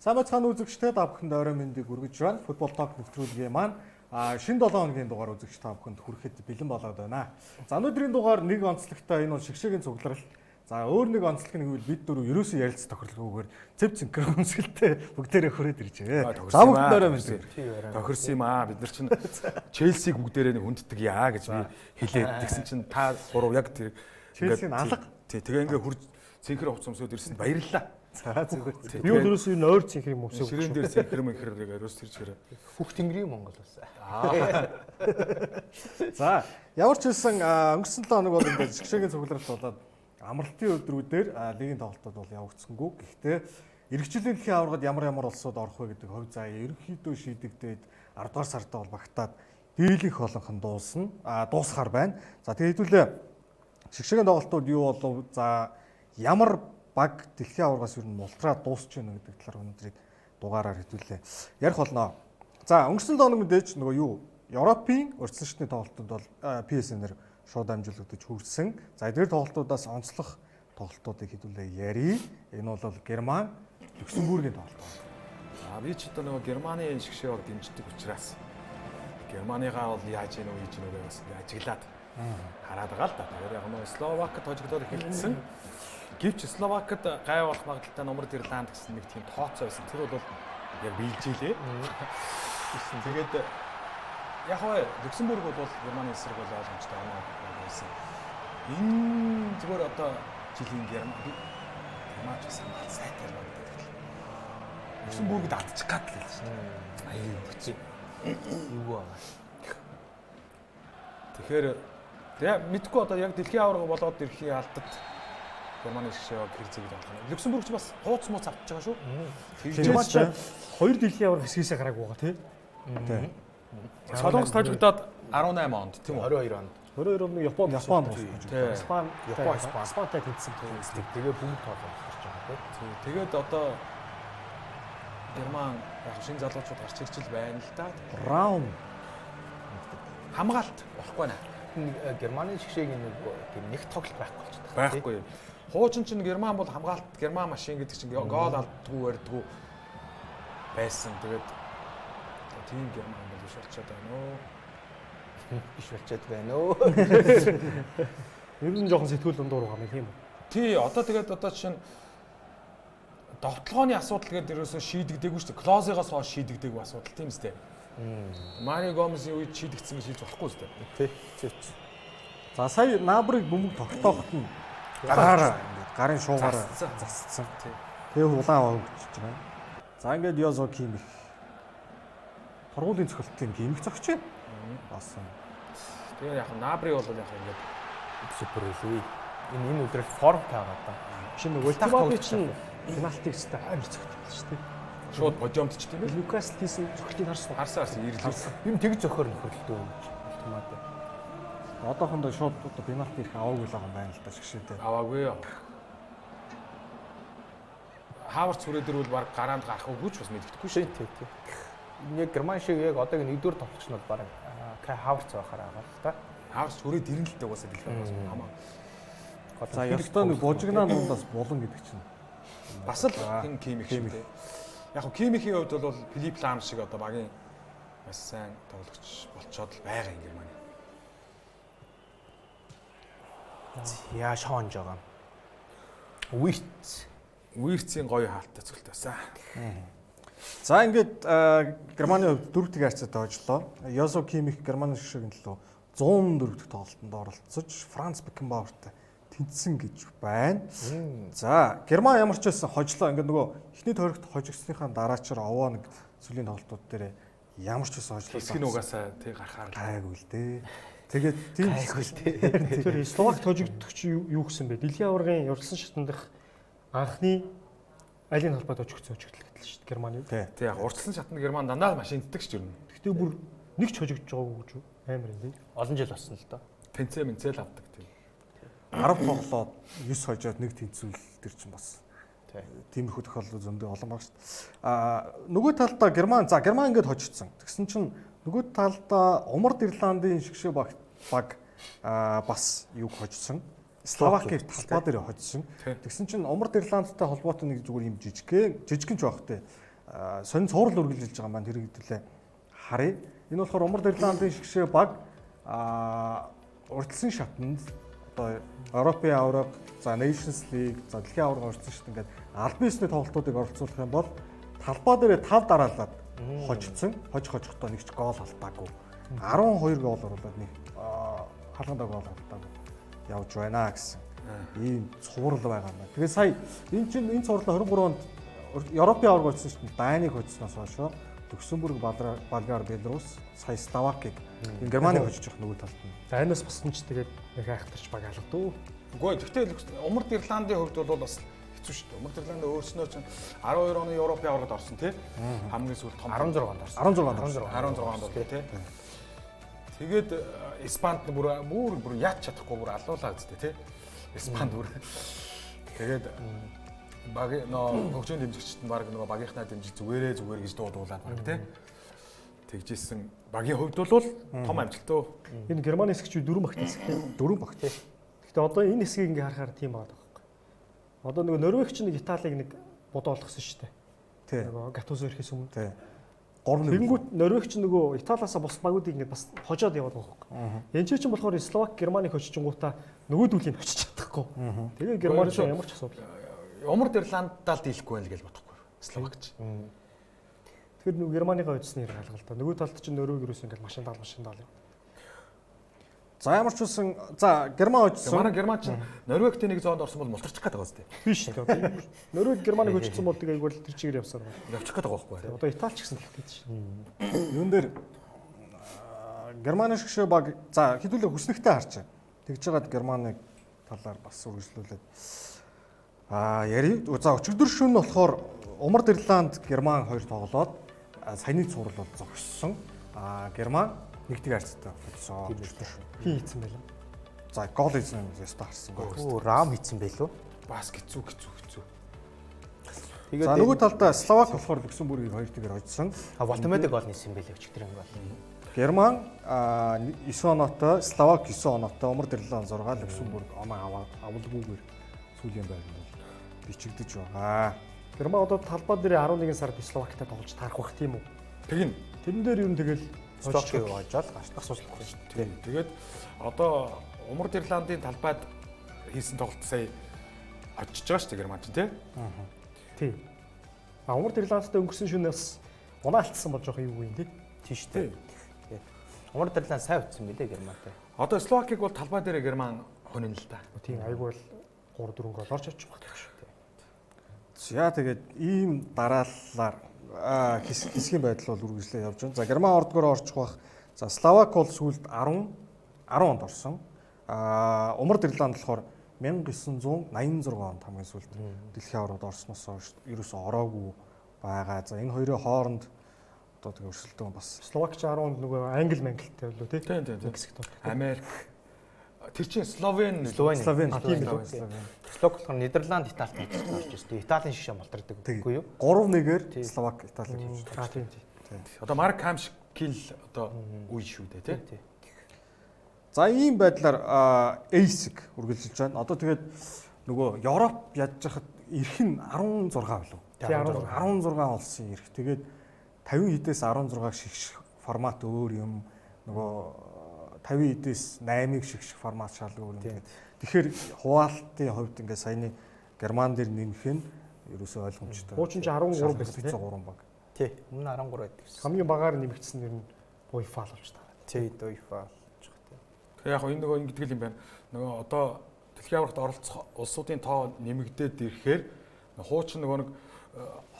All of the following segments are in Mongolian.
Сайн бацхан үзэгчтэй та бүхэнд орой мэндийг хүргэж байна. Футбол ток нэвтрүүлгийн маань шинэ 7 хоногийн дугаар үзэгч та бүхэнд хүрэхэд бэлэн болоод байна. За өнөөдрийн дугаар нэг онцлогтой энэ бол шигшээгийн цугларал. За өөр нэг онцлог нь гэвэл бид дөрөв ерөөсөө ярилцах тохиолгүйгээр цэв синхронсгэлтэй бүгдээрээ хүрээд иржээ. За бүгд орой мэндийг тохирсон юм аа. Бид нар чинь Челсиг бүгдээрээ хүнддэг яа гэж би хэлээд тэгсэн чинь та гурав яг тэр Челсийн алга. Тэгээ ингээ хурж цэнхэр хувц өмсөд ирсэн баярлалаа. За зүгээр. Би бол ерөөсөө энэ ойр цэнхэр юм өмсөв. Ширээн дээр цэнхэр мэнхэрийг ерөөс тэрч хэрэг. Хүүхд тэнгэрийн Монгол бас. За ямар ч хэлсэн өнгөрсөн 7 хоног бол ингээд шигшээгийн цугларалт болоод амралтын өдрүүдээр лигийн тоглолтууд бол явагдсангүй. Гэхдээ эрэгчлийн дэлхийн аваргад ямар улсууд орох вэ гэдэг хувь заяа ерөнхийдөө шийдэгдээд 10 дугаар сард бол багтаад дийлэнх олонх нь дуусахаар байна. За тэгээ хэдүүлээ шигшээгийн тоглолтууд юу болов? За ямар баг дэлхийн аваргаас ер нь мултраад дуусч байна гэдэг талаар өнөөдрийг дугаараар хэдүүлээ ярих болно. За өнгөрсөн 7 хоног мэдээж нөгөө юу Европын урьдчилан шатны тоглолтууд бол PSN-ээр шууд амжилтгдаж хүрсэн. За эдгээр тоглолтуудаас онцлог тоглолтуудыг хэдүүлээ ярий. Энэ бол Герман, Люксембургийн тоглолт. Би ч одоо нөгөө Германы шигшээг дэмждэг учраас Германыгаа бол яаж ийнө гэж нөгөө бас ажиглаад хараад байгаа л да. Тэгэхээр яг нөгөө Словакт хожигдоод хэлсэн. Гэвч Словакт гай болох магадaltaй номер Ирланд гэсэн нэг тийм тооцоо байсан. Тэр бол яг биелжээ. Тэгээд яг хөө Люксембург бол Германы эсрэг бол ойлгомжтой байсан. Энэ зүгээр одоо жилийн Герман ч гэсэн сайтай л байна. Люксембургд алдчих гад л шүү дээ. Аяа бүчи. Юу аа. Тэгэхээр мэдгүй одоо яг дэлхийн аварга болоод ирэхийн алдад Германы шигшээг хэрэгцээг байна. Люксембургч бас хууц мууц авч байгаа шүү. Герман ч хоёр дэлхийн аварга хэсгээсээ гараагүй байгаа тий. Солонгос тожигдоод 18 онд тийм үү? 22 онд. 22 онд Япон Испантай тэнцсэн тийм. Тэгээ бүгд тоолоод гарч байгаа тий. Тэгээд одоо Герман яг шинэ залуучууд гарч ирж л байна л да. Браун Хамгаалт болохгүй наа. Германы шигшээгийн нэг тоглолт байхгүй болчихсон. Байхгүй. Хуучин чинь Герман бол хамгаалт Герман машин гэдэг чинь гол алддгүй барьдгүй байсан. Тэгээд тийм Герман бол биш болчиход байна оо. Биш болчиход байна оо. Ер нь жоохон сэтгүүл дундуур байгаа юм тийм үү? Тий, одоо тэгээд одоо чинь довтлогооны асуудал гэдэг ерөөсөө шийдэгдээгүй шүү дээ. Клозигоос хойш шийдэгдээгүй асуудал тийм үстэй. Мари Гомесийн үед шийдэгдсэн гэж хэлж болохгүй шүү дээ. Тий. За сая Набрыг бөмбөг тогтоохот нь гараараа ингээд гарын шуугаараа засцсан. Тэгээ улаан өгч байна. За ингээд Йозо Кимих торгуулийн цохилтын гимих зогч байна. Бас. Тэгээ яг Набри бол яг ингээд супер үлээ. Энэ өдрөл форм таагаад та. Шинэ Ультимаби чинь пенальтиг өстэй амар цогтсон шүү дээ. шууд подиумд ч тийм ээ. Лукас хийсэн цогцлыг харсан ирлээ. Юм тэг зохиор нөхөрлөлтөө Ультимаби. Одоохондоо шууд пенальти ирэх аваагүй л байгаа юм байна л да шгшээтэй. Аваагүй. Хаварц хүрээдэр бол баг гараанд гарах үгүй ч бас мэддэхгүй шээ. Тий. Яг Герман шиг яг одоогийн нэгдүгээр тоглогч нь бол баг Кай Хаварц байхаар байгаа л да. Хаварц хүрээд ирэн л дээ угаасаа дэлгэр хамаа. За ёстой нэг бужигнаа нундаас булан гэдэг чинь. Бас л хин Кимих шиг дээ. Яг нь Кимихийн хувьд бол Филипп Лам шиг одоо багийн маш сайн тоглогч болцоод л байгаа юм Германы. Яа шоонж байгаа. Вирцийн гоё хаалттай цогт байсан. За ингээд Германы хувьд дөрөвдөг хайрцаатай хожлоо. Йозо Кимих Германы шиг төлөө 104 тоглолтод оролцож Франц Бекенбауертай тэнцсэн гэж байна. За Герман ямар ч байсан хожлоо. Ингээд нөгөө эхний тойрогт хожигсныхаа дараачаар овоо нэг сүлийн тоглолтууд дээр ямар ч байсан хожлоо. Хэсгийн угаасаа тэг гарахаар гайгүй л дээ. Тэгээд тийм гайгүй л дээ. Тэр Словак хожигдогч юу гэсэн бэ? Дэлхийн аваргын урьдчилан шатны дах анхны айлын холбоод хожигдсон хожигдол гэдэг л шүү дээ Германы. Тий яг урьдчилан шатны Герман дандаа машинддаг ч юм. Гэхдээ бүр нэг ч хожигдож байгаагүй гэж амар юм дээ. Олон жил болсон л доо. Тэнцээ мэнцэл авдаг тийм. 10 тоглоод 9 хожоод нэг тэнцвэл тэр чинь бас тиймэрхүү тохиолдол зөндөө олон баг шүү дээ. Нөгөө талдаа Герман ингээд хожигдсон. Тэгсэн чинь нөгөө талдаа Умард Ирландын шигшээ баг бас юг хожсон. Словакийг талбай дээр хожсон. Тэгсэн чинь Умард Ирландтай холбоотой нэг зүгээр юм жижигхэн ч байх те. сонин цуврал үргэлжилж байгаа маань тэр хэдүүлээ харъя. Энэ болохоор Умард Ирландын шигшээ баг урьдчилан шатанд одоо Европын аварга, за Nations League, за дэлхийн аварга урьдчилан шат ингээд албан ёсны тоглолтуудыг оролцуулах юм бол талбай дээр 5 дараалаад хожигдсон. Хожихдоо нэг ч гол алдаагүй. 12 гол оруулаад нэг халгандаа гол алдаагүй явж байна гэсэн ийм цуврал байгаа юм байна. Тэгээ сая энэ цуврал 23 онд Европын аварга урьдчилан шатанд Данийг хоцсноос хойш Люксембург, Болгар, Беларусь, сая Словакийг энэ Германыг хожиж явах нөгөө талд нь. За энэс боссон ч тэгээд нэг айхтарч баг алгадуу. Үгүй гэхдээ Умард Ирландын хувьд бол бас хэцүү шүү дээ. Умард Ирланд өөрснөө чинь 12 оны Европын аваргад орсон тий. Хамгийн сүүлд том 16 онд орсон. 16 онд тий. Тэгээд Испанд бүр яач чадахгүй бүр алуулаа үстэй тий. Испанд бүр. Тэгээд баг хөгжөөний дэмжигчд нь баг нөгөө багийнхнаа дэмжиж зүгээр гэж дуудуулаад баг тий. Тэгжсэн багийн хувьд бол том амжилттай. Энэ Германы хэсэгч 4 багт хэсэг тий. 4 баг тий. Гэхдээ одоо энэ хэсгийг ингээ харахаар тийм байгаа байхгүй. Одоо нөгөө Норвегч нэг Италиг нэг бодоо болгосон шүү дээ. Тий. Нөгөө Гатузо ирэхээс өмнө. Тий. 3-1. Тэгэнгүүт Норвегч нөгөө Италиасаа бус багуудыг ингээ бас хожоод яваад байгаа байхгүй. Энд чинь болохоор Словак Германыг хожижингуудаа нөгөө дүүлийг очиж чадахгүй. Тэгээ Герман ч ямар ч асуудал. Умард Ирланддаа л дийлэхгүй байл гэж бодохгүй. Словакч. Тэгэхээр нөгөө Германыгаа үдсний хэрэг алга л да. Нөгөө талд чинь Норвег юусэн ингээл машин даал юм. За ямар ч үсэн за Герман очсон. Манай Герман ч Норвегтэй нэг зоонд орсон бол мултарчих гээд байгаа зү. Биш тийм. Норвег Германыг хөжсөн бол тэгээ айгуул тэр чигээр явсаар байна. Явчих гээд байгаа байхгүй. Одоо Итали ч гэсэн тэгтээд шин. Юун дээр Германы шгшээ баг за хэдүүлээ хүснэгтэй харж. Тэгж жагаад Германыг талаар бас үргэлжлүүлээд яри. За өчигдөр шөнө болохоор Умард Ирланд Герман хоёр тоглоод саяны цуврал бол зогссон. Герман нэгдүгээр харцтай болсон. Хин хийсэн байлаа. За гол хийсэн юм яста харсан. Рам хийсэн байлуу. Бас хэцүү. Тэгээд за нөгөө талдаа Словак болохоор Люксембургийг 2-1-ээр хожсон. Валтамедаг гол нийсэн байлээ өчигдөр юм бол. Герман 9 оноотой, Словак 9 оноотой, Умард Ирланд 6, Люксембург оноо авалгүйгээр сүүлийн байранд бол бичигдэж байгаа. Герман одоо талбай дээр 11 сард Словактай тоглож таарах бах тийм үү? Тэгин. Тэрэн дээр юу тэгэл Словакийг хожоод гашлах асуудалгүй шүү дээ. Тэгээд одоо Умард Ирландын талбайд хийсэн тоглолт сая очиж байгаа шүү дээ Герман чинь тий. Тий. Умард Ирландтай өнгөрсөн шөнө бас унаа алдсан бол жоох юу юм тий. Тийм шүү дээ. Умард Ирланд сайн утсан билээ Германтай. Одоо Словакийг бол талбай дээр Герман хонин л да. Тийм айгүй бол 3-4 гол орж очих байх шүү дээ. За тэгээд ийм дараалалаар хэсгийн байдал бол үргэлжлээ явж байна. За Герман ордгоор орчих бах. За Словак бол сүүлд 10 онд орсон. Умард Ирланд болохоор 1986 онд хамгийн сүүлд дэлхийн аваргад орсноос хойш ерөөсөө ороогүй байгаа. За энэ хоёрын хооронд одоо тэгээ өрсөлдөөн бас Словак ч 10 онд нөгөө англи манглтай болоо тий. Тийм. Мексикт бол. Америк тэр чинь Словен Словен тийм үү. Словак болохоор Нидерланд, Италид орж ирсэн. Италийн шишээ молтордог үгүй юу? 3-1-ээр Словак Италиг хийж Тийм. одоо Марк Хамшкил одоо үе шүү дээ тий. За ийм байдлаар эйсэг үргэлжилж байна. Одоо тэгээд нөгөө Европ ядж хахад эрх нь 16 болов. 16 улсын эрх. Тэгээд 50 хэдээс 16-г шигших формат өөр юм. Нөгөө 50 хэдээс 8-ыг шигших формат шалгуур юм. Тэгэхээр хуваалтын хувьд ингээд саяны Герман дээр нэмэх нь ерөөсөө ойлгомжтой. Хуучин ч 13 байсан тийм. 3 баг. Тий. Өмнө 13 байдаг гэсэн. Хамгийн багаар нэмэгдсэн нэр нь UEFA болж таараа. Тий, UEFA. Яг энэ нөгөө ингэдэг юм байна. Нөгөө одоо дэлхийн аваргад оролцох улсуудын тоо нэмэгдээд ирэхээр хуучин нөгөө нэг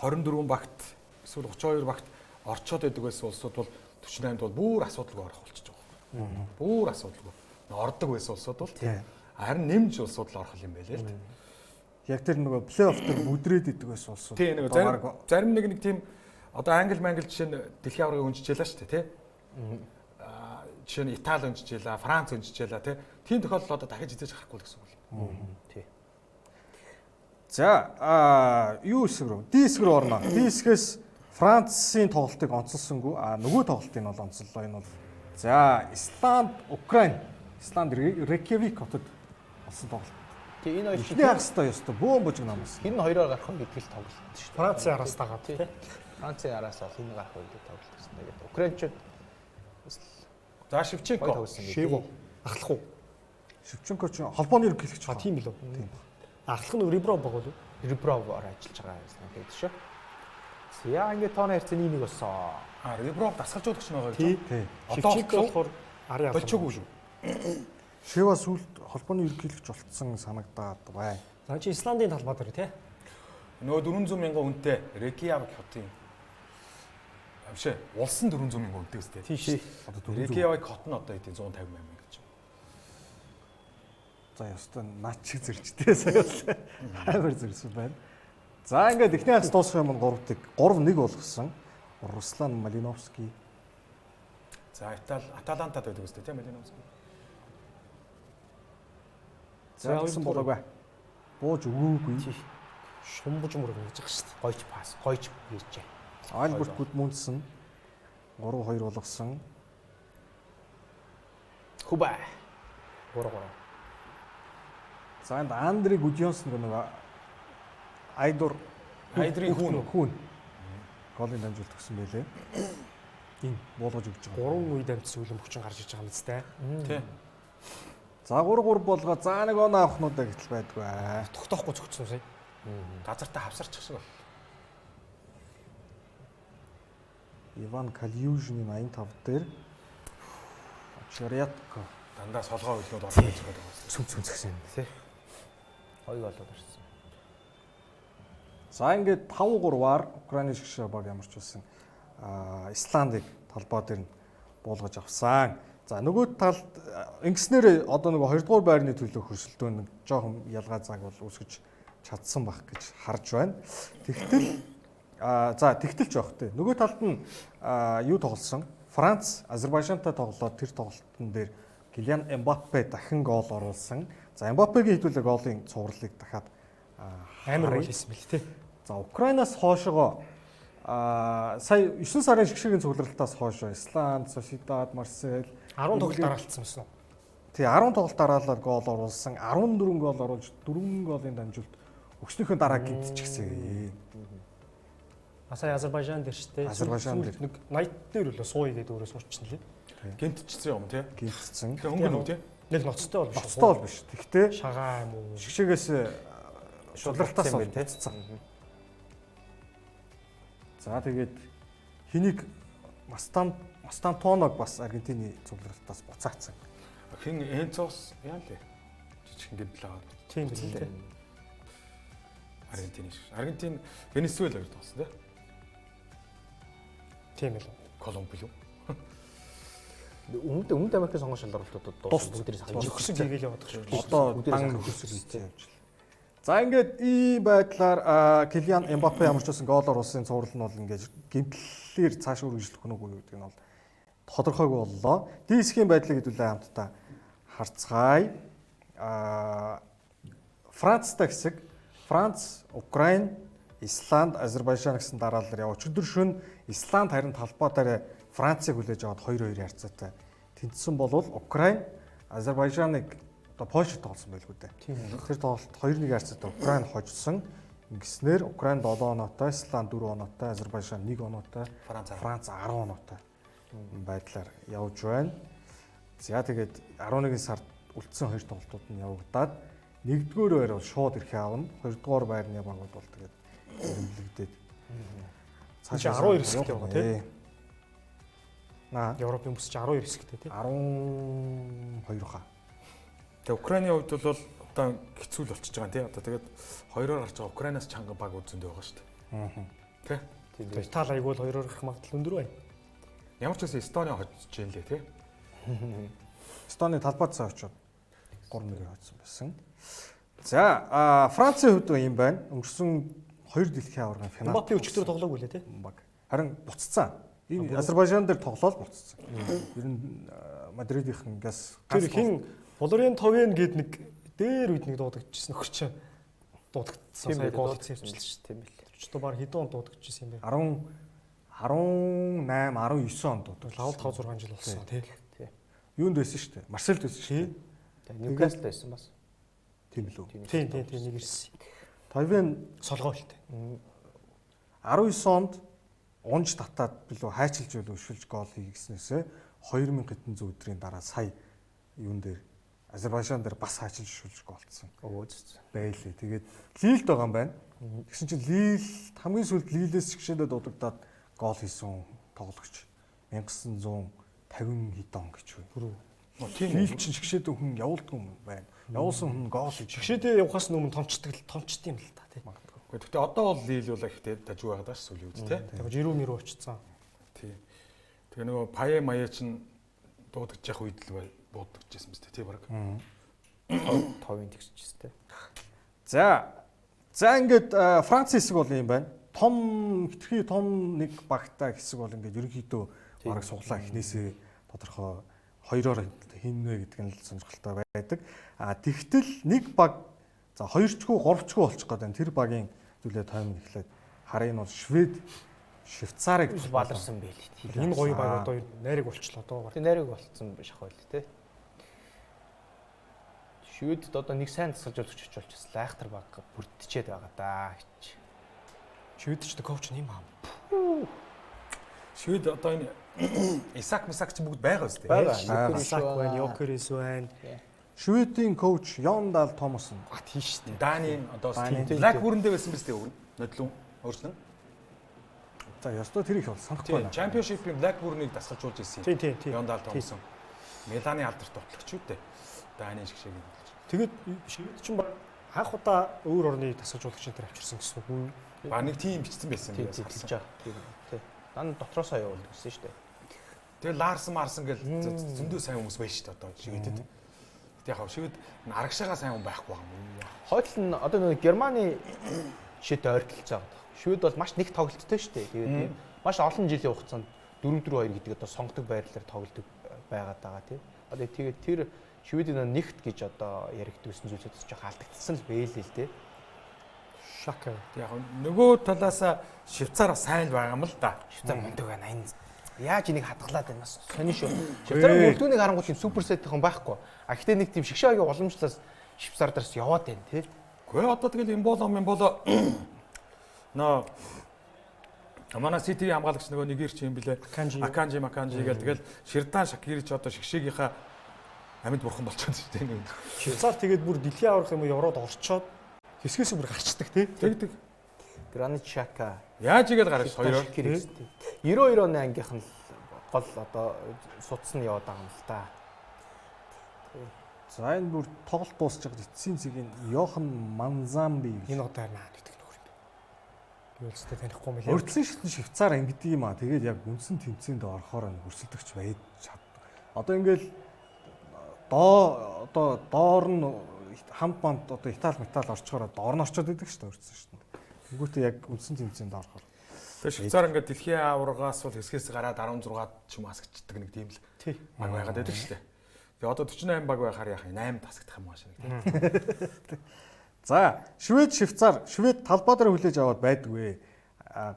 24 багт эсвэл 32 багт орчоод байдаг байсан улсууд бол 48-д бол бүр асуудалгүй орох болчихж байгаа. Бүр асуудалгүй. Ордог байсан улсууд бол харин нэмж улсууд л орох юм байлээ л. Яг тэр нөгөө плей-офф дээр бүдрээд идэг байсан улсууд. Тийм нөгөө зарим нэг тийм одоо англи жишээ нь дэлхийн аваргыг өнжижээлаа шүү дээ тий. Жишээ нь Итали өнжижээлээ, Франц өнжижээлээ тий. Тийм тохиолдол одоо дахиж хизээж гарахгүй л гэсэн үг юм. Тий. За юу хэсэг рүү? Ди хэсэг рүү орно. Ди хэсгээс Францын тоглолтыг онцолсонгүй. Нөгөө тоглолтыг нь бол онцоллоо. Энэ бол за Исланд, Украин, Исланд Рейкьявик хотод болсон тоглолт. Тий энэ хоёр ихний хагастай ёстой бөөн божиг намаас. хин хоёроор гарах гэдгийг тоглолт шүү дээ. Францын араас дагаад тий. Францын араас бол хин гарах үед тоглолт гэсэн. Тэгээд Украинчууд За Шевченко. тоглосон Шиво. Ахлах уу? Шевченко ч холбооны ерөнхийлөгч. А тийм билүү. Ахлах нь Рибров байгаа юу? Рибровоор ажиллаж байгаа юм гэдэг шүү. За ингээд тооны харьцаа 1-1 болсон. Рибров дасгалжуулагч байгаа гэж. Тий. Шевченко болохоор арын алга. Болчихгүй шүү. Шива сүлд холбооны ерөнхийлөгч болцсон санагдаад бай. За чи Исландийн талбай дээр тий. Нөгөө 400 мянган үнэтэй Reykjavik хотын авшаа улсын 400 мянган үнэтэй үстэй. Тийш. Reykjavik хот нь одоо эдийн 150 мянга гэж. За ёстой наад чиг зэрэгтэй сая амар зэрэгсэн байна. За ингээд эхний хац дуусах юм 3-1 болгосон. Руслан Малиновский. За Аталантад байдаг үстэй тийм Малиновский. За явсан болоогүй. Бууж өгөөгүй. Шумбуж мөр гэж байгаа шүү дээ. Гойч пас, гойч хийжээ. Альберт Гудмундсен 3-2 болгосон. Хуба. 3-3. За энд Андре Гудьонс нөгөө Айдрын хүн. Голын дамжуулт өгсөн байлээ. Энэ болгож өгч байгаа. 3 үед амтс үлэм хүчин гарч иж байгаа юм зү тэ. Тий. За 3-3 болгоо. За нэг оноо авахнуудаа гэтэл байдгүй. Тогтоохгүй зөвхөн сая. Газартаа хавсарчих шиг бол. Иван Калюжны 85 дээр Чарятко Дандаа солгоо үлгүүд орох гэж байгаа юм. сүмцгсэн. Тий. 2 болоод ирсэн. За ингээд 5-3-аар Украины шгшээ баг ямарч байсан Исландыг талбай дээр нь буулгаж авсан. За нөгөө талд ингэснээр одоо нөгөө 2 дугаар байрны төлөө хөрсөлдөөн жоохон ялгаа заг бол үүсгэж чадсан байх гэж харж байна. Тэгтэл жоох тий. Нөгөө талд нь юу тоглосон? Франц Азербайжантай тоглоод тэр тоглолтын дээр Килиан Эмбаппе дахин гол оруулсан. За Эмбаппегийн хэдүүлээ голын цувралыг дахиад Амар гол хийсэн бэл тий. За Украинаас хоошоо сая 9 сарын шгшээгийн цугларалтаас хоошоо Исланд, Сосидад, Марсель 10 тоглолт дараалтсан байсан уу? тий 10 тоглолт дараалал гол оруулсан. 14 гол оруулж 4 голын дамжуулт өгснөхийн дараа гинтчихсэн. Асаа Азербайжан дээр шүү дээ. Азербайжан дээр нэг 80 дээр үлээ сууя гэдэг өөрөө суучсан лээ. Гинтчихсэн юм тий. гинтсэн. Тэгээ хөнгөн үү тий. Нэг ноцтой бол биш. Ноцтой бол биш. Тэгтээ Шагаа юм уу? шгшээгээс цуглартаас бол бицсэн. За тэгээд хэнийг Мастантоног бас Аргентины цуглартаас буцаацсан. Хин Энцос яа лээ. Жижигхэн гэмтэл аваад. Тийм биз дээ. Аргентин шиг. Аргентин Венесуэла гэж тоосон тий. Тийм л. Колумби юу? Өмнөд Америкийн сонгон шалралтуудад дууссан бүгдийг Зөвхөн хийгээл яваад байгаа шүү. Одоо дан хөсөл хийсэн явж байна. За ингээд ийм байдлаар Килиан Эмбаппе ямар ч байсан гол оруулсан цуврал нь бол ингээд гэмтлэлээр цааш үргэлжлэх нь үгүй гэдэг нь бол тодорхойгүй боллоо. Дисхийн байдлыг хэдүүлээ хамтдаа харцгаая. Францтай хэсэг Франц, Украин, Исланд, Азербайжан гэсэн дараалал явж. Өдөр шөнө Исланд харин талбай дээр Францыг хүлээж аваад 2-2 харьцаатай тэнцсэн болвол Украин Азербайжаныг одоо Польшид тоглосон байлгүй дээ. Тэр тоглолт 2-1 харьцаатай Украин хожсон. Ингэснээр Украин 7 оноотой, Исланд 4 оноотой, Азербайжан 1 оноотой, Франц 10 оноотой байдлаар явж байна. За тэгээд 11 сард үлдсэн 2 тоглолтууд нь явагдаад 1-р байр бол шууд ирэх аавна. 2-р байрны багууд бол тэгээд нэмлэгдээд цаашаа 12 хэсэгтэй байгаа тийм. Европын бүсч 12 хэсэгтэй тийм. 12 хаа. Тэгээ Украиний хувьд бол одоо хэцүү л болчихж байгаа тийм. Одоо тэгээд 2-оор гарч байгаа Украинаас чанга баг үзэндээ байгаа шүү дээ. Тэ. Итали айгуул 2-оор гарах магадлал өндөр байна. Ямар ч гэсэн Эстони хожиж जैन лээ тийм. Эстоны талбай цаа очоод 3-1 хоцсон байсан. За Францын хувьд ийм байна. Өнгөрсөн 2 дэлхийн аваргын финал. Мбаппе өчигдөр тоглоогүй лээ тийм. Харин буццсан. Энэ Азербайжан дээр тоглоод буццсан. Ер нь Мадридийнхэн газ тэр хин Болорын товын гээд нэг дээр үед нэг дуудагдчихсан нөхөрч дуудагдсан. Сая гол хийчихсэн шүү дээ. Тийм билээ. Өчигдөр баг хэдэн он дуудагдчихсан юм бэ? 18, 19 онд дуудав. Лавл 5 6 жил болсон тий. Юунд байсан шүү дээ. Марсельд байсан шүү дээ. Ньюкасл байсан бас. Тийм лүү. Тийм нэг ирсэн. Товын солгоо хэлтэй. 19 онд унж татаад билүү хайчилж билүү өшүүлж гол хийгснээсээ 2000 хэдэн зуун өдрийн дараа сая юун дээр Азербайджан дээр бас хайчилж өшүүлж голцсон. Байлээ. Тэгээд Лилд байгаа юм байна. Тэгсэн чинь Лил хамгийн сүүлд Лилээс чигшээдээ дуудагдаад гол хийсэн тоглогч 1950 хэд он гэж байна. Лил чинь чигшээдээ хүн явуулдаг юм байна. Явуулсан хүн гол хийж. Чигшээдээ явахаас өмнө томчт юм л та тий. Гэхдээ одоо бол Лил бол ихтэй дажгүй байгаад байна сүүлийн үед тий. Тэгээ жирүү мөрөө очсон. Тий. Тэгээ нөгөө Пае Мая чинь дуудаж явах үед л буудаж байсан мэт тий баг. Товын тэгсчтэй. За ингээд Франц хэсэг бол юм байна. Хитрхи том нэг багтаа хэсэг бол ингээд ерөнхийдөө бараг суглаа эхнээсээ тодорхой хоёроор хийнэ гэдэг нь л сонирхолтой байдаг. Тэгтэл нэг баг за 2-чгүй 3-чгүй болчих гээд байна. Тэр багийн зүйлээ тоймн эхлээд харъя нь бол Швед, Швейцарыг баларсан байлээ. Энэ гоё баг одоо найраг болчлоо одоо. Тэг найраг болцсон шах байл тий. Шведд одоо нэг сайн тасалжуулагч очиж лайхтар баг бүрдчихэд байгаа даа гэж. Шведч коуч юм аа. Швед одоо энэ Исаак ч бүгд байгаа үстэй. Байгаа. Исаак байна, Йокерис байна. Шведийн коуч Йондал Томсон. Тийш шүү дээ. Данийн одоо Блэкбурндээ байсан биз дээ өгнө. Нодлон өөрчлөн. За ёстой тэр их бол санахгүй байна. Чемпионшипийн Блэкбурнийг дасгалжуулж ирсэн. Тийм. Йондал Томсон. Миланы алдарт тоглогч үү дээ. Данийн шиг. Тэгээд Швед чинь анх удаа өөр орны тасгалжуулагч энэ төр авчирсан гэсэн үг үү? Ба нэг тим бичсэн байсан гэж хэлж байгаа. Тийм. Дан дотроосоо явуулдаг гэсэн шүү дээ. Тэгээ Марсан гэл зөндөө сайн хүмүүс байж шүү дээ одоо Шведэд. Тэг яг Швед арагшаага сайн хүн байхгүй юм. Хойдол нь одоо нэг Германы шид ойртолцоо байгаа. Швед бол маш нэг тоглолттой шүү дээ. Тэгээд маш олон жилийн хугацаанд 4-4-2 гэдэг одоо сонгодог байрлалаар тоглодог байгаад байгаа тийм. Одоо тэгээд тэр Шведийн нэгт гэж одоо яригдсан зүйлсээс жоох алдагдсан л байлээ л дээ. Шака. Яг нөгөө талаасаа Швейцар сайн л байгаа юм л да. Швейцар мундаг байна. Яаж энийг хадгалаад байна бас сони шүү. Швейцарын бүрдүүнийг харангуй тийм супер сетийнхэн байхгүй. А гэхдээ нэг тийм шигшаагийн уламжлалаас Швейцар дээрс яваад байна тий. Гэхдээ одоо тэгэл болоо нөө манай Сити хамгаалагч нөгөө нэгэрч юм блэ. Аканжи гэл тэгэл Ширдан Шакирич одоо шигшээгийнхаа амьд бурхан болчиход шүү дээ. Швейцар тэгээд бүр дэлхийн аврах юм Еврод орчоод хэсгээс бүр гарчдаг тий. Тэгдэг. Гранит Шака. Яаж игээд гарч хоёроор 92 оны ангийнх нь гол одоо судсан нь яваад байгаа юм л та. За энэ бүр тоглолт дуусч байгаа эцсийн цэгийн Йохан Манзамби энэ одоо наад гэдэг нөхөр. Би өөртөө танихгүй юм лээ. Өртсөн шилэн Швейцар ангид юм аа. Тэгээд яг үндсэн тэмцээнд орохоор нь өрсөлдөгч байж чаддаг. Одоо ингээл доор нь хамт банд одоо Итали метал орчхороо доор нь орчод идэг шүү дээ өртсөн шилэн. Тэнгүүтээ яг үндсэн тэмцээнд орохоор. Тэгээ Швейцар ингээд дэлхийн аваргаас бол хэсгээс гараад 16-д ч юм асгчдаг нэг тийм л баг байгаад байдаг шүү дээ. Тэгээ одоо 48 баг байхаар яах юм 8 тасагдах юм аашаа тийм. За, Швед талбай дээр хүлээж аваад байдаггүй.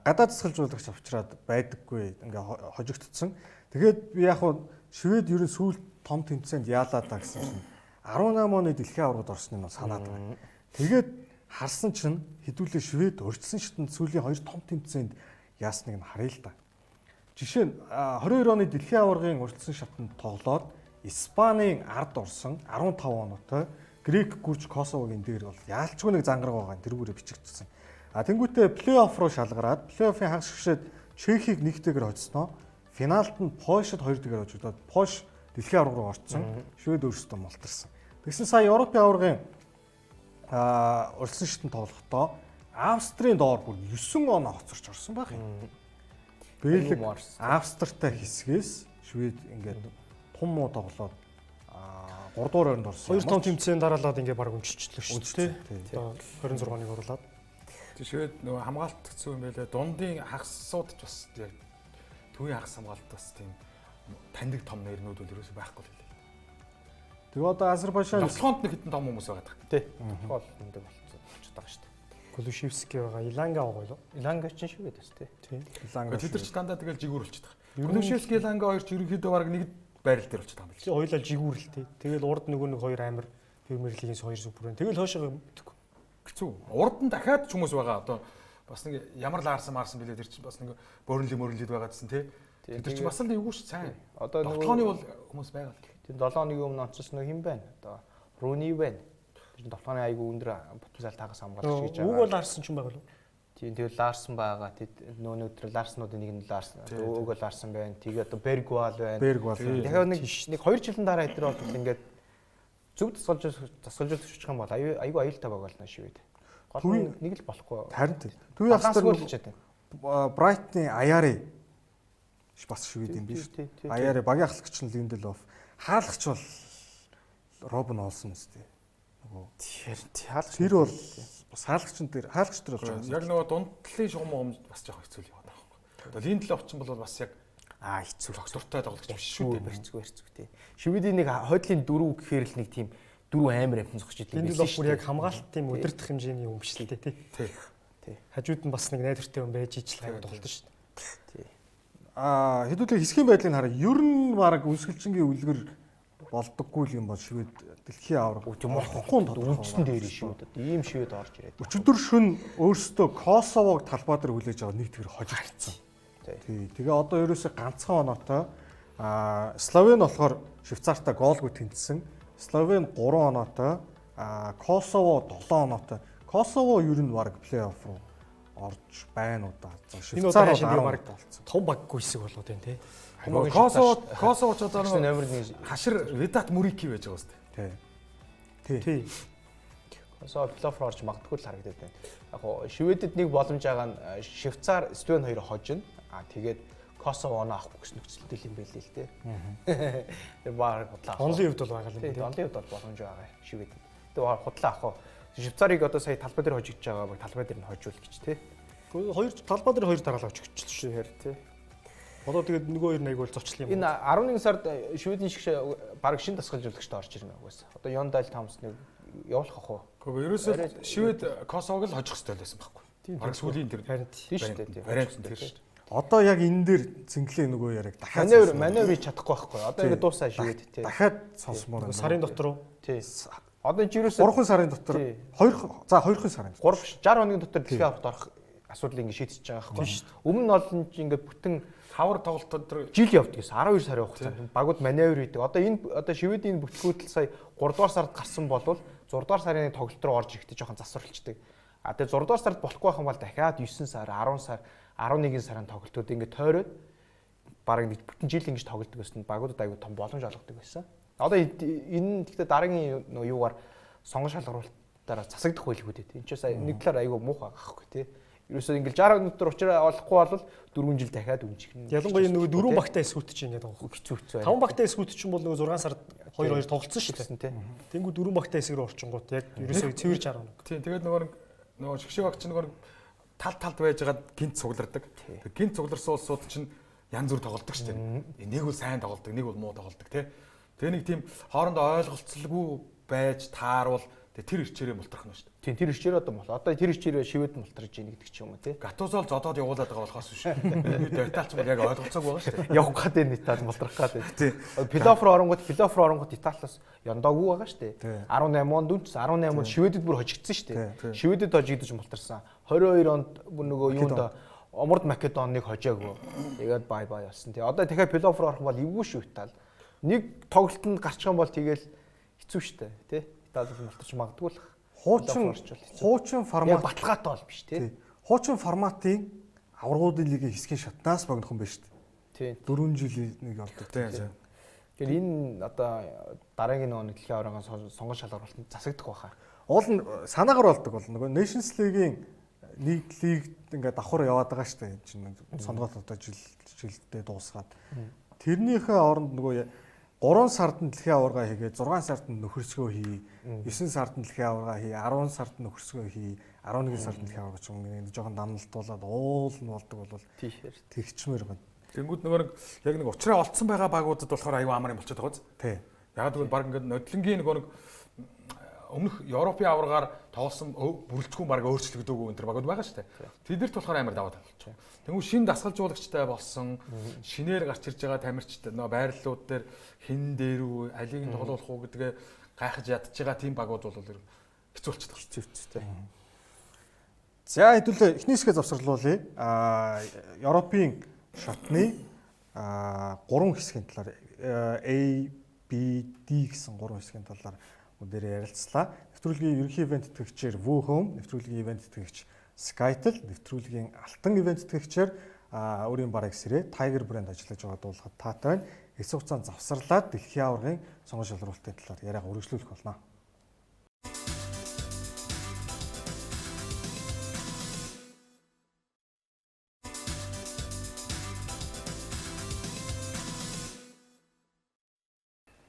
Гадаад засгалжуулагч авчираад байдаггүй. Ингээ хожигдсон. Тэгээд би яг хуу Швед ерөн сүүл том тэмцээнд яалаа даа гэсэн чинь 18 оны дэлхийн аваргад орсныг нь санаад байна. Тэгээд харсан чинь хэдүүлээ Швед өртсөн шатнд сүүлийн 2 том тэмцээнд яасныг нь харъя л да. Жишээ нь 22 оны дэлхийн аваргын өртсөн шатнд тоглоод Испанийн ард орсон 15 оноотой Грек гүрж Косовогийн дээр бол яалчгүй нэг зангараг байгаа тэрүүгээр бичигдсэн. Тэнгүүтээ плей-офф руу шалгараад плей-оффын хагас гишүүд Чехийг 1-р хоцсноо. Финалд нь Польшид 2-р хожигдоод Польш дэлхийн аварга руу орсон. Швед өөрсдөө мултарсан. Тэгсэн сая Европын аваргын урьдчилан шатнд тоглохдоо Австрийн доор бүр 9 оноо хоцорч орсон байх юм. Бэлэг Австртай хэсгээс Швед ингээд том муу тоглоод 3 дугаар ойронд орсон. 2 том тэмцээний дараалаад ингээ баг өнчилчлээ шүү дээ. Одоо 26-ныг оруулаад. Швед нөгөө хамгаалт хэцүү юм байлаа. Дундын хагасууд ч бас яг төвийн хагас хамгаалт бас тийм таньдаг том нэрнүүд бол ерөөсөй байхгүй л хэлээ. Тэгээ одоо Азербайджан Тоглоомд нэг хэдэн том хүмүүс байгаа даа. Тий. Гол мундаг болчиход байгаа шүү дээ. Кулушевский байгаа, Иланга байгаа юу? Иланга ч Швед тест тий. Иланга. Тэд нар ч дандаа тэгэл жигүүр болчиход байгаа. Кулушевский Иланга хоёр ч ерөнхийдөө баг нэг байрал дээр болчиход байгаа юм байна. Хоёулаа жигүүрлээ. Тэгэл урд нөгөө нэг хоёр амир Премьер лигийн хоёр супер байна. Тэгэл хойшоо мэдгүй. Хэцүү. Урд нь дахиад ч хүмүүс байгаа. Одоо бас нэг ямар лаарсан марсан билээ тэр чинь бас нэг бөөрнлид байгаадсэн тий. Тэр чинь бас л эвгүй ш сайн. Одоо тоглооны бол хүмүүс байгаа л. Тэр 7 хоногийн өмнө онцсон нэг хин байна. Одоо Руни байна. Тэр тоглооны айгүй өндөр потенциал тагас хамгаалагч гэж байгаа. Үг бол Ларсон ч юм байгаа л. Тийм тэгэл Ларсон байгаа. Өнөөдөр Ларснуудын нэг нь Ларсон. Өөгөө Ларсон байна. Тэгээ одоо Бергвал байна. Дахиад нэг 2 жилийн дараа эдгээр бол ингээд зөв засгалж өччих юм бол айгүй аюултай байгаа болно шивэд. Гол нэг л болохгүй. Харин Төвийн хастар Брайтны Аяри бас шивэд юм биш. Аяри багийн ахлагч нь Линделов, хаалгач бол Робин Олсон үстэй. Тэр бол бас хаалгач дээр болж байгаа. Яг нөгөө дундлын шугам бас жоох хэцүү л яваад байгаа байхгүй. Одоо Линделов ч бол бас яг хэцүү доктортой тоглогч биш шүү дээ. Хэцүү тий. Шивэдийн нэг хойдлын 4 гэхээр л нэг тийм 4 амар амтан зогсож идэв. Энэ бол бүр яг хамгаалалт тийм өдөртөх хэмжээний юм биш л дээ тий. Хажууд нь бас нэг найдвартай юм байж ижил хайгаад тоглолт шүү дээ. Тий. Хэдүүлээ хэсгийн байдлыг хараа. Ер нь баг үсгэлчингийн үлгэр болдоггүй юм бол шивэд дэлхийн авраг болохгүй үндсэн дээр шүү дээ. Ийм шивэд орж ирээд. Өчигдөр шөн өөрсдөө Косовог талбай дээр хүлээж аваад нэг тэгэр хожигдсон. Тий. Тэгээ одоо ерөөсөө ганцхан оноотой Словен болохоор Швейцартаа гоолгүй тэнцсэн. Словен 3 оноотой, Косово 7 оноотой. Косово ер нь баг плей-офф руу орж байна уу да. Швейцар баг том баггүй хэсэг болоод байна тий. Косово ч одоо номер 1 хашир Ведат Мурики байж байгаа үстэй. Тий. Косово плей-офф орж магадгүй л харагдаад байна. Яг гоо Шведэд нэг боломж байгаа нь Швейцар Словен 2 хожино. Тэгээд Косово оноо авахгүй гэсэн нөхцөлтэй юм байл л дээ. Тэр баг худлаа. Онлын хувьд бол байгаа л дээ. Онлын хувьд бол боломж байгаа Шведэд. Тэгээд худлаа авах. Швейцарыг одоо сая талбай дээр хожигдж байгаа баг талбай дээр нь хожуул гэж тий. Хоёр талбай дээр хоёр дараалал очигдчихлоо шүү хэрэг тий. Одоо тэгээд нөгөө хоёр нэг бол зочлоо юм. Энэ 11 сард Шведийн шиг баг шин дасгалжуулагчд орж ирнэ угаасаа. Одоо Йондал Томсныг явуулах ах уу? Гэхдээ ерөөсөө Швед Косовог л хожих хэрэгтэй байсан байхгүй. Баг сүүлийн тэр харин тийм шүү дээ. вариант тэр шүү дээ. Одоо яг энэ дээр цэнгэлээ нөгөө яриг дахиад маневр чадахгүй байхгүй. Одоо ингэ дуусаа Швед тий. Дахиад сонсомоор сарын дотор уу? Тий. Одоо энэ жирөөс 3 сарын дотор 2 сарын 60 хоногийн дотор дэлхийн аварт орох асуудлыг ингэ шийдчихэж байгаа байхгүй. Өмнө нь бол ингэ бүтэн хавар тоглолтод тэр жил явдаг гэсэн 12 сарын хугацаанд багууд маневр хийдэг. Одоо Шведийн бүтлгүүтэл сая 3 дугаар сард гарсан болвол 6 дугаар сарын тоглолт руу орж ирэхдээ жоохон засварлцдаг. Тэгээ 6 дугаар сард болохгүй байх юм бол дахиад 9 сар, 10 сар, 11 сарын тоглолтууд ингэ тойроод бараг нэг бүтэн жил ингэж тоглолдог гэсэн багуудад аягүй том боломж олгодог байсан. Одоо энэ гэхдээ дараагийн юугаар сонгон шалгаруулалтаараа засагдах байлгүй дээ. Энд ч сая нэг талаар аягүй муухай байхгүй тий. Ерөөсөө ингээл 60 минутаар уучраа олохгүй бол 4 жил дахиад үнжихнэ. Ялангуяа нөгөө 4 багтаа эсгүүт чинь ингээд байгаа хөө хэцүү. 5 багтаа эсгүүт чинь бол нөгөө 6 сард 2-2 тоглолцсон шүү дээ тий. Тэнгүү 4 багтаа эсгэр орчингууд яг ерөөсөө цэвэр 60 хоног. Тийм тэгээд нөгөө шгшээ багч нөгөө талд байжгаад гинт цуглардаг. Гинт цугларсан улсууд чинь янз бүр тоглолдог шүү дээ. Нэг бол сайн тоглолдог, нэг бол муу тоглолдог тий. Тэгээ нэг тийм хоорондоо ойлголцолгүй байж тааруул тэр ирчээрээ мултрах нь шүү дээ. Тийм тэр ирчээр одоо мол. Одоо тэр ирчээрээ шивэд мултраж ийн гэдэг ч юм уу тий. Гатузол зодоод явуулаад байгаа болохоос биш. Италич бол яг ойлголцоогүй байгаа шүү дээ. Явах гад энэ Итали мултрах гад. Тий. Плей-офф руу оронгууд Италиас яндаагүй байгаа шүү дээ. 18 онд үнц 18 онд шивэдэд бүр хожигдсон шүү дээ. Шивэдэд хожигдож мултарсан. 22 онд нөгөө юунд Оморд Македоныг хожоогүй. Тэгээд бай болсон тий. Одоо дахиад плей-офф руу орох бол эвгүй шүү Итали. Нэг тоглолтод гарчих юм бол тэгэл хэцүү шүү дээ тий. Италид мултарч магадгүй л. Хуучин формат баталгаатай бол биш тий. Хуучин форматын аврагуудын лигийн хэсгийн шатнаас богинох юм байна шүү дээ. Тий. 4 жилийн нэг явдаг тий. Тэгэхээр энэ одоо дараагийн нэг дэлхийн аваргын сонгон шалгаруулалтанд засагдах байхаа. Уул нь санаагаар болдог бол нөгөө Nations League-ийн нэг лиг ингээд давхар яваад байгаа шүү дээ. Энэ чинь сонголт одоо жилдээ дуусгаад тэрнийхээ оронд нөгөө 3 сард нь дэлхийн аварга хийгээд 6 сард нь нөхөрсгөө хий, 9 сард нь дэлхийн аварга хий, 10 сард нь нөхөрсгөө хий, 11 сард нь дэлхийн аварга ч юм нэг жоохон дамналтуулаад уул нь болдог бол тэгчмээр байна. Тэнгүүд нөгөө яг нэг уучраа олцсон байгаа багуудад болохоор аюу амар юм болчиход байгаа биз? Тий. Яг тэгвэл баг ингээд нодлонгийн нөгөө нэг өмнөх Европын аваргаар тоглосон бүрэлдэхүүн баг өөрчлөгдөөгүй энэ төр багууд байгаа шүү дээ. Тэднэрт болохоор амар даваад болчихсон. Тэнгүү шин дасгалжуулагчтай болсон, шинээр гарч ирж байгаа тамирчтай нөгөө байрлалууд дээр хин дээр үү, алийг нь тоглуулах уу гэдгээ гайхаж ядж байгаа тийм багууд бол хэцүүлчихдэг. Хэцүүцтэй. За хэдүүлээ эхний хэсгээ завсарлуулъя. Европын шатны 3 хэсгийн талаар A, B, D гэсэн 3 хэсгийн талаар өнөөдөр ярилцлаа. Нэвтрүүлгийн ерөнхий ивент тэтгэгчээр Woohome, нэвтрүүлгийн ивент тэтгэгч Skytel, нэвтрүүлгийн алтан ивент тэтгэгчээр өөрийн бараг сэрээ Tiger брэнд ажиллаж байгаа дуулахад таатай байна. Эсвэ хугацаанд завсарлаад дэлхийн аваргын сонгон шалралтын талаар яриага үргэлжлүүлэх болно.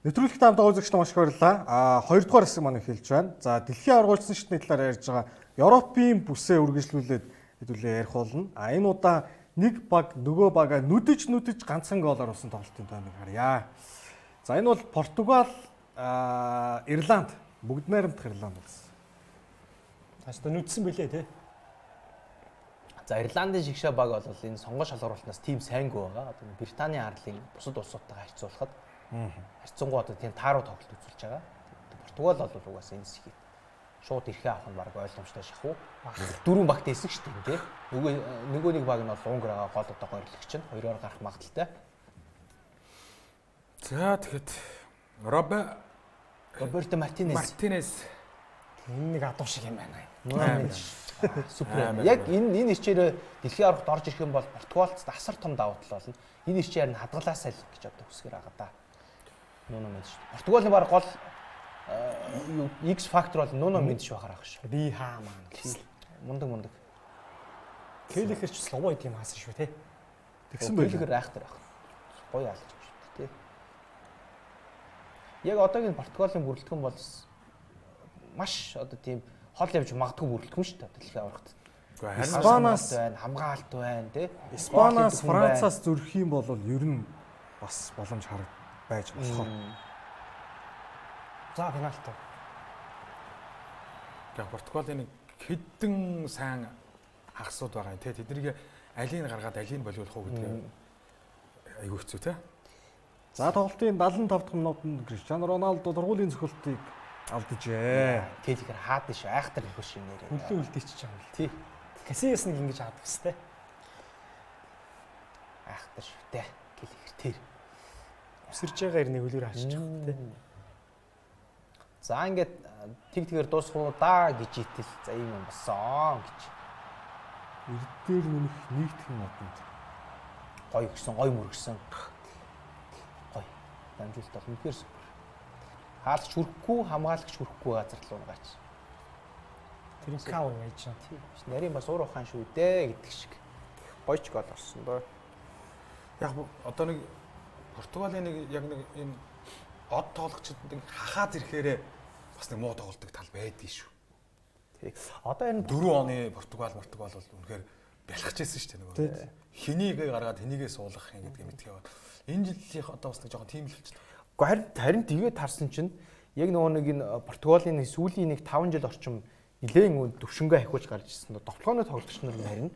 Нэвтрүүлэгт хамт үзэгчд маш их баярлалаа. 2 дугаар хэсэг маань эхэлж байна. За дэлхийн аваргуулсан шатны талаар ярьж байгаа Европын бүсээ үргэлжлүүлээд хэдүүлээ ярих болно. Энэ удаа нэг баг нөгөө бага нүдэж ганцхан голоор болсон тоглолтын таймыг харъя. За энэ бол Португал, Ирланд бүгд найрамдах Ирланд гэсэн. Хаста нүдсэн бэлээ те. За Ирландын шигшээ баг бол энэ сонгон шалгуулалтнаас тийм сайнгүй байгаа. Одоо Британий арлын бусад улсуудтайгаа харьцуулахад харьцангуй одоо тийм тааруу тоглолт үзүүлж байгаа. Португал бол угаасаа энэ сэхийг шууд ирэхээ авах нь баг ойлгомжтой шахуу. 4 багт эсэх шүү дээ тий. Нөгөө нэг баг нь бол Унгараа гол одоо гориглогч нь 2-оор гарах магадaltaй. За тэгэхэд Роберто Мартинес Энэ нэг адуу шиг юм байна. Супер. Яг энэ ирчээр дэлхийн аваргад орж ирэх юм бол Португалд асар том давуу тал болно. Энэ ирчээр нь хадгалаасаа л гэж одоо хүсгэр байгаа да. Нуно мэдэж шүү. Португалийн баг гол X factor бол Нуно мэдэж байхаар ах шүү. Би хаа маань гэсэн. Мундаг. Келихэрч слово идэм хаасан шүү те. Тэгсэн байлгаар айхтар байх. Гоё алж байгаа шүү те. Яг одоогийн Португалийн бүрэлдэхүүн бол маш одоо тийм хол явж магадгүй бүрэлдэхүүн шүү дээ дэлхийн аваргад. Испаниас байна, хамгаалалт байна тий. Испаниас Францаас зөрөх юм бол ер нь бас боломж хараг байж болохоор. За пенальт. Тэгээ Португалийн нэг хэдэн сайн хагасууд байгаа юм тий. Тэднийг алийг гаргаад алийг болиулах уу гэдэг айгүй хэцүү тий. За тоглолтын 75 дахь минутанд Криштиано Роналдо дургуулийн цохилтыг алдажээ. Келихэр хаад шүү айхтар их шүү нэрээ. Хүлээ үлдээчих юм л тий. Касиас нэг ингэж хаадаг хэвчтэй. Айхтар шүү дээ. Келихэр тэр. Өсөрж байгаа ирний хөлөөр хаачих тий. За ингээд тэггээр дуусгуу да гэж итэл за ийм юм болсон гэж. Эрдээр нүх нэгдэх юм бодсон. Гоё гисэн, гоё мөргсөн. Гоё. Дамжуулт бол үнэхээр супер. Хаалгач хүрхгүй, хамгаалагч хүрхгүй газар руу гаач. Тэр кав яаж чам. Тийм. Нарийн бас уур ухаан шүү дээ гэдэг шиг. Гоёч гол орсон доо. Яг одоо нэг Португалийн нэг яг нэг юм од тоглогчид нэг хахаад ирэхээрээ бас нэг муу тоглолтог тал байдгийг шүү. Тий. Одоо энэ 4 оны Португал бол үнэхээр бялхаж ирсэн шүү дээ нөгөө. Хэнийг гаргаад хэнийгээ суулгах юм гэдгийг мэдхээ бод. Энэ жилийнх одоо бас нэг жоохон тийм л болчихлоо. Гэхдээ харин тэгээд харсан чинь яг нөгөө нэг энэ Португалийн сүүлийн нэг 5 жил орчим нэлээд үн төвшөнгөө ахиулж гарч ирсэн. Тоглооны тоглогч нар харин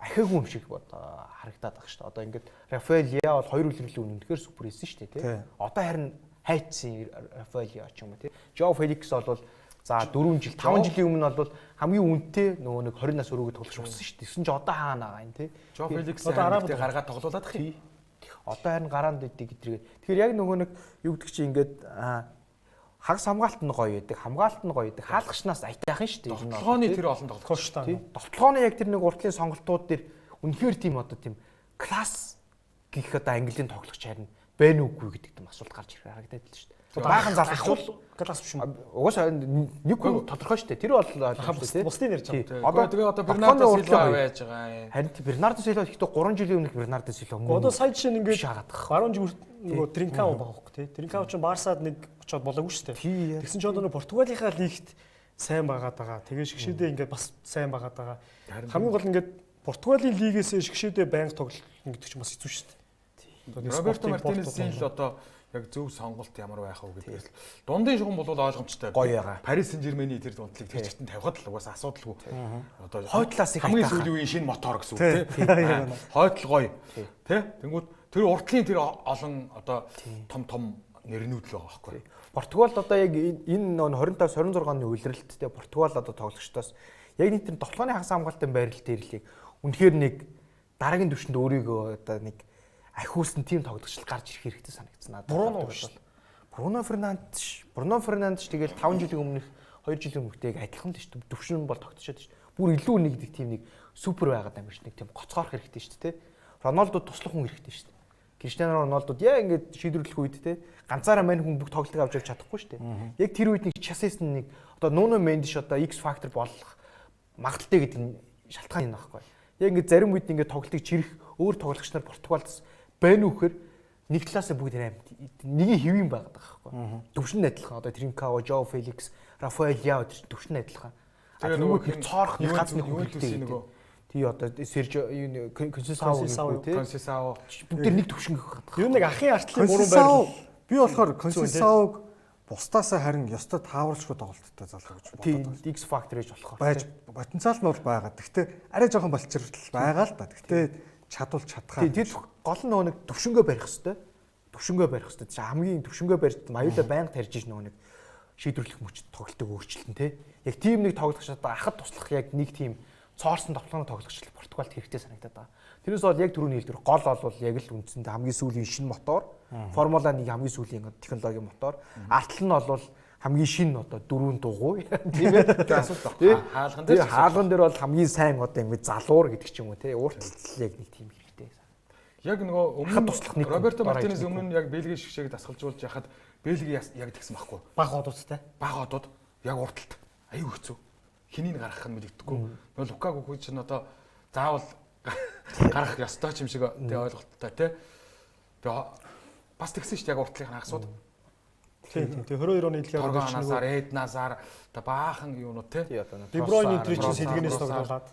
ахиагүй юм шиг одоо харагдаад байгаа шүү дээ. Одоо ингээд Рафаэл Яа бол 2 үлрэлийн үнэхээр супер хийсэн шүү дээ тий. Одоо харин хайцсан Рафаэл Яа ч юм уу тий. Жо Феликс бол за 4 жил 5 жилийн өмнө бол хамгийн үнэтэй нөгөө нэг 20 нас өрөөгөө тоглож өгсөн шүү дээ. Тэсэн ч одоо хаана байгаа юм тий. Жо Феликс одоо арабд гаргаад тоглуулад ах юм. Одоо харин гараанд идэг гэдэргээ. Тэгэхээр яг нөгөө нэг юу гэдэг чи ингээд хагас хамгаалт нь гоё байдаг, хамгаалт нь гоё байдаг. Хаалгачнаас аятайхан шүү дээ. Тоглооны тэр олон тоглогч Кош та. Тоглооны яг тэр нэг уртлын сонголтууд дээр үнэхээр тийм одоо тийм класс гэх одоо английн тоглогч харин байна уугүй гэдэг юм асуулт гарч ирэх харагдаад л шүү дээ. Баахан залгуул класс биш юм. угаасаа нэг хүн тодорхой шүү дээ. Тэр бол тий. Бусдын ярьж байгаа. Одоо тэгээ одоо Бернардо Силва байж байгаа юм. Харин Бернардо Силва ихтэй 3 жилийн өмнөх Бернардо Силва мөн. Одоо сая жишээ нь ингээд шаагаад баруун жиг нөгөө Тринкао байгаа хөөхгүй тий. Тринкао ч Барсад нэг очоод болоогүй шүү дээ. Тэгсэн чинь одоо нөгөө Португалийнхаа лигт сайн байгаад байгаа. Тэгээ шгшээдээ ингээд бас сайн байгаад байгаа. Хамгийн гол ингээд Португалийн лигээс шгшээдээ байнга тоглолт гэдэг чинь бас хэцүү шүү дээ. Роберто Мартинесийн л одоо яг зөв сонголт ямар байх вэ гэдгээс дундын шугам бол ойлгомжтой. Гоё ягаа. Парис Сен-Жермэний тэр дундлыг тэр чигтэн тавихад л угаасаа асуудалгүй. Одоо хойтлаас их хамгийн сүүлийн үеийн шинэ мотор гэсэн үг тийм. Хойтл гоё. Тэ? Тэнгүүд тэр уртлын тэр олон одоо том нэрнүүд л байгаа байхгүй. Португал одоо яг энэ 25-26 оны үеэрэлт те Португал одоо тоглогчдоос яг нэг тэр тоглооны хагас хамгаалтын байрал дээр л үнэхээр нэг дараагийн түвшинд өөрийгөө одоо нэг ахиулсан тим тоглогч гарч ирэх хэрэгтэй санагдсан надад. Бруно Фернандеш тэгэл 5 жилийн өмнөх 2 жилийн өмнөхтэйг адилхан л шүү дээ. Түвшин бол тогтчиход шүү дээ. Бүр илүү нэг тийм нэг супер байгаад амирч нэг тийм гоцгоорох хэрэгтэй шүү дээ. Роналдо туслах хүн хэрэгтэй шүү дээ. Криштиано Роналдод яа ингэж шийдвэрлэх үед те ганцаараа мань хүн бүх тоглолтыг авч явж чадахгүй шүү дээ. Яг тэр үед нэг Часис нэг одоо Нуно Мендиш одоо X factor болох магадaltaй гэдэг нь шалтгаан юм аахгүй. Яг ингэ зарим үед ингэ тоглолтыг чирэх өөр тоглогч нар Португалд байна уу гэхээр нэг талаас бүгд нэг хэвэн байгаад байгаа байхгүй. Төвшин адилхан одоо Тринкао, Жоо Феликс, Рафаэл Яо төвшин адилхан. Тэгээ нөгөө цоорох нэг ганц нэг хүлээлттэй нөгөө тий одоо Сержо Консесао бүгд нэг төвшин гэх байна. Юу нэг ахын артлын гурван байр. Би болохоор Консесаог бусдаасаа харин ёстой тааварчгүй тоглолттой залуу гэж боддог. X factor гэж болохоор байж потенциал нь бол байгаа. Гэхдээ арай жоохон болчихрол байгаа л да. Гэхдээ чадвал чадхаа. Тэр гол нь нөгөө нэг төвшөнгөө барих хэвээр. Төвшөнгөө барих хэвээр. Хамгийн төвшөнгөө барьж маюулаа байнга тарьж иж нөгөө нэг шийдвэрлэх мөч тоглолтыг өөрчилнө те. Яг тийм нэг тоглогч одоо ахад туслах яг нэг тийм цоорсон тоглооны тоглогч Португалд хэрэгтэй санагдаад байгаа. Тэрнээс бол яг түрүүний хэлдвэр гол бол яг л үндсэндээ хамгийн сүүлийн шинэ мотор, Формула 1 хамгийн сүүлийн технологийн мотор, артал нь бол хамгийн шинэ одоо дөрвөн дугуй тийм ээ. Хаалган дээр хаалган дээр бол хамгийн сайн одоо ингэ залуур гэдэг ч юм уу те. Ууртал яг нэг тийм хэрэгтэй. Яг нөгөө өмнө Роберто Мартинес өмнө нь яг Бельгийн шгшээг дасгалжуулж яхад Бельги яг тэгсэн байхгүй. Баг одуудтай. Баг одууд яг урталт. Аюу хэцүү. Хэнийг гаргах нь мэддэггүй. Нөгөө Лукаку гэж нь одоо заавал гарах ёстой ч юм шиг тий ойлголттой тий. Тэгээ бас тэгсэн шүү дээ яг уртлынхаа хагасууд. Тийм. Тэгээ 22 оны дэлхийн аврагч Назар, Эдназар одоо баахан юунууд тий. Де Бройн энэ чинь сэлгэнээс тоглоод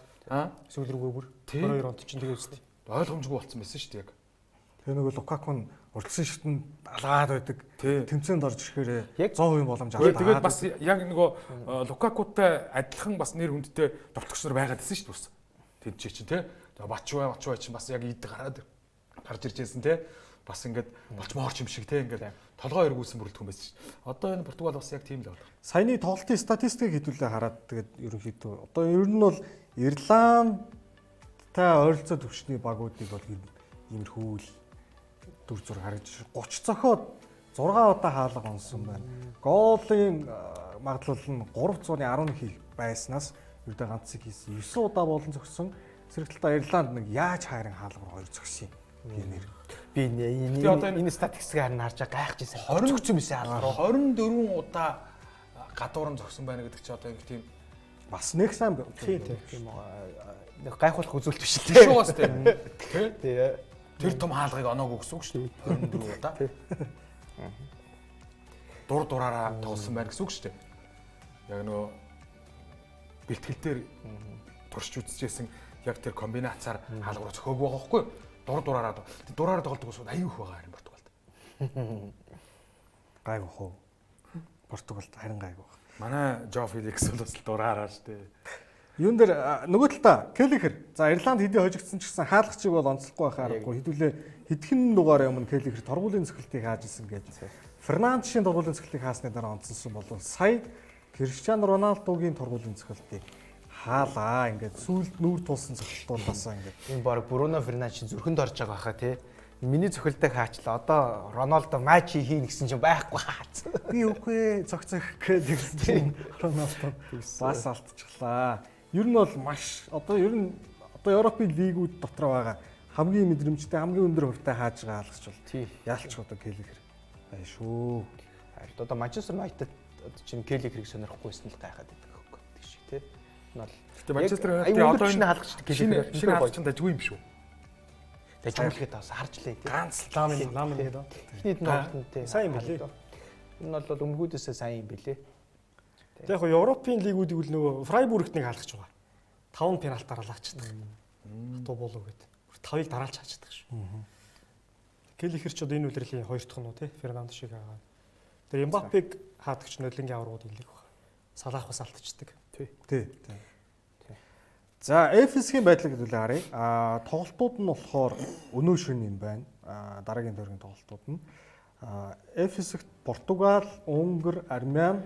сүүл рүүгээ бүр 22 онд чинь тэгээ үстэй. Ойлгомжгүй болсон байсан шүү дээ яг. Тэгээ нөгөө Лукаку нь урдсан шигтэн алгаад байдаг. Тэмцээнд орж ирэхээр 100% боломж аваад. Тэгээд бас яг нөгөө Лукакутай адилхан бас нэр хүндтэй тоглогч нар байгаад байсан шүү дээ. Тэд чинь тий. Бачвай чинь бас яг ийд гараад гарч ирж байсан тий. Бас ингээд болчмоор юм шиг тий ингээд толгой эргүүлсэн бүрэлдэхүүн байсан шүү дээ. Одоо энэ Португал бас яг тийм л байна. Саяны тоглолтын статистикийг хэдүүлээ хараад тэгээд ерөнхийдөө одоо ер нь бол Ирландтай ойролцоо төвчний багуудыг бол иймэрхүү л дүр зур харагдаж 30 цохоод 6 удаа хаалга онсон байна. Голын магадлал нь 311 хийх байснаас ердөө ганцыг хийсэн. 9 удаа болон зогссон. Сэргэлтээ Ирланд нэг яаж хайрын хаалгаар 2 зогсон юм. Би энэ статистикийг харин харж гайхажсэн. 20 зогсон байсан хаалгаар 24 удаа гадуурн зогсон байна гэдэг чи одоо ингэ тийм бас нэг сайн тийм гайхуулах үзүүлэлт биш л тийм шүү бас тийм. Тий. Тэр том хаалгыг оноогүй гэсэн үг шүү дээ. 24 удаа. Дураараа тоглосон байна гэсэн үг шүү дээ. Яг нөгөө бэлтгэл дээр туршиж үзчихсэн яг тэр комбинацаар хаалгаар зөхөөг байгаа байхгүй. Дураараа тоглодог ус аюу их байгаа харин Португалд. Гайгүй хөө. Португалд харин гайгүй. Манай Жо Феликс бол бас дураараа шүү дээ. Юун дээр нөгөө талдаа Келлихер. За Ирланд хэдий хожигдсан ч гэсэн хаалгачиг бол онцлохгүй байхааргүй. Хэдүүлээ хэдхэн дугаар өмнө Келлихер торгуулийн цохилтыг хааж исэн гэж. Фернандешийн торгуулийн цохилтыг хаасны дараа онцлсон бол сая Криштиано Роналдогийн торгуулийн цохилтыг хаалаа. Ингээд сүүлд нүүр тулсан цохилтуудаас ингээд энэ баг Бруно Фернандеш зүрхэнд орж байгаа хаа тий. Миний цохилтыг хаачлаа. Одоо Роналдо матч хийнэ гэсэн чинь байхгүй хаац. Би үгүй цогцох гэсэн чинь Роналдо бас алдчихлаа. Ер нь бол маш одоо Европын лигүүд дотор байгаа хамгийн мэдрэмжтэй хамгийн өндөр хувьтай хааж байгаа хаалгач бол яалч одоо Келлихер бай шүү. Харин одоо Манчестер Юнайтед чинь Келлихерийг сонирхохгүйсэн л гайхаад байдаг хөөхгүй тийм шиг тий. Энэ бол гэхдээ Манчестер Юнайтед одоо энэ хаалгач Келлихер шинэ хаалгач дажгүй юм шүү. Дажгүйгээд бас харж лээ тий. Ганц ламын гэдэг. Техникийн тоглолттой сайн юм билээ. Энэ бол өмнөхөөдөөсөө сайн юм билээ. Тэг яг Европын лигүүдийг л нөгөө Фрайбургт нэг хаалгач байгаа. 5 пенальтаар алаачдаг. Хатуу болоо гэдэг. 5-ыг дараалж хаачдаг шүү. Келлихер ч одоо энэ үлрэлийн 2 дахь нь уу тий Фернандешийг аваад. Тэр Эмбапег хаадагч нодлонгийн аврагууд илэг баг. Салах бас алдчихдаг. Тий. За ФС-ийн байдлыг хэдүүлээ харъя. Тоглолтууд нь болохоор өнөө шөнө юм байна. Дараагийн төргийн тоглолтууд нь F-хэсэгт Португал, Унгар, Армян,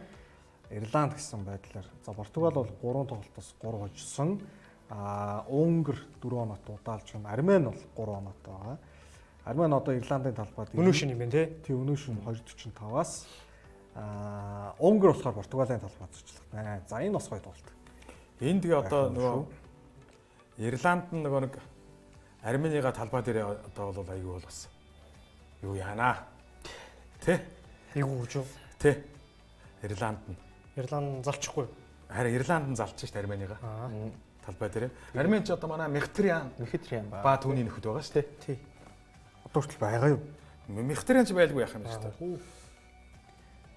Ирланд гэсэн байдлаар. За Португал бол 3 тоглолтоос 3 хожсон. Унгар 4 оноотой удаалж байна. Армян бол 3 оноотой байгаа. Армян одоо Ирландын талбайд Өнөө шин юм байна тий. Тий өнөө шин 245-аас Унгар болохоор Португалийн талбайд зочлох байна. За энэ бас гоё тоглолт. Энд тэгээ одоо нөгөө Ирланд нь нөгөө нэг Арменийга талбай дээр одоо бол аягүй бол бас юу яана. Тэ? Айгуу гэж юу. Тэ. Ирланд нь. Ирланд залчихгүй. Харин Ирланд нь залж шít Арменийга. Талбай дээр. Армен ч одоо манай Мхитрян ба түүний нөхөд байгаа шүү дээ. Тий. Одоо хүртэл байгаа юу? Мхитрян ч байлгүй яах юм бэ шүү дээ.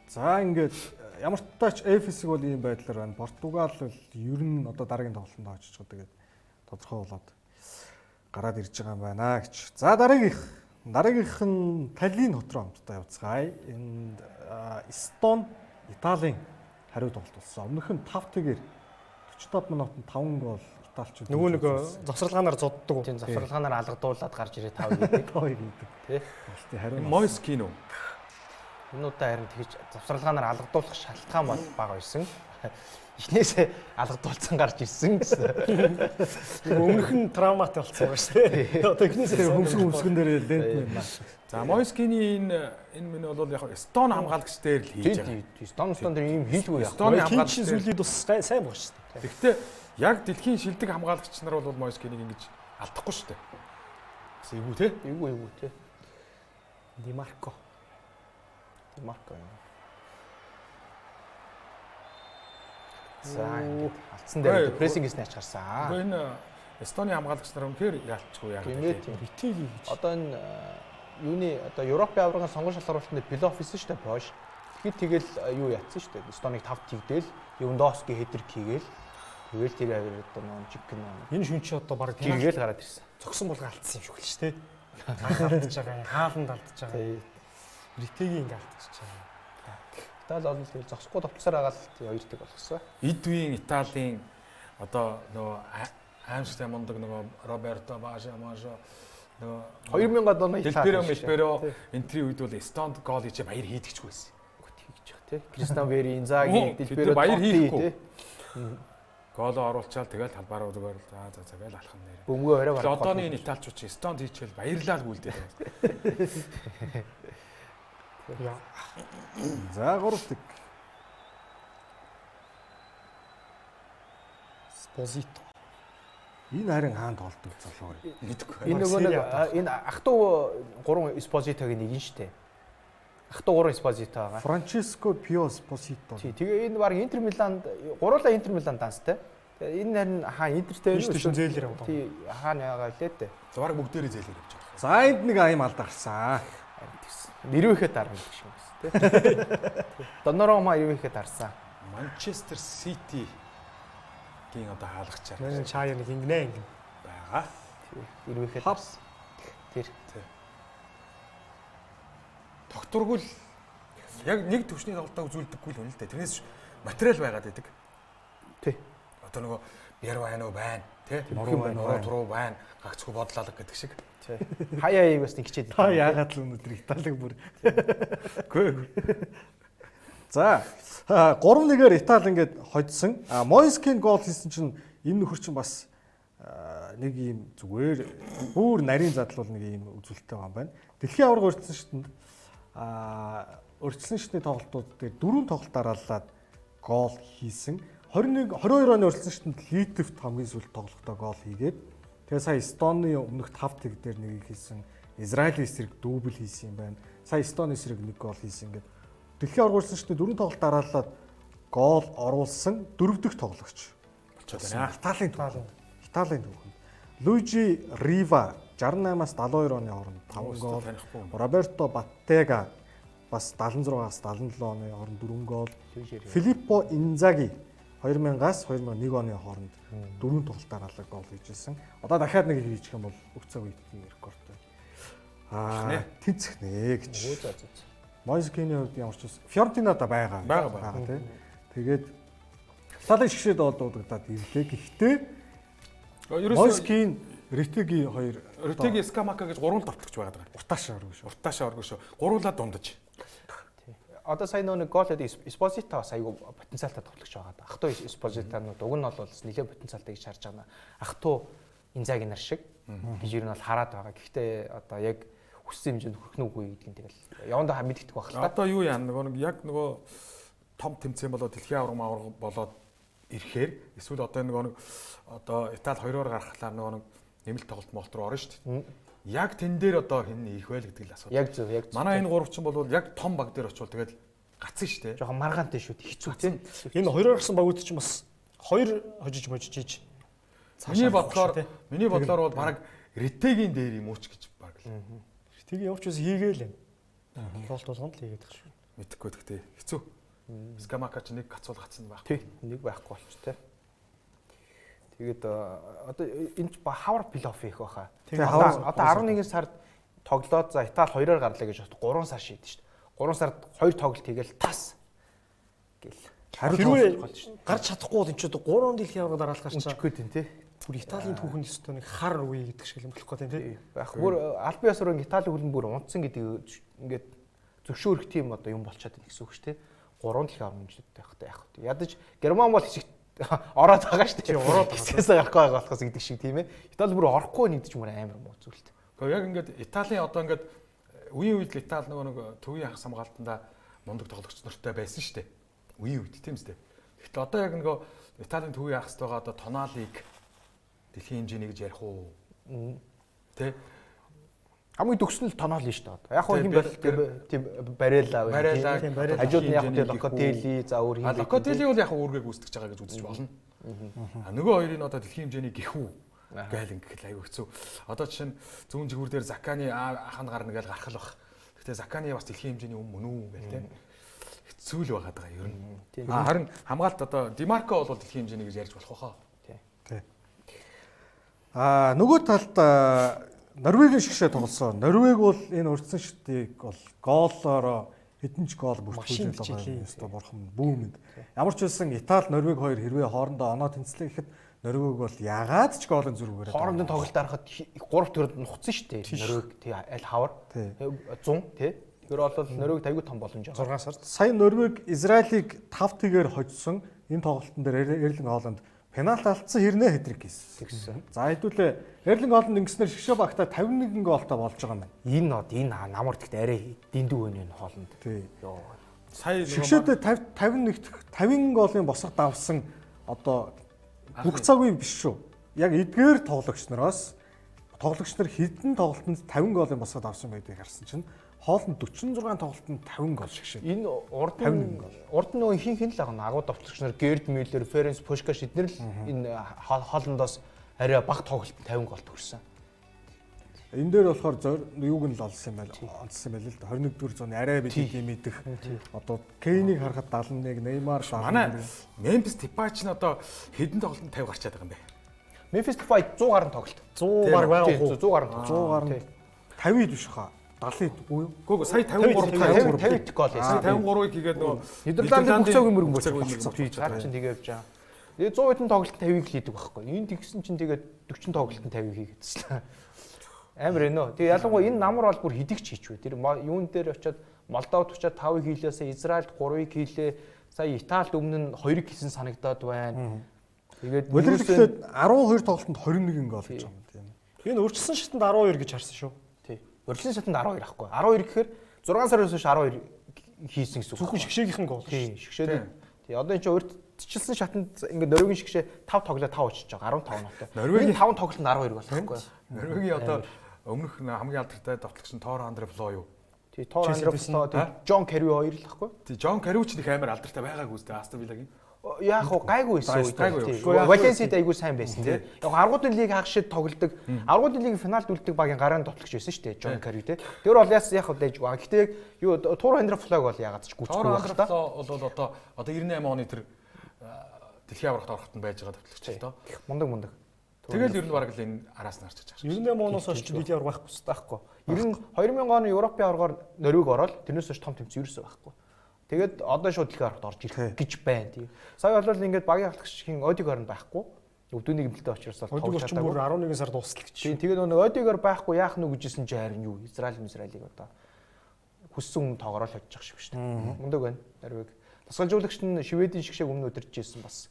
За ингээд ямар ч тач F-хэсэг бол ийм байдлаар байна. Португал бол ер нь одоо дараагийн тоглолтод очиж байгаа. Тэгээд тодорхой болоод гараад ирж байгаа юм байна гэж. За дараагийнх нь Таллин хот руу хамтдаа явцгаая. Энд Эстон, Италийн хариу тоглолт болсон. Өмнөх нь 5-1-ээр 45 минутанд 5 гол Италичууд. Нөгөө нэг завсарлагаанаар зодддаг. Тийм завсарлагаанаар алгадуулаад гарч ирээ 5 гэдэг. 2 гэдэг. Тий. Голтын хариу. Мойскин үү? Энэ удаа харин тэгж завсарлагаанаар алгадуулах шалтгаан бол бага байсан. Эхнээсээ алгадуулсан гарч ирсэн гэсэн. Өмнөх нь травматай болсон байна шүү дээ. Одоо эхнээсээ хөмсгөн дээр лент байна. За Мойскины энэ минь бол яг Эстон хамгаалагч дээр л хийж байгаа. Эстон дээр ийм хийлгүй яах. Эстоны хамгаалагч сүлээд бас сайн баг шүү дээ. Гэхдээ яг дэлхийн шилдэг хамгаалагч нар бол Мойскинийг ингэж алдахгүй шүү дээ. Бас эвгүй те? Эвгүй те. Димарко юм. За ингээд алдсан дээр прессинг хийснэ ач гарсан. Гэхдээ энэ Эстоны хамгаалагч нар үнэхээр яалтчгүй яг тийм. Битиги гэж. Одоо энэ юуны одоо Европын аваргын сонгон шалгаруулалтанд плей-офф хийсэн шүү дээ Польш. Тэгэл юу яатсан шүү дээ. Эстоныг 5 тэгдээл Левандовски хедрик хийгээл. Тэгэл тэр авир одоо нөө жигэн нөө. Энэ хүн чи одоо баг гэргээл гараад ирсэн. Цогсон болго алдсан юм шиг л шүү дээ. Алдчихж байгаа. Хааланд алдчихж байгаа. Битиги ингэ алдчихж байгаа. Итали бол тэгэл зогсохгүй товтлосоор агаал 2-1 болгосон. Эд үеийн Италийн одоо нөгөө аимшигтай мундаг нөгөө Роберто Бажа Мажо нөгөө 2000-ад оны Делперо энтрийн үед бол Эстонд гол хийж баяр хийдэгчгүй байсан. Тэгж яах те. Кристиан Вери, Инзаги, Делперо баяр хийхгүй. Голоо оруулчаал тэгэл талбараа зүгээр за тэгэл алах нь нэр. Бөмбөгөө орой барах. Одооны энэ Италичууд чи Эстонд хийчихэл баярлал гүйлдээд байна. За 3-1. Спозито. Энэ харин хаанд толдог залуу. Мэдгүй. Энэ нөгөө нэг энэ ах トゥ 3 Esposito-гийн нэг нь штэ. Ах トゥ 3 Esposito байгаа. Франческо Пио Esposito. Тий, тэгээ энэ баг Интер Миланд гурлаа Интер Миланд данстай. Тэгээ энэ харин хаа Интертэй шүү зээлэр аваад. Тий, хаана яагаа лээ дээ. Зураг бүгдээрээ зээлэр явж байгаа. За энд нэг аим алд гарсан. Нэрвэхэд дарна гэх шиг байна тий. Донорома нэрвэхэд дарсан. Манчестер Сити гин одоо хаалгачаар. Мэн чаяа нэг ингэнэ байгаа. Нэрвэхэд дарсан. Тэр тогтургул яг нэг төвчний тоглолтоо үзүүлдэггүй л үнэ л дээ. Тэрнээс материал байгаад байдаг. Тий. Одоо нөгөө Бярвано байна, тий? Туруу байна, гагцгүй бодлоолог гэдэг шиг. Тий. Хаяа бас нэг хичээд. Та яагаад л өнөдөр Италиг бүр. Гүй. За 3-1-ээр Итали ингээд хоцсон. Мойскин гол хийсэн чинь энэ нөхөр чинь бас нэг юм зүгээр бүр нарийн задлал нэг юм үзүүлэлттэй байгаа юм байна. Дэлхийн аварга урьдчилан шатны тоглолтууд дээр 4 тоглолт дараалаад гол хийсэн. 22 оны урьдчилан шатнд Литвт хамгийн сүүлд тоглохдоо гол хийгээд тэгээ сая Эстоны өмнөх 5 тэг дээр нэг хийсэн. Израилийн эсрэг дубль хийсэн юм байна. Сая Эстоны эсрэг нэг гол хийсэн ингээд дэлхийн аварга урьдчилан шатны 4 тоглолт дараалаад гол оруулсан 4 дахь тоглогч болчиход байна. Италийн түүхэнд Луижи Рива 68-аас 72 оны хооронд 5 гол, Роберто Баттега бас 76-аас 77 оны хооронд 4 гол, Филиппо Инзаги 2000-аас 2001 оны хооронд 4 тоглолт дараалал гол хийжсэн. Одоо дахиад нэг хийчих юм бол бүх цаг үеийн рекордтой. Тэнцэх нэ гэж. Мойскины хувьд ямар ч Фьорентинада байгаа тийм. Тэгээд Италийн шгшээд дуудагдаад ирлээ. Гэхдээ Мойскин Ретеги 2 Ретеги Скамака гэж гурван тоглогч байгаад байгаа. Уртаашаа оргүй шүү. Уртаашаа оргүй шүү. Гуруулаа дундаж. Одоо сая нэг гол гэдэг Эспозито бас айгүй потенциалтай тоглогч байгаа. Ах トゥ Эспозитонууд уг нь бол нэлээд потенциалтай гэж харж байгаа. Ах トゥ Инзаги нар шиг гэж ер нь бол хараад байгаа. Гэхдээ одоо яг хүссэн хэмжээнд хүрэх нь үгүй гэдгийг тэгэл явандаа мэддэгдэх байх л та. Одоо юу яа нөгөө яг нөгөө том тэмцээн болоод дэлхийн авраг болоод ирэхээр эсвэл одоо нөгөө одоо Итали 2-оор гаргахлаар нөгөө нэмэлт тоглолт молт руу орно шүү дээ. Яг тэн дээр одоо хэн ирэх вэ гэдэг л асуудал. Яг зөв. Манай энэ гуравчин бол яг том баг дээр очивол тэгэл гацсан шүү дээ. Жохон маргаантай шүү дээ. Хэцүү тийм. Энэ 2-оор гарсан багууд чинь бас 2 хожиж можиж ийж. Миний бодлоор бол баг Ретегийн дээр юм ууч гэж баг л. Ретеги явууч бас хийгээл юм. Тоглолт болгонд л хийгээд байгаа шүү. Мэдхгүй гэхдээ хэцүү. Скамака ч нэг гацуул гацсан байх. Тий, нэг байхгүй болч тээ. Тэгээд одоо энэ хавар плей-офф их баха. Одоо 11 сард тоглоод за Итали 2-оор гарлаа гэж бод 3 сар шийдэж шүү дээ. 3 сард 2 тоглолт хийгээл тас гэл. Хэрвээ гарч чадахгүй бол энэ ч одоо 3 дэлхийн авраг дараалал гарчаа. Үгүй тийм тий. Бүр Италийн түүхэн өстөө нэг хар үе гэдэг шиг юм болохгүй тийм тий. Яг бүр аль биесээр Италийн хөлбөмбөр унтсан гэдэг ингээд зөвшөөрөх тийм одоо юм болчиход байна гэсэн үг шүү дээ. 3 дэлхийн авраг мөчтэй байх та яг. Ядаж Герман бол хэсэг ороод байгаа шүү дээ. Ороод хэсээсээ гарахгүй байгаа болохоос гэдэг шиг тийм ээ. Итали бүр орохгүй нэгдэж мөр амар муу зүйлт. Гэхдээ яг ингээд Италийн одоо ингээд үеийн үед л Итали нөгөө төвийн хагас хамгаалтанда мундаг тоглогч нартай байсан шүү дээ. Үеийн үед тийм үстэй. Гэхдээ одоо яг нөгөө Италийн төвийн хагас байгаа одоо Тоналиг дэлхийн хэмжээний гэж ярих уу? Тэ? Хамгийн төгснөл Тоноол нь шүү дээ. Яг хөө хин тийм Барелла байна. Хажууд нь яг тийм Локотели за өөр хин. Локотели бол яг үүргээ гүйцэтгэж байгаа гэж үзэж болно. Нөгөө хоёрын одоо дэлхийн хэмжээний гэхүү гайл ингэхэл аюу хэцүү. Одоо жишээ нь зүүн жигүүр дээр Закани аханд гарна гэж гарах л баг. Гэхдээ Закани бас дэлхийн хэмжээний мөн үү гэл тийм. Хэцүү л байгаад байгаа ер нь. Харин хамгаалт одоо Димарко бол дэлхийн хэмжээний гэж ярьж болох байхаа. Тий. Нөгөө талд Норвегийн шигшээ тоглосон. Норвег бол энэ урдсан шитийг бол гоолоор хэдэн ч гол бүртгүүлж байгаа юм. Өстой борхон бүүмэд. Ямар ч байсан Итали Норвег хоёр хэрвээ хоорондоо оноо тэнцлээ гэхэд Норвег бол ягаад ч голын зүрх бариад. Хоорондын тоглолт харахад 3 төрөд нухацсан шүү дээ. Норвег тий аль хавар 100 тий. Тэр бол Норвег тайгүй том боломж байгаа. 6 сард. Сая Норвег Израилийг 5-1-ээр хожсон. Энэ тоглолтын дээр Эрлинг Хооланд пенальт алдсан хэрнээ хэтрик хийсэн. За хэдүүлээ Эрлинг Хооланд ингэснээр шгшээ багтаа 51 голтой болж байгаа юм байна. Энэ намар гэхдээ арай дэндүү байна энэ Хооланд. Тий. Сая шгшээдээ 50 голын босго давсан одоо бүх цаг үе биш шүү. Яг эдгээр тоглогч нар хэдэн тоглолтод 50 голын босго давсан байдгийг харсан чинь Хоолнд 46 тоглолтод 50 гол шгшээ. Энэ урд нь нөгөө хин л байгаа агуу давтлагч нар Герд Мюллер, Ференц Пушкаш эдгээр л энэ Хоолндоос арай бага тоглолтод 50 голд хүрсэн. Энэ дээр болохоор юуг нь л олсон юм байл. Онцсон байл л да. 21-р зууны арай бидний мэдэх. Одоо Кейнийг харахад 71, Неймар 70. Манай Memphis Depay ч н одоо хэдэн тоглолтод 50 гарч чаддаг юм бэ? Memphis Depay 100 гаруй тоглолт. 100 баг байгаагүй. 100 гаруй. 50 биш хаа. 70 үгүй. Гүг сая 53 50 гол яасан. 53-ыг хийгээд нөгөө Нидерландын бүх цагийн мөрөн болцсон хийж байгаа чинь тэгээ явж байгаа. Тэгээ 100 хэдэн тоглолт 50-ыг хийдэг байхгүй. Энд тэгсэн чинь тэгээд 40 тоглолт 50-ыг хийгээдсэн. Амар энэ. Тэгээ ялангуяа энэ намар бол бүр хэдийгч хийчихвэ. Тэр юун дээр очиод Молдовд очиод 5-ыг хийлээсээ Израильд 3-ыг хийлээ. Сая Италид өмнө нь 2-ыг хийсэн санагдаад байна. Тэгээд Боловсролд 12 тоглолтод 21 гол гэж байгаа юм тийм. Энэ өрчсөн шатанд 12 гэж харсан шүү. Тий. Өрчлөн шатанд 12 ахгүй. 12 гэхээр 6 сараас хойш 12 хийсэн гэсэн үг. Зөвхөн шгшээгийнхэн гол. Тий, шгшээд. Тий, одоо энэ чинь урьдчилсан шатанд ингээд Норвегийн шгшээ 5 тоглоо 5 очиж байгаа 15 ноттой. Норвегийн 5 тоглолт нь 12 болохгүй. Норвегийн одоо өмнөх хамгийн алдартай давтлагч нь Тор Андре Фло юу? Тий, Тор Андре Фло, Жон Карви хоёр л ахгүй. Тий, Жон Карви ч их амар алдартай байгаагүй үстэй Астон Виллагийн. Яг хоо гайгүй байсан үү? Валенсид айгүй сайн байсан тий. Яг аргуудын лиг хагшид тоглодог. Аргуудын лигийн финалд үлддэг багийн гараанд тоглогч байсан шүү дээ. Жон Карви тий. Тэр бол яг дайж байгаа. Гэхдээ юу Тур Андре Флог бол ягаад ч гүцэхгүй байх та. Бол одоо 98 оны тэр дэлхийн аврагт ороход нь байж байгаа давтлагч л доо. Мундаг. Тэгэл ер нь бараг л энэ араас нь харж байгаа. 98 оноос хойш дэлхийн авраг байхгүй. Ер нь 2000 оны Европын аврагаар Норвег ороод тэрнээс хойш том тэмцээн ерөөсөө байхгүй. Тэгээд одоо шууд дэлхийн аврагт орж ирэх гэж байна тий. Сая бол ингээд багийн ахлагчийн Одигор нь байхгүй. Өвдөөний гэмтэлтэй учраас бол Хойдог орчин бүр 11 сар дуусал гэж. Тийм тэгээд нөгөө Одигоор байхгүй яах нь гэжсэн чи харин юу Израилийг одоо хүссэн хүн тоогоор л хожиж шиг шүү дээ. Мундаг байна. Норвег. Тасгалжуулагч нь Шведийн шгшээг өмнө өдөржижсэн бас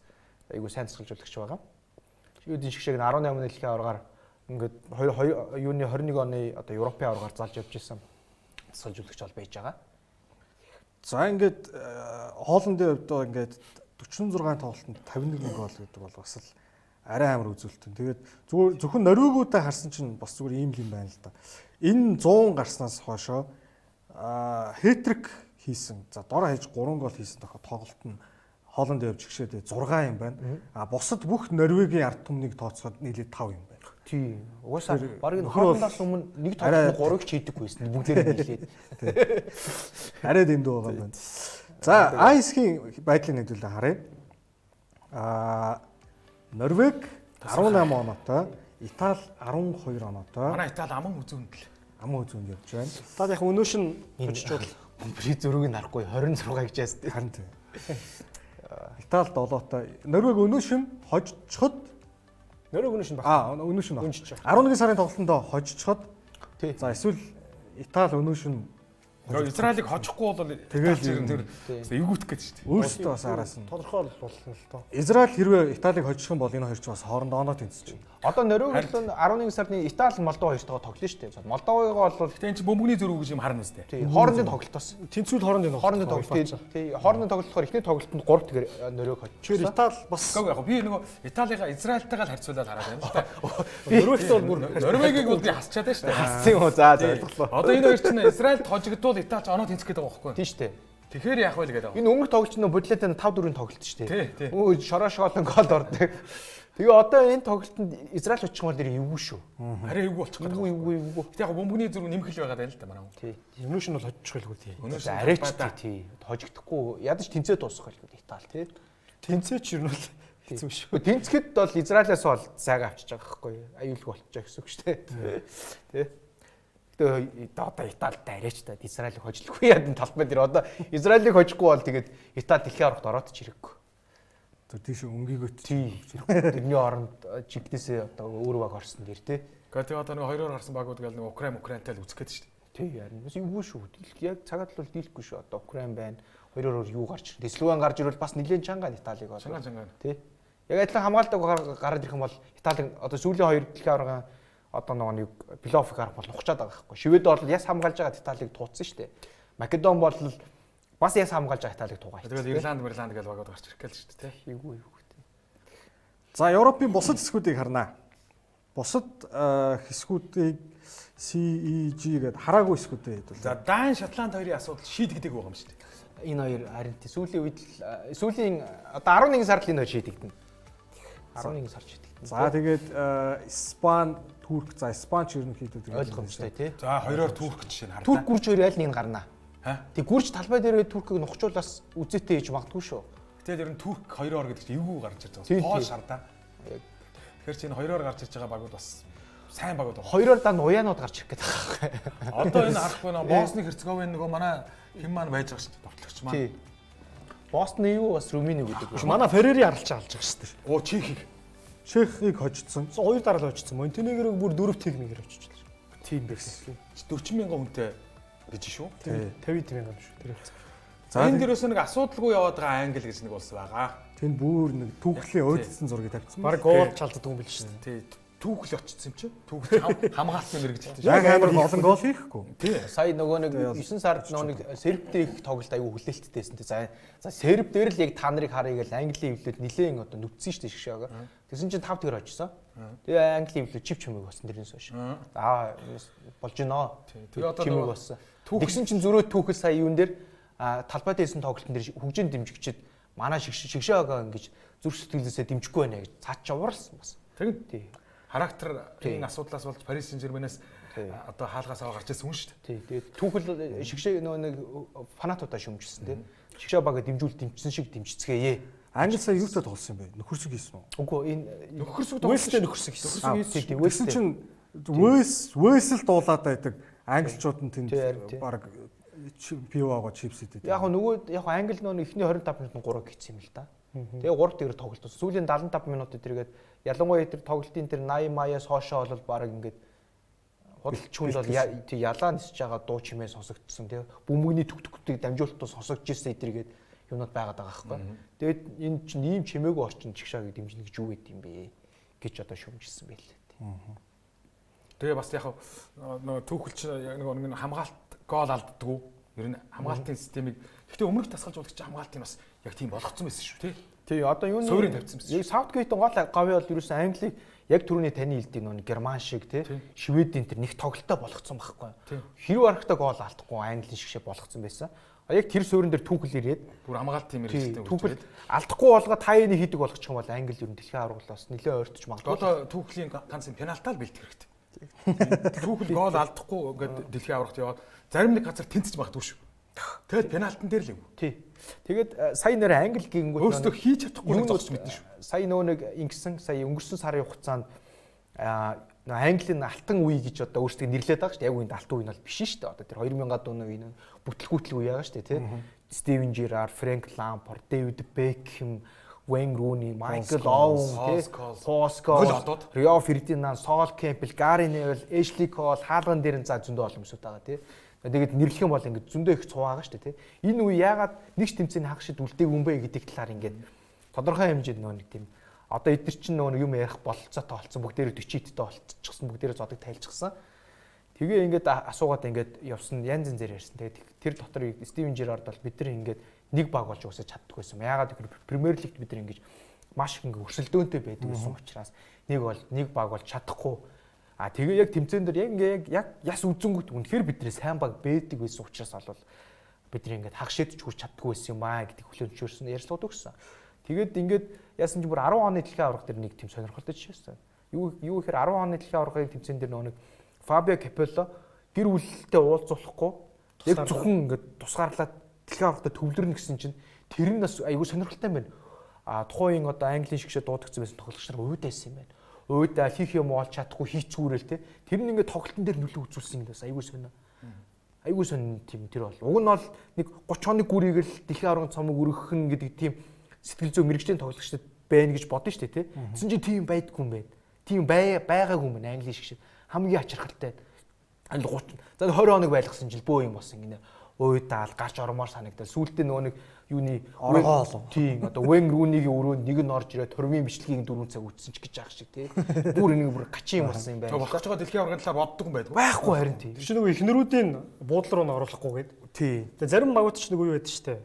айгуу сайн тасгалжуулагч байгаа. Шведийн шгшээг нь 18 дэлхийн аваргаар ингээд юуны 21 оны одоо Европын аваргаар залж явж исэн тасгалжуулагч бол байж байгаа. За ингээд Хооландын хувьд ингээд 46 тоглолтод 51 гол гэдэг бол бас л арай амар үзүүлэлтэн. Тэгээд зөвхөн Норвегиудаа харсан чинь бас зүгээр ийм л юм байна л да. Энэ 100 гарснаас хойшоо хэтрик хийсэн. За дор хаяж 3 гол хийсэн тоглолт нь Хооландын хувьд жигшээд 6 юм байна. Бусад бүх Норвегийн ард түмнийг тооцоход нийлээд 5 юм байна. Тийм. Угаасаа баг Хооландаас өмнө нэг тоглолтод 3-ыг ч хийдэггүй байсан. Бүгдээр нь нийлээд. Арай дэндүү байгаа юм байна. За Айсхийн байдлыг нэдүүлээ харъя. Норвег 18 оноотой, Итали 12 оноотой. Манай Итали аман үзүүнд л. Аман үзүүнд явж байна. Та яг өнөөш нь хожижуул Бри зөрүүг нь харахгүй 26 гэж яст. Харин тийм. Итали 7-той. Норвег өнөөш нь хожчиход Норвег өнөөш нь баг. Өнөөш нь 11 сарын тоглолтонд хожчиход. За эсвэл Итали өнөөш нь Израилийг хожихгүй бол тэгэл эвгүүтэх гэж шүү дээ. Өөрсдөө бас араас нь Тодорхой болно л тоо. Израиль хэрвээ Италиг хожих юм бол энэ хоёр ч бас хоорондоо оноо тэнцэж байна. Одоо Норвег бол 11 сарны Итали Молдова хоёртойгоо тоглоно шүү дээ. Молдовагаа бол тэгтээ энэ чинь бөмбөгний зөрүү гэж юм харна үстэй. тийм хоорондын тоглолтоос. Тэнцвүүд хоорондын тоглолт. Тийм хоорондын тоглолтоор эхний тоглолтод 3 тэгэр Норвег хожиж. Чир Итали бас яг би нөгөө Италига Израильтайгаа л харьцуулаад хараад байна л да. Норвегт бол бүр Норвегийг бол би хасчаад байна шүү дээ. Хассан юм уу? За ойлголоо. Одоо энэ хоёр чинь Израильд хожигдвол Итали ч оноо тэнцэх гэдэг байгаа байхгүй юу? Тийм шүү дээ. Тэгэхээр яах вэ гэдэг. Энэ өмнөх тоглолт нь бодлоотой 5-4 тоглолт шүү дээ. Тий. Өө шороошоолон гол ордог. Тэгээ одоо энэ тоглолтод Израиль очих бол нэр эвгүй шүү. Арай эвгүй болчих гэдэг. Эвгүй. Гэтэ яг бөмбөгний зөрүү нэмэх л байгаа даа л да манай. Тий. Өнөөш нь бол хожиж байлгүй тий. Өнөөс Арайч тий. Хожигдохгүй ядаж тэнцээ дуусгах байлгүй Итали тий. Тэнцээч юу нь бол хэцүү шүү. Тэнцэхэд бол Израилаас бол сайг авчиж байгаа байхгүй аюулгүй болчих гэсэн үг шүү дээ. Тий. Гэтэ одоо Италид арайч та Израилийг хожихгүй яа энэ талбай дээр одоо Израилийг хожихгүй бол тэгээд Итали дэлхийн аврагт ороод ч хэрэггүй. Тэр тийш өнгийгөт Тий. Тэрний оронд жигнэсээ одоо өөр баг орсон дэр тий. Гэхдээ одоо нэг хоёроор гарсан багууд гэл нэг Украинтай л үзэх гээд шүү дээ. Тий яарна. Бас эвгүй шүү. Яг цагаад л дийлэхгүй шүү. Одоо Украин байна. Хоёроор юу гарч ирнэ. Словен гарч ирвэл бас нэлээд чангаан Италиг бол. Чангаан. Тий. Яг адилхан хамгаалдаг гараад ирэх юм бол Итали одоо сүүлийн хоёр дэлхийн аварга одоо нэг плей-офф гарах бол нухчаад байгаа байхгүй. Швед бол яс хамгаалж байгаа Италиг тууцсан шүү дээ. Македон бол бас яс хамгаалж байгаа Италиг туугаа. Тэгээд Ирланд гэж багууд гарч ирэх гээл шүү дээ. Эвгүй. За Европын бусад хэсгүүдийг харнаа. Бусад хэсгүүдийг CEG гэдэг хараагүй хэсгүүдээ хэдүүл. За Дан, Шотланд хоёрын асуудал шийдэгдэг байгаа юм шүү дээ. Энэ хоёр харин сүүлийн үед сүүлийн одоо 11 сард л энэ хоёр шийдэгдэнэ. 11 сар шийдэгдэнэ. За тэгээд Испани, Турк, за Испани ч ерөнхийдөө ойлгомжтой тий. За хоёроор Турк жишээ нь харна. Турк гүрж хоёр аль нэг нь гарнаа. Тэг гүрж талбай дээр Туркийг нухчуулаас үзээтэй хийж магадгүй шүү. Тэгэл ер нь Турк хоёроор гэдэг чинь эвгүй гарч ирж байгаа. Пол шардаа. Тэгэхээр чинь хоёроор гарч ирж байгаа багууд бас сайн багууд байна. Хоёроор дан уяанууд гарч ирэх гэдэг байгаа. Одоо энэ харахгүй нөө Босны Херцеговин нөгөө манай хэн маань байж байгаа шүү дээ. Тоглогч маань. Тий. Босны юу бас Румыни гэдэг. Манай Феррери аралж алж байгаа шүү дээ. Оо Чехийг. Чехийг хожицсон. Хоёр дараа л хожицсон. Монтенегрог бүр 4 техникээр хожчихлаа. Тийм байсан. 40,000 хүнтэй гэж шүү. Тий. 50,000 юм шүү. Тэр. За энэ дээрээс нэг асуудалгүй яваад байгаа англ гэж нэг улс байгаа. Тэнд бүр нэг түүхлийн ойдсан зургийг тавьсан. Бараг гол чалддаг юм бил шүү дээ. Тий. Түүхэл очсон юм чи. Түүхэл хамгаалтны мэрэгжилтэй шүү. Яг амар олон гол хийхгүй. Тий. Сая нөгөө нэг 9 сард нэг Сербтэй их тоглолт аягүй хүлээлттэйсэн тий. За Серб дээр л яг та нарыг харъя гэж Английн хөвлөд нилээн одоо нүцсэн шүү дээ шгшаага. Тэгсэн чинь 5 тэгэр очсон. Тэгээ Английн хөвлөд чив чимэг болсон дэрнээс хойш. Аа болж гинөө. Тэгээ одоо чимэг болсон. Тэгсэн чинь зөрөө түүхэл сая юун дээр талбай дээрсэн тоглолтын дээр хөгжин дэмжигчд манай шгшаага ингэж зүрх сэтгэлээсээ дэмжихгүй байна гэж цаач ууралсан бас. Тэгэн тий. Характер энэ асуудлаас болж Парис Сен-Жерменээс одоо хаалгаас аваа гарч ирсэн хүн шүү Тий. дээ. Тэгээд түүхэл шгшээ нөгөө нэг фанатуудаа шүмжсэн тий. Шгшээ бага дэмжсэн шиг дэмжицгээе. Англи сая юутай тоглосон юм бэ? Нөхөрсөг хийсэн үү? Үгүй энэ Нөхөрсөг Уэлстэй нөхөрсөг хийсэн. тий. Тэгсэн чинь Уэлсэл дуулаад байдаг. Англичууд нь тэнд баг пивоогоо чипс идэв. Яг нөгөө яг англи нөгөө эхний 25 минутанд 3 хийсэн юм л да. Тэгээ 3 тэгэр тоглолт. Сүүлийн 75 минут тэргээд ялангуяа тэр тоглолтын тэр 80 маяас хоошоо бол баг ингээд худалч хүнд бол ялаа нисэж байгаа дуу чимээ сонсогдсон тий. Бөмбөгний түгтгүүдийг дамжуулалтаа сонсогдож ирсэн эдэргээд юмнууд байгаад байгаа байхгүй. Тэгээд энэ чинь ийм чимээгүй орчин чигшаагийг дэмжинэ гэж юу гэдэм бэ гэж одоо шүмжилсэн байлээ тий. Тэгээ бас яг нөгөө түүхэлч яг нэг хамгаалт гол алддаггүй. Ер нь хамгаалтын системийг гэхдээ өмнөх тасгалжуулагч хамгаалтын бас яг тийм болгоцсон байсан шүү тий. Тий одоо юуны суурийг тавьсан байсан. Яг Саутгейтийн гол гавь бол ерөөсөн Англиг яг түрүүний таны хэлдэг нөгөө Герман шиг тий Шведийн тэр нэг тоглолтоо болгоцсон байхгүй. Хэрв арахтаа гол алдахгүй Английн шигшээ болгоцсон байсан. Яг тэр суурин дээр түүхэл ирээд бүр хамгаалт тийм хэрэгэлтэй түүхэл алдахгүй болгоо та энийг хийдэг болгочих юм бол Англи ер нь дэлхийн аваргалаас нэлээд ойртож магадгүй. Одоо түүхлийн ганц пенальтаа л бэлдэх хэрэгтэй. Түүхэл гол алдахгүй ингээд дэлхийн аваргалт яваад зарим нэг газар тэнцэж магадгүй шүү. Тэгэд пенальтан дээр л юм. Тий. Тэгээд сая нэр Англи гингүүд өөрсдөө хийж чадахгүй нэг зогсож мэднэ шүү. Сая нөгөө нэг ингэсэн сая өнгөрсөн сарын хугацаанд Английн алтан үе гэж одоо өөрсдөө нэрлээд байгаа шүү дээ. Яг үеийн алтан үе нь бол биш шүү дээ. Одоо тэр 2000-аад оны үе нь бүтлгүүтэл үе байгаа шүү дээ, тий. Стивен Жерард, Фрэнк Лампард, Дэвид Бекхэм, Вейн Руни, Майкл Оуэн, Пол Сколс, Рио Фердинанд, Сол Кемпбелл, Гари Невел, Эшли Кол, хаалган дээр нь за зөндөө олон юмсууд байгаа, тий. Тэгээд нэрлэх юм бол ингээд зөндөө их цуу байгаа шүү дээ, тий. Энэ үе яагаад нэг ч тэмцээний хагас шид үлдээг юм бэ гэдэг талаар ингээд тодорхой хэмжээнд нөгөө нэг тийм одоо эдгээр чинь нөгөө юм ярих бололцоотой болсон бүгдээрээ 40-д болчихсон бүгдээрээ зодог тайлчихсан. Тэгээ ингээд асуугаад ингээд явсан янз янзээр ярьсан. Тэгээд тэр дотор Стивен Жерард бол бид нар ингээд нэг баг болж уусаж чаддгүй байсан. Яагаад гэвэл Премьер лигт бид нар ингээд маш их ингээд өрсөлдөөнтэй байдаг гэсэн учраас нэг баг болж чадахгүй. Тэгээ яг тэмцээн дээр яг яс үзэнгүүт үнэхээр бидний сайн баг бэдэг байсан учраас бол бид нар ингээд хагшид ч хүрч чаддгүй байсан юм аа гэдэг хүлээмжшөөрсөн ярьцлууд өгсөн. Тэгээд ингээд яасан ч бүр 10 оны дэлхийн аварга дээр нэг тийм сонирхолтой жишээсэн. Юу гэхээр 10 оны дэлхийн аваргын тэмцээн дээр нэг Фабио Капелло гэр бүлтэй уулзуулахгүй яг зөвхөн ингээд тусгаарлаад дэлхийн аваргатай төвлөрнө гэсэн чинь тэр нь бас айгүй сонирхолтой юм байна. Тухайн одоо Английн шигшээ дуудагдсан байсан тоглогч нар уйдайсан юм байна. Уйдаа хийх юм олж чадахгүй хийцгүүрэл те. Тэр нь ингээд тоглолтын дээр нөлөө үзүүлсэн юм бас айгүй сонио. Айгүй сонио тийм тэр бол. Уг нь бол нэг 30 оны гүрийг л дэлхийн аваргын цомог өргөх нь гэдэг тийм сэтгэл зүйн мэрэгчлийн тоглогчдод байна гэж бодсон шүү дээ тий. Тэсэн чи тийм байдаггүй юм байна. Тийм байгаагүй юм байна Англи шиг хамгийн ачирхалтай. 30 за 20 хоног байлгасан жил бөө юм болсон гинэ. Уйдаал гарч ормоор санагдал. Сүүлдээ нөгөө нэг юуны оргоо олов. Тийм одоо Вейн Рунигийн өрөөнд нэг нь орж ирээд турмын бичлэгийг 4 цаг үтсэн ч гэж аах шиг тий. Бүр энийг бүр гачин юм болсон юм байна. Болох ч байгаа дэлхийн аваргын талаар боддог юм байдаг. Байхгүй харин тий. Тэр чинь нөгөө эхнэрүүдийн буудлын руу н оруулахгүй гээд. Тий. Тэгээ зарим багууд ч нөгөө юу байдаг штэ.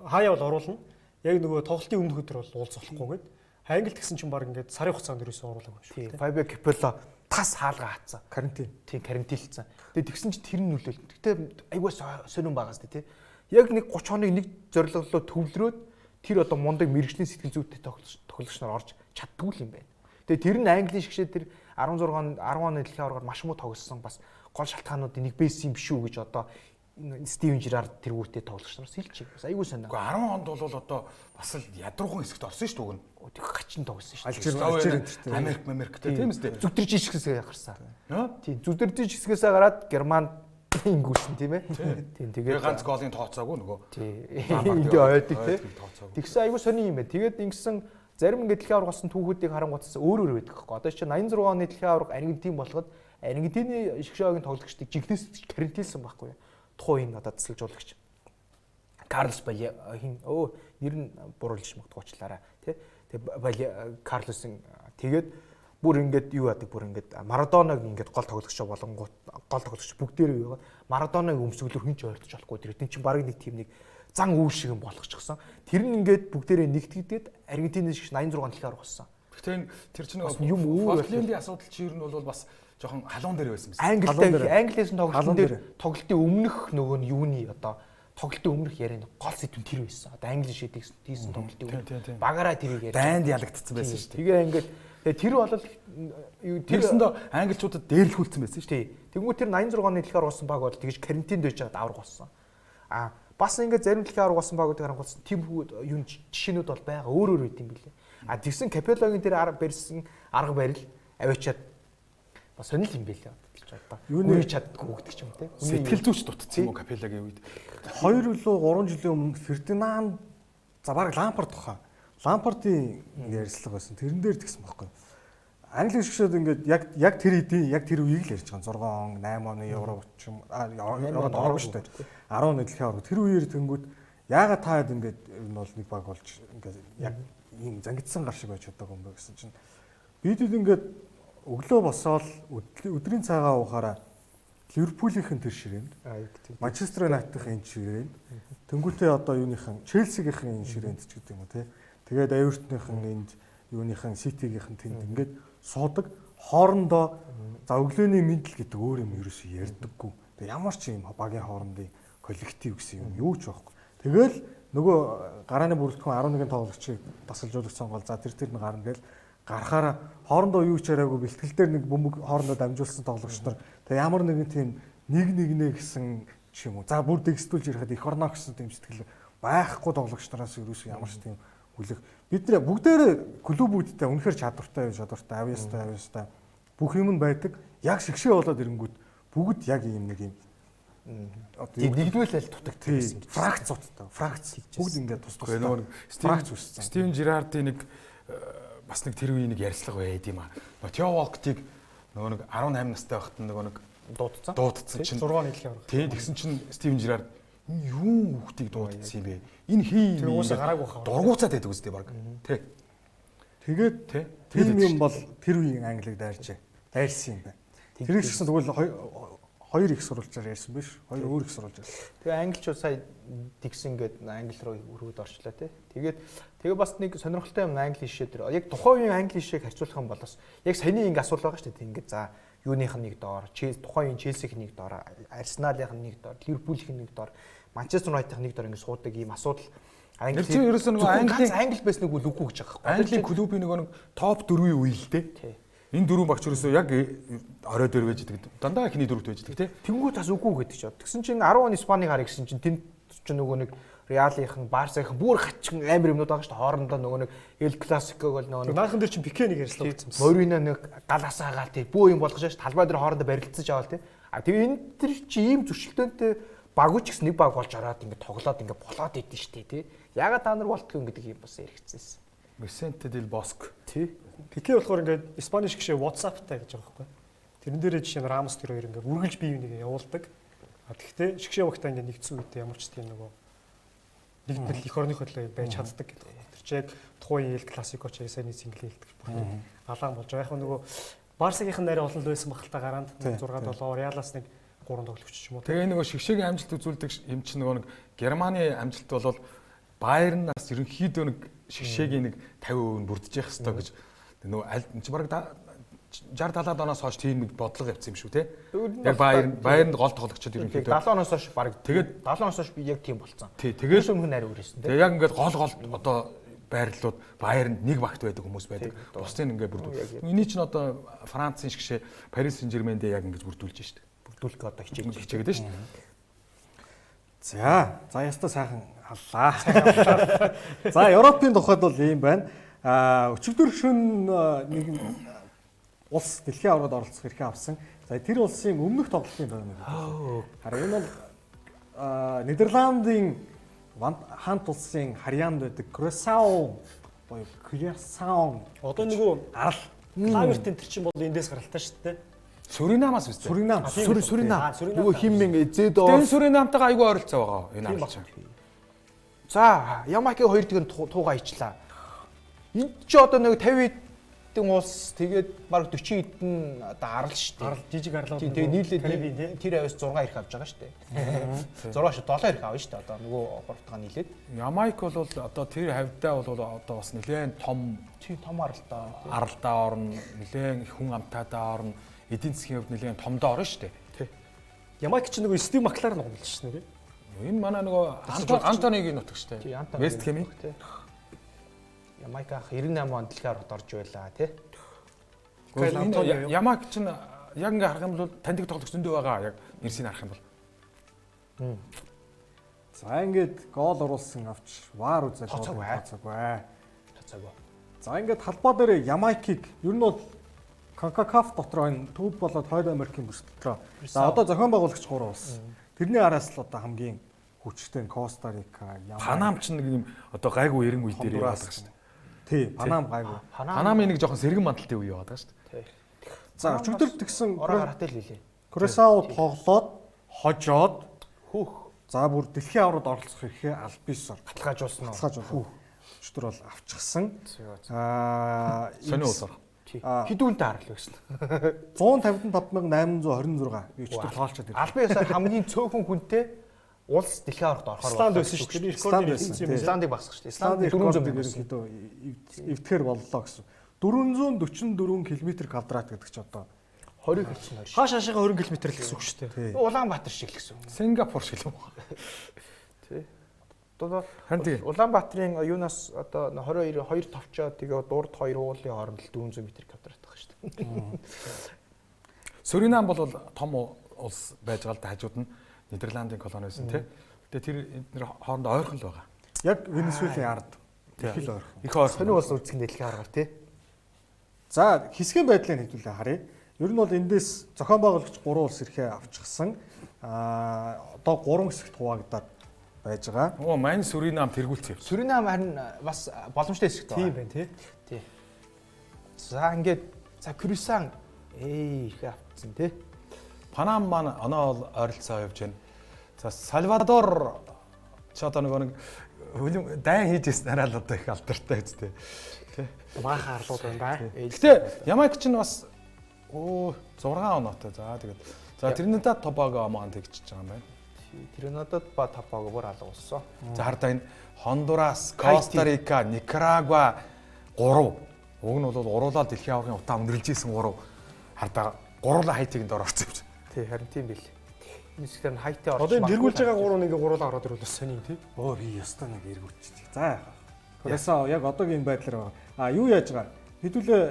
Хаяа бол оруулна. Яг нөгөө тоглолтын өмнөх өдөр бол уулзахгүй гээд. Англи гэсэн чинь баг ингээд сарын хугацаанд ерөөсөө оруулаагүй шүү. Тий. Фабио Капелло тас хаалга хаацсан. Карантин. Тийм карантинлцсан. Тэгээ тэгсэн чи тэр нь нөлөөлсөн. Гэтэ айгүй сонирн байгаа сте тий. Яг нэг 30 хоног нэг зорилголоо төвлөрөөд тэр одоо мундаг мэрэгжлийн сэтгэл зүйтэй тоглогч нар орж чаддгүй юм байна. Тэгээ тэр нь Английн шигшээ тэр 16 10 оны дэлхийн аваргаар маш муу тоглосон бас гол шалтгаануудын нэг байсан юм биш үү гэж одоо Стивен Жерард тэргүүртэй тоглогч нараас хэлчих. Бас айгүй сонио. Гэхдээ 10 онд бол одоо бас л ядуухан хэсэгт орсон шүү дээ. Тэг гачин тоглосон шүү. Алжир Америктэй тийм үстэй. Зүгдэрж хэсгээс гарсан. Тийм зүгдэрж хэсгээс гараад Германд ингүүсэн тийм ээ. Тийм тэгээд ганц голын тооцоогүй нөгөө. Тийм. Ингээ ойдаг тийм. Тэгсэн айгүй сонио юм байна. Тэгээд ингэсэн зарим ингээ дэлхийн аваргасан түүхүүдийг харангуйтсан өөр байдаг байхгүй. Одоо чи 86 оны дэлхийн аварга Аргентин болоход Аргентины шгшөөгийн тоглогчдыг жигнэс карантинлсан байхгүй. Тухайн энэ одоо засалжуулагч Карлос Бале хин нэр нь буруулж магадгүйчлаараа тий. Тэгээ Карлосын тэгээд бүр ингээд юу яадаг бүр ингээд Марадонаг ингээд гол тоглогч болонгууд гол тоглогч бүгдээрээ юу Марадонаг өмсгөлөөр хүн ч ойртож болохгүй тэр чинь баг нэг тийм нэг зан үйл шиг юм болгочихсон. Тэр нь ингээд бүгдээрээ нэгтгэдэг Аргентинээс шиг 86 дэлхийн аварга болсон. Гэхдээ тэр чинь юм өөр Фолклендийн асуудал чи ер нь бол бас жоохон халуун дээр байсан юм. Англиээс тоглолтын дээр тоглолтын өмнөх нөгөө нь юуны одоо тоглолтын өмнөх ярианы гол сэдв нь тэр байсан. Одоо Англи шийдэх тийсэн тоглолтын өмнө багаараа тэрийг яриад дайнд ялагдсан байсан шүү дээ. Тэгээ ингээд тэр бол тэрсэндээ англичуудад дээрлэхүүлсэн байсан шүү дээ. Тэгмүү тэр 86 оны дэлхийн аварга болсон баг бол тэгж карантинд байж байгаа аварга болсон. Бас ингээд зарим дэлхийн аварга болсон багуудыг харангуйсан тийм юу жишээнүүд бол байгаа өөр байт юм билээ. Тэгсэн Капеллогийн тэр барьсан арга барил аваачаад бас сонирхол юм билээ. Юуны чаддгүй гэдэг юм те. Сэтгэл зүйч дутцсан юм Капеллагийн үед. 2 илүү 3 жилийн өмнө Фердинанд за баг Лампард тухай. Лампардын ярьцлага байсан. Тэрэн дээр тэгсэн байхгүй. Англи шгшүүд ингээд яг тэр эдийн яг тэр үеийг л ярьж байгаа. 6 он, 8 оны евро ч юм евро ороогүй шүү дээ. 10 оны дэлхийн аварга. Тэр үеэр тэнгүүд яагаад таад ингээд энэ бол нэг баг болж ингээд яг ийм зангидсан гар шиг байж чаддаг юм бэ гэсэн чинь бид ингээд өглөө босоод өдрийн цагаа уухаараа Ливерпулийнхэн тэр ширээнд Манчестер Юнайтедын энэ ширээнд тэнгүүтээ одоо юуныхан Челсигийнхэн энэ ширээнд ч гэдэг юм уу те. Тэгээд Эвертонийнхэн энд юуныхан Ситигийнхэн тэнд ингээд суудаг хоорондоо за өглөөний мэдлэл гэдэг өөр юм ерөөсөө ярьдаггүй. Тэг ямар ч юм багийн хоорондын коллектив гэсэн юм юу ч байхгүй. Тэгэл нөгөө гарааны бүрэлдэхүүн 11 тоглогчийг тасалжуулах сонгол за тэр нь гарна гээл гарахаараа хоорондоо юу ч яриаггүй бэлтгэл дээр нэг бөмбөг хоорондоо дамжуулсан тоглогч нар тэг ямар нэгэн тийм нэг гэсэн ч юм уу. За бүр дэгстүүлж ярихад их орно гэсэн тийм сэтгэл байхгүй тоглогч нараас ерөөсөө ямар ч тийм хүлэх. Бид нэ бүгдээрээ клубүүдтэй үнэхээр чадвартай авьяастай бүх юм нь байдаг. Яг шигшээ болоод ирэнгүүт бүгд яг ийм нэг юм нэгдвэл дутагддаг гэсэн. Фракц бүгд ингээд тус тустай. Фракц үүссэн. Стивен Жерардын нэг бас нэг тэр үеийн нэг ярилцлага байд юм аа. Тео Волктыг нөгөө нэг 18 настай байхад нөгөө нэг дуудсан чинь 6 оны дэлхийн аварга. Тий, тэгсэн чинь Стивен Жерард юу хүүхдийг дуудсан юм бэ? Энэ хий тэр уусаа гараагүй хаа. Дургуцаад байдаг үстэй баг. Тий. Тэгээд тэр юм бол тэр үеийн Англиг дайрсан юм байна. Тэр их гэсэн тэгвэл 2 их сурвалжаар ярьсан биш. 2 өөр их сурвалжаар. Тэгээ англичууд сая тэгсэн гээд англи руу өргөд орчлоо тий. Тэгээ бас нэг сонирхолтой юм англи хишээ дээр. Яг тухайн үеийн англи хишээг харьцуулах юм бол бас яг саяны ингэ асуулт байгаа шүү дээ. Ингээд за юуных нь нэг доор, тухайн үеийн Челсиг нэг доор, Арсеналын нэг доор, Ливерпулын нэг доор, Манчестер Юнайтедын нэг доор ингэ суудаг ийм асуудал англи ерөөсөө нөгөө англи байсныг үл үгүй гэж байгаа байхгүй. Английн клубын нөгөө нэг топ 4-ийн үе л дээ. Энэ дөрвөн багч ерөөсөө яг орой дээр байж идэг. Дандаа ихний дөрөвт байж идэг тий. Тэнгүүд бас үгүй гэдэг ч. Тэгсэн чинь 10 оны Испанийг харъя гэсэн чинь тэнд чинь нөгөө нэг Реалийнхэн, Барсагийн бүр хачин амар юмнууд байгаа шүү дээ. Хоорондоо нөгөө нэг Эл Классиког бол нөгөө наахан дээр чинь Пике нэг ярьслаа гэсэн. Морино нэг галасаагаал тий. Бөө юм болгож шүү. Талбай дээр хоорондоо барилцаж аваад тий. А тэгээ энэ тэр чи ийм зөрчилдөөнтэй багууч гэсэн нэг баг болж ороод ингэ тоглоод ингэ болоод идэв шүү дээ тий. Ягаад та нар болтгүй гэдэг юм бас яригдчихсэн. Vicente del Bosque тий. Пике болохоор ингээд Испани шгшээ WhatsApp-тай гэж байгаа байхгүй. Тэрэн дээрээ жишээ нь Рамос тэр хоёр ингээд үргэлж бие бинийгээ явуулдаг. А тэгтээ шгшээ багтаа ингээд нэгдсэн үедээ ямар ч тийм нөгөө нэгдэл эх орны хөдлөө байж чаддаг гэдэг байна. Тэр чинь яг тухайн Эл Классико ч сайн сингл хэлдэг бүр алаан болж байгаа. Яг нөгөө Барсагийнхан нарийн олон л байсан багталтаа гараанд 6-7 Реалаас нэг 3 тоглогч ч юм уу. Тэгээ нөгөө шгшээгийн амжилт үзүүлдэг юм чинь нөгөө нэг Германы амжилт бол Байернаас ерөнхийдөө нэг шгшээгийн нэг 50% нь бүрдэж явах хэрэгтэй гэж нөгөө аль чи бараг 60-70 оноос хойш тийм нэг бодлого явцсан юм шүү те. Яг Байернд гол тоглогчдод ерөнхийдөө 70 оноос хойш бараг тэгээд 70 оноос хойш би яг тийм болцсон. Тэгээд өмнө нарийн үрээсэн те. Тэгээд яг ингээд гол одоо байрлалууд Байернд нэг багт байдаг хүмүүс байдаг. Бусдын ингээд бүрдүүл. Эний чинь одоо Францын шгшээ Парис Сен-Жермэнд яг ингэж бүрдүүлж штэ. Бүрдүүлэх одоо хичээгээд штэ. За ястаа сайхан халлаа. За Европын тухайд бол ийм байна. Өчигдөр шөнө нэг улс дэлхийн аваргад оролцох эрхээ авсан. За тэр улсын өмнөх тоглолтын байна. Харин энэ бол Нидерландын хаант улсын Харьяанд байдаг Кресау боёо Кресау. Одоо нөгөө арал Клавертын тэр чинь бол эндээс гаралтай шүү дээ. Суринамаас үстэй. Суринам. Нөгөө химэн эзэд энэ Суринамтайгаа айгүй ойролцоо байгаа. Энэ арал. За, Ямайкийн 2 дэгэн туугаа ичлаа. Энд ч одоо нэг 50 хэдэн улс тэгээд бараг 40 хэдэн одоо арал шүү дээ. Арал жижиг арлууд. Тэгээд нийлээд тэр авьяас 6 ирэх авч байгаа шүү дээ. 6 шүү 7 ирэх авна шүү дээ. Одоо нөгөө Португал нийлээд. Ямайк бол одоо тэр хавьдаа бол одоо бас нэлээд том аралдаа. Аралдаа орно, нэлээд хүн амтаадаа орно. Эдийн засгийн хувьд нэлээд томдоо орно шүү дээ. Ямайк ч нөгөө Стив Маклар нугамлж шүү дээ. Энэ манай нөгөө Антонигийн нутаг шүү дээ. Вест Хэм. Ямайк ах 98 онд дэлхийн аваргад орж байлаа тий. Гэхдээ Ямайк ч яг ингээ харах юм бол таньдаг тоглогч зөндөө байгаа. Яг нэрсийг харах юм бол. За ингээд гол оруулсан авч ваар үзэл тооцоогүй. За ингээд талбай дээр Ямайкийг ер нь бол CONCACAF дотор энэ төв болоод Хойд Америкийн бүс дотор. За одоо зохион байгуулагч 3 улс. Тэрний араас л одоо хамгийн хүчтэй Коста Рика, Панам ч нэг юм одоо гайгүй эрен үе дээр яваад байгаа шүү дээ. Тий, Панам гайгүй. Панамын нэг жоохон сэргэн мандалтай үе яваад байгаа шүү дээ. За өчигдөр тэгсэн ороо гараатай л хэлээ. Курасао тоглоод хожоод Хүүх за бүр дэлхийн авралд оролцох ирэхээ албисаар баталгаажуулсан уу? баталгаажуулсан. Өчигдөр бол авчихсан. Сони улсаар. Хэдүүлдэ харал байсан. 155,826 би өчигдөр тоолчод ирлээ. Албан ёсоор хамгийн цөөхөн хүнтэй улс дэлхийн авралд орохоор Исланд байсан шүү дээ. Исланд байсан. Исландыг багсах шүү дээ. Исландын 400 400 мянга. ерөнхийдөө эвтгэхэр боллоо гэсэн. 444 км² гэдэг чи одоо 20 хэлсэн хоёр. Хааш хаашаага 20 км л гэсэн үг шүү дээ. Улаанбаатар шиг л гэсэн. Сингапур шиг юм уу? Тий. Одоо Харин тий. Улаанбаатарын юунаас одоо 22 товчоо тэгээ дурд 2 уулын хооронд л 400 м² байх шүү дээ. Суринам бол том улс байж байгаа л да, хажууд нь Нидерландын колони байсан тий. Гэтэ тэр эдгээр хоорондоо ойрхон л байгаа. яг Венесуелийн ард их л ойрхон. Их ойрхон. Сони улс үзэх дэлхийн аргаар тий. За хэсгийн байдлыг хэдүүлээ харъя. Ер нь бол эндээс зохион байгуулагч 3 улс ирэхээ авчихсан. Одоо 3 хэсэгт хуваагдаад байж байгаа. Оо, мань Суринам тэргүүлсэн. Суринам харин бас боломжтой хэсэгт Тийм байна. байна тий. Тий. За ингээд Кюрасан ирэхээ авчихсан тий. Панам маань оноо ойролцоо явж байна. За Сальвадор ч одоо нэг хөлөм дайн хийж ирснээр л одоо их алдартай үстэй. Тэ. Баахан арлууд байна да. Гэтэ Ямайк ч нь бас 6 оноотой. За тэгээд за Тринидад Тобаго маань тэгчихэж байгаа юм байна. Тринидад ба Тобаго бүр алга болсон. За хардаа энэ Хондурас, Коста Рика, Никарагуа 3. Уг нь бол уруулаад дэлхийн аваргын утаа өндөрлж исэн 3. Хардаа гурлаа хайтигэнд оролцсон юм чинь. Тий, харин тийм бил. Энэ хэсгээр нь хайтаа орж. Одоо энэ тэргүүлж байгаа 3 нэг гуруулаа ороод ирвэл бас сони тий. Оо би ястаа нэг эргүүлчих. За Курасао яг одоогийн байдлаар байгаа. Юу яаж байгаа? Хэдүүлээ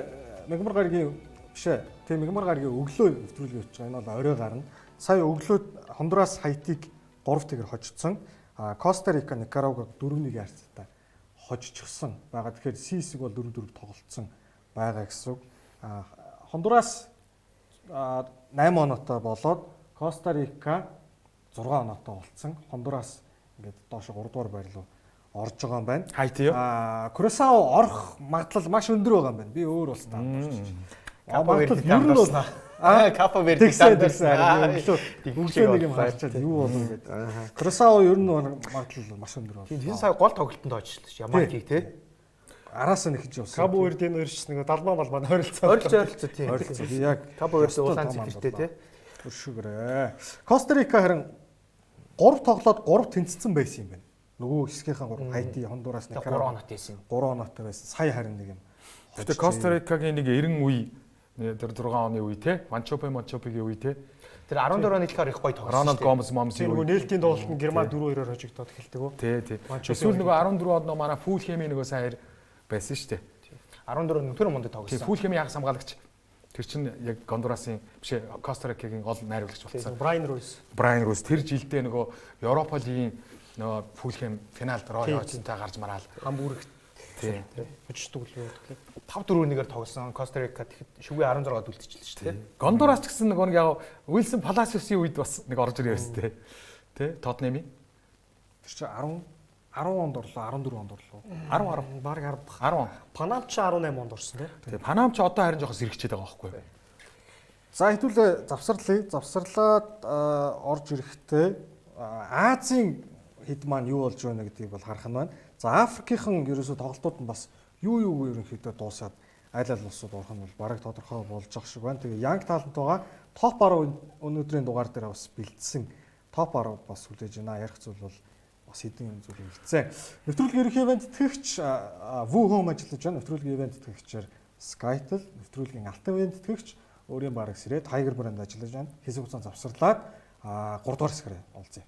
Мягмар гарагийн бишээ. Тийм Мягмар гарагийн өглөө нэвтрүүлгээ өгч байгаа. Энэ бол орой гарна. Сая өглөө Хондурас Хайтиг 3-1-ээр хожигдсон. Коста Рика, Никарагуаг 4-1 харьцаатай хожижчихсан байгаа. Тэгэхээр C-сэг бол 4-4 тоглолцсон байгаа гэсэн үг. Хондурас 8 оноотой болоод Коста Рика 6 оноотой болцсон. Хондурас ингээд доош 3 дугаар байр руу орж байгаа юм байна. Хайти юу? Курасао орох магадлал маш өндөр байгаа юм байна. Би өөр улс таа. Капо Верде дамжсан. Капо Верде дамжсан. Өглөө нэг юм харчаад юу болов гэдэг. Курасао ер нь магадлал маш өндөр байна. Тийм сая гол тоглолтонд очсон ш. Ямайкийг тий. Араас нь ихж явсан. Кабо Вердийн өршс нэг далмаа балмаа ойролцоо. Ойролцоо тий. Ойролцоо. Би яг Капо Верде улаан цэвэртэй тий. Өршөөрэй. Коста Рика харин 3 тоглоод 3 тэнцсэн байсан юм байна. Нөгөө хэсгийнхэн 3 Хайти, Хондурас, Никарагуа 3 оноотой байсан. 3 оноотой байсан. Сая харин нэг юм. Гэтэ Коста Рикагийн нэг 90 үе тэр 6 оны үе те Манчопигийн үе те Тэр 14 оны дэлхийд их гоё тоглосон. Рональд Гомес Тийм нөгөө нээлтийн тоглолт нь Герман 4-2-оор хожигдоод эхэлдэг үү? Тий. Эсвэл нөгөө 14 оноо манай Фул Хеми нөгөө сайн байсан шүү дээ. 14 тэр монд Тий, тоглосон. Фул Хеми хагас хамгаалагч. Тэр чинь яг Гондурасын биш Коста Рикагийн гол найруулагч болсон. Брайан Ройс тэр жилдээ нөгөө Европа лигийн нөгөө Фул Хем финалд Рояцтай гарч мараал. Хамбургт Тий. хожигддаг л үү? 5-4-1-ээр тоглосон. Коста Рика шүгэ 16-д үлдчихлээ шүү дээ. Гондурас ч гэсэн нөгөө яг Уилсон Паласиосын үед бас нэг орж ирээ байсан тий. Тий, Тотнеми. Тэр чинь 10 онд орлоо, 14 онд орлоо. 10 Баг 10. Панам ч 18 онд орсон тий. Тий, Панам ч одоо харин жоохон сэрэгчээд байгаа байхгүй юу? За хэдүүлээ завсарлаад орж ирэхдээ Азийн хэд маань юу болж байна гэдгийг бол харах нь байна. За Африкийн ерөөсөө тоглолтууд нь бас юу ерөнхийдөө дуусаад айл ал улсууд орох нь бол бараг тодорхой болж байгаа шиг байна. Тэгээ Янг талантайгаа топ 10 өнөөдрийн дугаар дээр бас бэлдсэн. Топ 10 бас хүлээж байна. Ярих зүйл бол бас хэдэн зүйл хэлцээ. Нэвтрүүлгийн ерөнхий ивент тэтгэгч Wu Home ажиллаж байна. Нэвтрүүлгийн ивент тэтгэгчээр Skytel, нэвтрүүлгийн алтан ивент тэтгэгч өөрийн бараг сэрээ Tiger брэнд ажиллаж байна. Хэсэг хугацаанд завсарлаад 3 дугаар хэсгээр олзъя.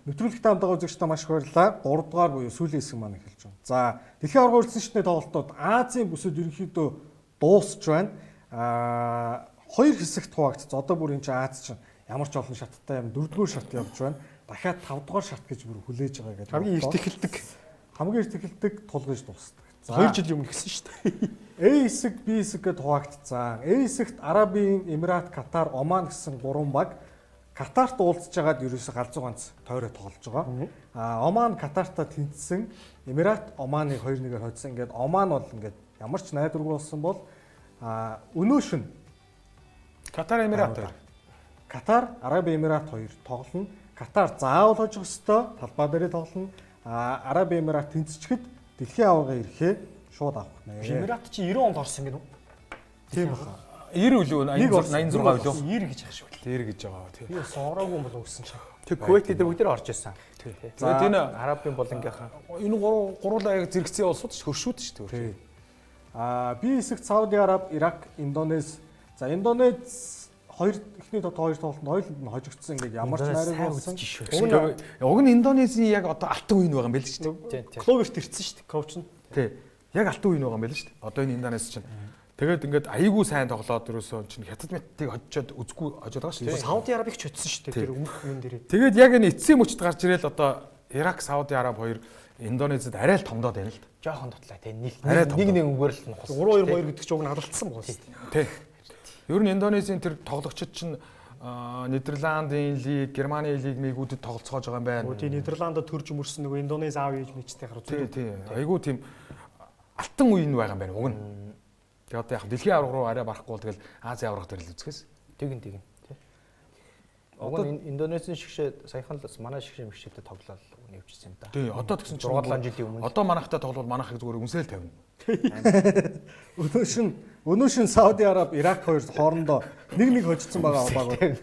Нэвтрүүлэгтээ хамтдаа үзэгчдээ маш их баярлалаа. 3 дугаар буюу сүүлийн хэсэг маань эхэлж байна. За, дэлхийн аварга өрсөлдсөний тоглолтууд Азийн бүсэд ерөнхийдөө дуусч байна. 2 хэсэгт хуваагдсан. Одоо бүр энэ чинь Аз чинь ямар ч олон шаттай юм 4-р шат явж байна. Дахиад 5-р шат гэж бүр хүлээж байгаа гэдэг. Хамгийн эрт эхэлдэг тулгаж дуусдаг. За 2 жилийн өмнө гэсэн шүү дээ. A хэсэг, B хэсэг гэдээ хуваагдсан. A хэсэгт Арабын Эмират, Катар, Оман гэсэн 3 баг Катарт уулзж байгаад ерөөсө галзуу ганц тойроо тоглож байгаа. Оман Катартаа тэнцсэн. Эмират Оманыг 2-1-ээр хоцсон. Ингээд Оман бол ингээд ямар ч найдваргүй болсон бол өнөө шин Катар Эмират. Катар, Арабын Эмират 2 тоглоно. Катар заавал хожих ёстой, талбай дээрээ тоглоно. Арабын Эмират тэнцчихэд дэлхийн аварга ирэхээ шууд авах нэ. Эмират чи 90 онд орсон юм уу? Тийм байна. 90 үлээ 86 үлээ 90 гэж яах шүү. Тэр гэж байгаа тий. Би соороогүй юм бол өгсөн чинь. Тэг Кувейт дээр бүгд орж ирсэн. Тэгээд энэ Арабын болонгийнхаа энэ гуруулаа яг зэрэгцээ улсууд ш хөршүүд шүү дээ. Би хэсэгт Сауди Араб, Ирак, Индонез. За Индонез эхний хоёр тоглолтод хоёуланд нь хожигдсон. Ингээд ямар ч найраг болсон. Уг нь Индонезийн яг одоо алтан үе байгаа юм байл шүү дээ. Кловерт ирсэн шүү дээ. Коуч нь. Тий. Яг алтан үе байгаа юм байл шүү дээ. Одоо энэ Индонез чинь. Тэгээд ингээд аягүй сайн тоглоод ерөөсөө чинь хятад мэттийг хожоод үзгүй хожоод байгаа шүү дээ. Сауди Арабыг ч хөтсөн шүү дээ. Тэр өмнөх юм дээр. Тэгээд яг энэ эцсийн мөчд гарч ирэл одоо Ирак, Сауди Араб хоёр Индонезид арай л томдоод байна л да. жоохон дутлаа тий. Нэг үгээр л нухас. 3-2 гэдэг чинь уг нь алдсан байгаа шүү дээ. Тий. Ер нь Индонезийн тэр тоглогчид чинь Нидерландын лиг, Германы лиг мэгүүдэд тоглолцоож байгаа юм байна. Тийм Нидерландд төрж мөрсөн нөгөө Индонез аав ээж мэжтэй гарууд. Тий. Айгуу тийм алтан үе нь байгаа юм байна уг нь. Тэгээ одоо яг дэлхийн аварга руу арай барахгүй бол тэгэл Азийн аварга дээр л үзэхээс. Тэгин тий. Одоо Индонезийн шигшээ саяхан л манай шигшээ мэгшээтэй тоглоод нэвчсэн юм да. Тий. Одоо тэгсэн чинь 6-7 жилийн өмнө. Одоо манайхтай тоглоод манайхыг зүгээр үнсэл тавина. Өнөө шин Сауди Араб, Ирак хоёр хоорондоо 1-1 хожигдсон байгаа багууд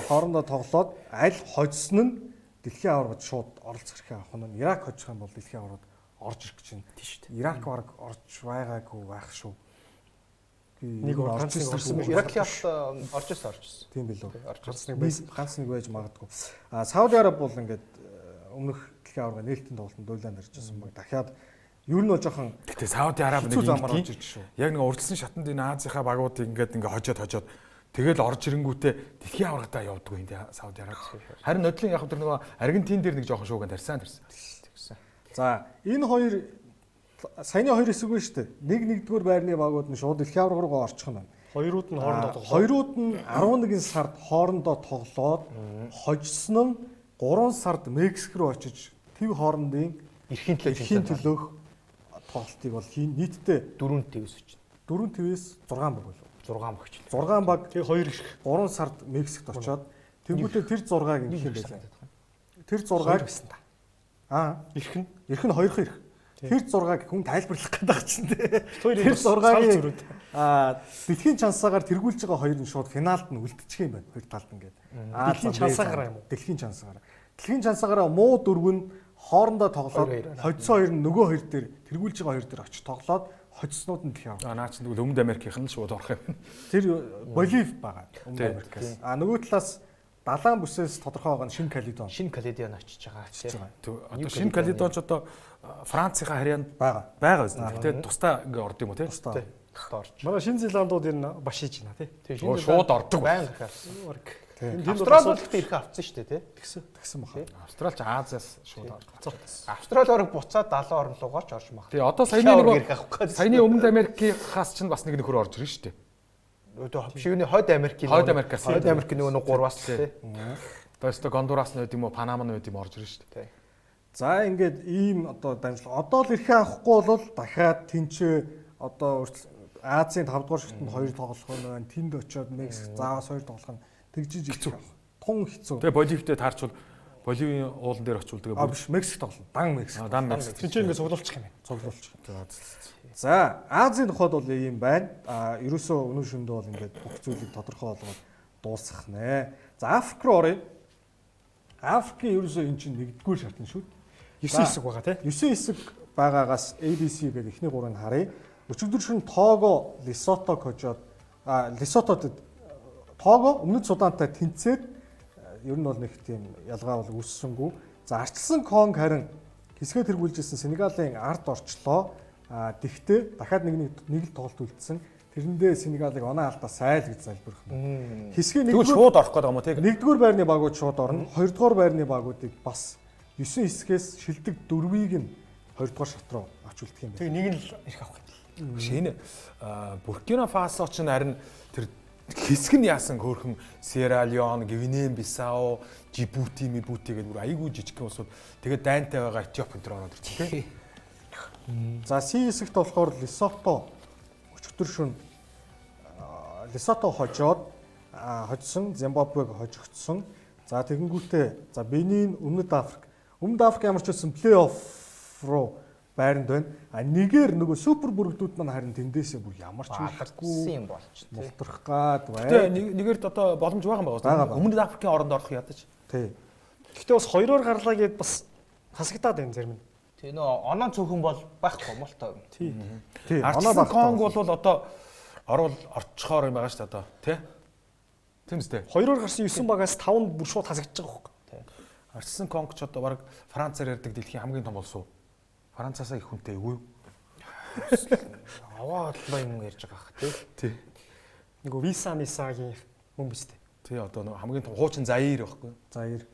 хоорондоо тоглоод аль хожсон нь дэлхийн аваргад шууд оролцох хэрэг авах нь. Ирак хожих юм бол дэлхийн аваргад орж ирэх гэж байна. Тийм шүү дээ. Ирак баг орж байгаагүй байх шүү. Нэг орж ирсэн. Иракийн орж ирсэн. Тийм билүү. Ганц нэг байж магадгүй. Сауди Араб бол ингээд өмнөх дэлхийн аварга нээлтийн тоглолтод дуйлаанд иржсэн баг. Дахиад ер нь бол жоохон гэтээ Сауди Араб нэг замаар орж ирж шүү. Яг нэг урдсан шатанд энэ Азийнхаа багуудыг ингээд хожоод тэгэл орж ирэнгүүтээ дэлхийн аваргадаа явдггүй юм дээ Сауди Араб. Харин нодлын яг тэр нөгөө Аргентин дээр нэг жоохон шууган тарьсан. За энэ хоёр саяны хоёр хэсэг байна шүү дээ. Нэгдүгээр байрны багууд нь шууд дэлхийн аварга руу орчих нь байна. Хоёрууд нь хоорондоо тоглоо. Хоёрууд нь 11 сард хоорондоо тоглоод хожсон нь 3 сард Мексик руу очиж төв хоорондын эрхийн төлөөх тоглолтыг бол нийтдээ 4 твээс очив. 4 твээс 6 баг болов. 6 багч. 6 баг тэгээ 2 ирэх. 3 сард Мексикт очоод тэнгуүтээ тэр 6-ыг ингэх юм байлаа. Тэр 6-ыг байсан та. Ирэх нь 2 ирэх. Тэр 6-ыг хүн тайлбарлах гэдэг чинь дээ. Тэр 6-ыг дэлхийн чансаагаар тэргүүлж байгаа хоёр нь шууд финалд нь үлдчих юм байна. Хоёр талд ингээд. Дэлхийн чансаагаар юм уу? Дэлхийн чансаагаар. Дэлхийн чансаагаараа муу дөрөв нь хоорондоо тоглоод хоцсон хоёр нь нөгөө хоёр дээр тэргүүлж байгаа хоёр дээр очиж тоглоод хоцснууд нь дэлхийн аваа. Наа чинь тэгвэл Өмнөд Америкийнх нь л шууд орох юм. Тэр Боливи байгаа. Өмнөд Америкаас. Нөгөө талаас далайн бүсээс тодорхой байгаа нь Шинэ Каледон. Шинэ Каледон очиж байгаа. Одоо Шинэ Каледонч одоо Францынхаа харьяанд байгаа үст. Гэтэ тусдаа ингээ орд юм уу те? Тусдаа орж. Манай Шинэ Зеландууд энэ башиж байна тий. Шууд ордог. Баян гарсан. Австрал бол ихтэй ирэх авцсан шүү дээ тий. Тэгсэн баха. Австрал ч Азиас шууд ордог. Австрал орог буцаад 70 орн руугаа ч орж мах. Тий одоо саяны Өмнөд Америкийнхаас ч бас нэг нөхөр орж ирнэ шүү дээ. Одоо хөвшигний Хойд Америкаас Хойд Америк нөгөө 3-аас тий. Одоо Гондурас нь юм уу, Панама нь юм орж ирнэ шүү дээ. За ингээд ийм одоо дамжлага. Одоо л эрхээ авахгүй бол дахиад тэнцээ одоо Азийн 5 дугаар шатнд 2 тоглох нь байна. Тэнд очиод Мексик заавас 2 тоглох нь тэгжиж хэцүү. Тун хэцүү. Тэгээ Боливтэй таарчвал Боливийн уулан дээр очивол тэгээ биш Мексик тоглоно. Дан Мексик. Дан Мексик. Тэнд чинь ингээд цуглуулчих юм байна. Цуглуулчих. За Азийн тухайд бол ийм байна. Ерөөсөө өнөө шөндөө бол ингээд бүх зүйлийг тодорхой болгоод дуусгах нэ. За Африк руу оръё. Африкийн ерөөсөө эн чинь нэгдүгээр шатн шүү. 9 хэсэг байгаа тий. 9 хэсэг байгаагаас ABC гэдэг эхний 3-ыг харъя. Өчигдөр шөнө Того, Лесото хожоод Лесотод Того өмнөд Судантай тэнцээд ер нь бол нэг тийм ялгаа бол үүссэнгүй. За арчилсан Конг харин хэсгээ тэргүүлжсэн Сенегалийн ард орчлоо. Тэгтээ дахиад нэг л тоглолт үлдсэн. Тэрэндээ Сенегалыг оноо алдаа сайл гэж залбирх юм. Хэсгээ нэгдүгээр шууд орох гэдэг юм уу тий? Нэгдүгээр байрны багууд шууд орно. Хоёрдугаар байрны багуудыг бас 9 хэсгээс шилдэг 4-ийг нь 2 дугаар шат руу авч үлдэх юм байна. Тэгээ нэг нь л ирэх авах юм. Энэ Буркина Фасо ч харин тэр хэсэг нь яасан хөөрхөн Сьерра Леон, Гвиней Бисау, Жибути гэдэг бүр айгүй жижиг улсууд тэгээд дайнтай байгаа Этиоп энэ төр ороод ирчихсэн тийм. За C хэсэгт болохоор Лесото өчигдөр шөнө Лесото хожсон, Зимбабвег хожигдсон. За тэгэнгүүтээ за Бенин, Өмнөд Африк ямар ч байсан плей-офф руу байранд байна. Нэгэр нөгөө супер бүрэгдүүд маань харин тэндээсээ бүр ямар ч алгадсан юм болж тий. мултрах гад бай. Гэтэ нэгэрд одоо боломж байгаа юм байна. Өмнөд Африкийн оронд орох ядаж. Тий. Гэхдээ бас 2-оор гарлаа гэд бас хасагдаад байна зарим нь. Тий нөө оноо цөөхөн бол байхгүй мал таа. Тий. Тий. Ардсан Конго бол одоо орчихоор юм байгаа шүү дээ одоо тий. Тийм үстэй. 2-оор гарсан 9 багаас 5-нд бүр шууд хасагдж байгаа хөөхгүй. Тий. Ардсан Конго ч одоо баг Францаар ярьдаг дэлхийн хамгийн том улс уу? Францаасаа их хүнтэй юу? Аваа талаа юм ярьж байгаа хэ тий. Тий. Нөгөө Мисагийн хүн биз дээ. Тий одоо нөгөө хамгийн том хуучин Заир байхгүй. Заир.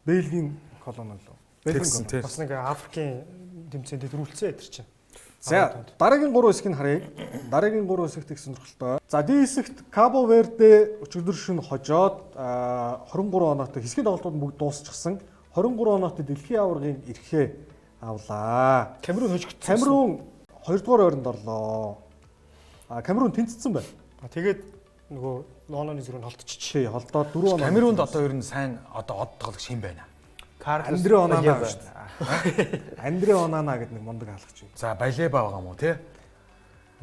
Бельгийн колони лөө. Тэгсэн тий. Бас нэг Африкийн тэмцээнд дөрвөлцөө ядэр чинь. За дараагийн 3 хэсгийг харъя. Дараагийн 3 хэсэгт их сонирхолтой. За D хэсэгт Кабо Верде өчигдөр шөнө хожоод 23 оноотой хэсгийн тоглолтууд бүгд дуусчихсан. 23 оноотой дэлхийн аваргын эрхээ авлаа. Камерун хожигдсон. Камерун 2 дугаар ойронд орлоо. Камерун тэнцсэн байна. Тэгээд нөгөө нооны зүрх нь холдчихжээ. Тий, холдоод 4 оноо. Камерунд одоо ер нь сайн одоо од тоглогч юм байна. Андре Онана шүү дээ. Андре Онана гэдэг нэг мундаг хаалгач юм. За Балеба байгаа юм уу тий?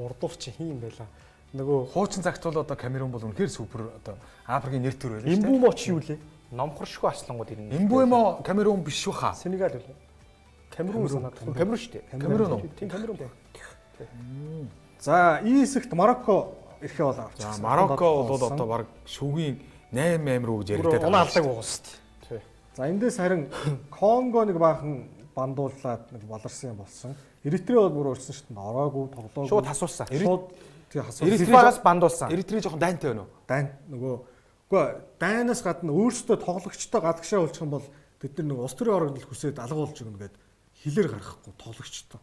Урдуур чи хин юм байла. Нөгөө Хуучин цагт бол одоо Камерун бол үнэхээр супер одоо Африкийн нэр төр байлаа шүү дээ. Имбумо чи юу лээ? Номхоршгүй аслангууд ирнэ. Имбумо Камерун биш үү хаа? Сенегал үү? Камерун санаад. Камерун шүү дээ. Камерун уу? Тийм Камерун байна. За, E хэсэгт Марокко эрхээ бол авчихсан. За Марокко бол одоо баг шүүгийн 8 руу гэж яригдаад Унаа алдаг байгаа шүү дээ. За эндээс харин Конго нэг баахан бандуулаад нэг баларсан юм болсон. Эритрэ бол бүр урьсан шүү дээ. Ороогүй, тоглоогүй. Шууд хасуулсан. Шууд тий хасуулсан. Эритреагаас бандуулсан. Эритрэ жоохон дайнтай байна уу? Дайн нөгөө үгүй дайнаас гадна өөрсдөө тоглогчтой гадагшаа болчих юм бол тэд нар нэг улс төрийн орогдол хүсээд алга болж өгнө гэд хилээр гарахгүй тоглогчтой.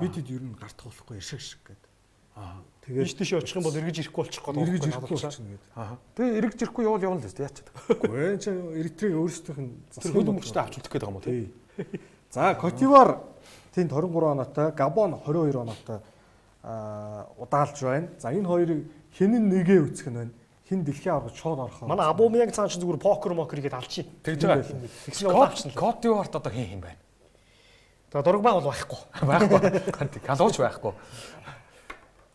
Бид хэд ер нь гарт тоглохгүй иршиг шиг гэд. Тэгээд Ийш тийш очих юм бол эргэж ирэхгүй болчих гээд эргэж ирэхгүй болчихно гэд. Тэгээ эргэж ирэхгүй явна л дээ яачаад. Үгүй энэ чинь Эритрэг өөрсдийнх нь Тэр хөлбөмбөгчтэй авч үлдэх гээд байгаа юм уу тий? За Котивар тэнд 23 оноотой, Габон 22 оноотой удаалж байна. За энэ хоёрыг хэн нэгээ үүсгэх нь байна? Хин дэлхийн аврагт шууд орох уу? Манай Абумянг цаан чи зүгээр покер игээд алчих. Тэгж байгаа. Тэгснэ удаавчна. Котиварт одоо хин байна? Тэгээ дургбаа бол байхгүй. Байхгүй. Калууч байхгүй.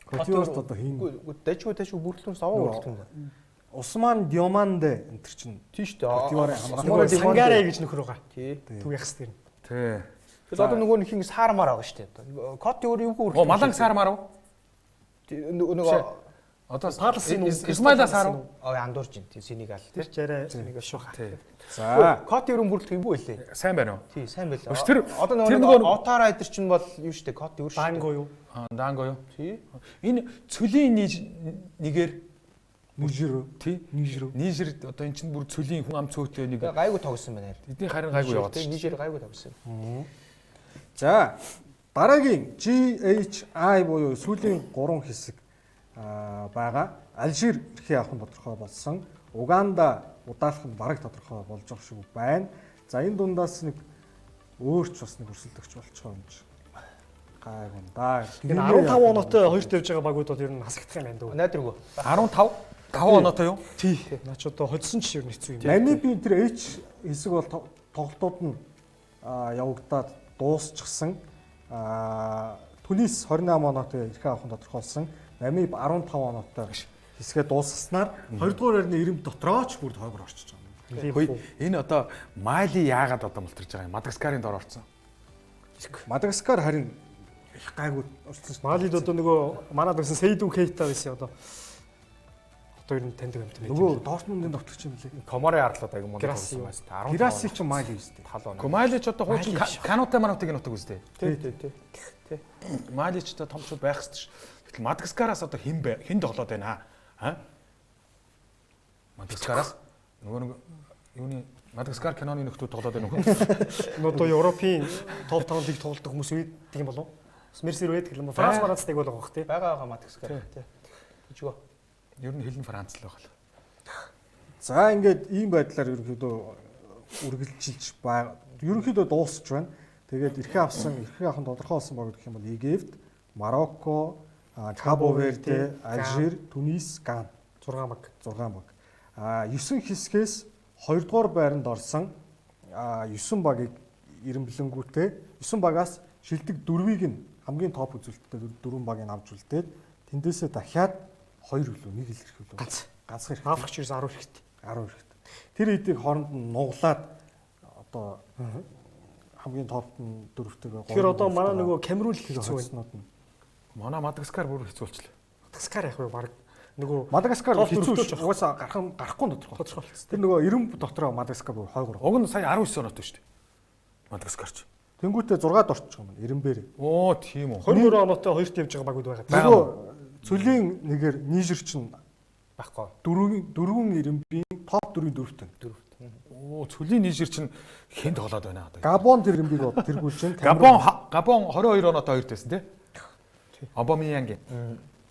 Котиварт одоо хин Дэжгүй бүртлүүнс аваа бүртлүүн. Усман Диоманде энэ төр чинь Тийш дээ. Котиварын Нөгөө Сангарэ гэж нөхөр байгаа. Тий. Түг яхс тэр. Тий. Тэгэл одоо нөгөө нэг хин саармаар байгаа шүү дээ. Коти өөр юугүй Оо Маланг саармаар уу? нөгөө Одоо Парлсын Исмайла саар уу? андуурж ин тий Сенегал тий. Тэр чарай Сенегал шуха. Тий. За Коти өрн бүрэлдэхүүн юу байлээ? Сайн байна уу? Тий сайн байлаа. Тэр Одоо тэр нөгөө нөгөө- Отара эдэр чинь бол юу шүү дээ Коти өөр шүү дээ. Данго юу? Данго юу? Тий. Энэ цөлийн нэгээр Нижер тий? Нижер одоо эн чинь бүр цөлийн хүн ам цөөтэй нэг Гайгүй тогсон байна. эдний харин гайгүй яваад Тий шүү. Нижер гайгүй тогсон. За дараагийн GHI буюу сүүлийн 3 хэсэг байгаа. Алжир эрхээ авах нь тодорхой болсон. Уганда удаалах нь бараг тодорхой болж байгаа шиг байна. За энэ дундаас нэг өөрч бас нэг өрсөлдөгч болчихоо юм чи. Гайгүй да. Энэ 15 оноотой хоёр тавьж байгаа багууд бол ер нь хасагдах юм байна дөө. Найдваргүй. 15 5 оноотой юу? Тий. Наач одоо хоцсон ч ер нь хэцүү юм. Намибийн тэр H хэсэг бол тоглолтууд нь явагдаад дуусчихсан. Түнис 28 оноотой эрхээ авах нь тодорхойлсон. Намиб 15 оноотой хэсгээ дуусгаснаар 2 дугаар байрны ирэмт дотроо ч бүр тойгор орчиж байгаа. Хөөе энэ одоо Мали яагаад одоо мултарч байгаа юм? Мадагаскарын дор орсон. Мадагаскар харин их гайгүй орсон шүү. Малид одоо нөгөө манад байсан Сейду Кейта байсан одоо ер нь таньдаг юм тийм. Нөгөө Дортмундын давтагч юм лээ. Комори арлаад айгу мундаг Граси болсон юу? байсан. 15. Гираси ч Мали юм шүү. Тал оноо. Комали ч одоо хуучин канутай манутыг нутаг үстэй. Тий. Мали ч одоо томчууд байх ёстой ш. Гэтэл Мадагаскараас одоо хэн тоглоод байна аа? Мадагаскараас нөгөө юуны Мадагаскар киноны нөхдүүд тоглоод байна уу? Одоо Европын топ 5 лиг тоглолтог хүмүүс үйдэг юм болов уу? Мерсер байдаг юм. Франц Францтай гол байгаа бох тий. байгаа Мадагаскар тий. Жигөө. Ер нь хэлэн Франц л байгаа л. За ингээд ийм байдлаар ерөнхийдөө үргэлжилж байгаа. Ерөнхийдөө дуусч байна. Тэгээд эрхээ авсан тодорхой болсон баг гэх юм бол Египт, Марокко, Кабо Верде, Алжир, Тунис, Ган 6 баг. 9 хэсгээс 2 дугаар байранд орсон 9 багийг ирэмблэнгүүтээ 9 багаас шилдэг 4-ийг нь хамгийн топ үзүүлэлттэй 4 багийг авч үлдээд тэндээсээ дахиад 2 хөлөө 1 хэл ирэх хөлөө ганц хэрэг. Африкч ерөөс 10 хэрэгтэй. 10 хэрэгтэй. Тэр хэдийг хооронд нь нуглаад одоо хамгийн топт нь 4-төг. Тэгэхээр одоо манай нөгөө Камерун хэцүү байна. Манай Мадагаскар бүр хэцүүлчлээ. Мадагаскар яг уу баг нөгөө Мадагаскар топ хэцүү дөрөвтөө угаасаа гарахгүй тодорхой. Тэр нөгөө 90 дотроо Мадагаскар бүр 2-3. Уг нь сая 19 оноотой шүү дээ. Мадагаскарч. Тэнгүүтээ 6-д орчих юм. 90-бээр. Оо тийм үү. 22 оноотой 2-т явж байгаа багууд байгаа. Нөгөө цөлийн нэгээр Нижер чинь Баггүй. 4-ийн 90-ийн топ 4-ийн 4-т. Оо цөлийн Нижер чинь хэн тоглоод байна одоо. Габон тэр имбиг тэргүүлж Габон 22 оноотой 2 тайсан тий. Обамиянг.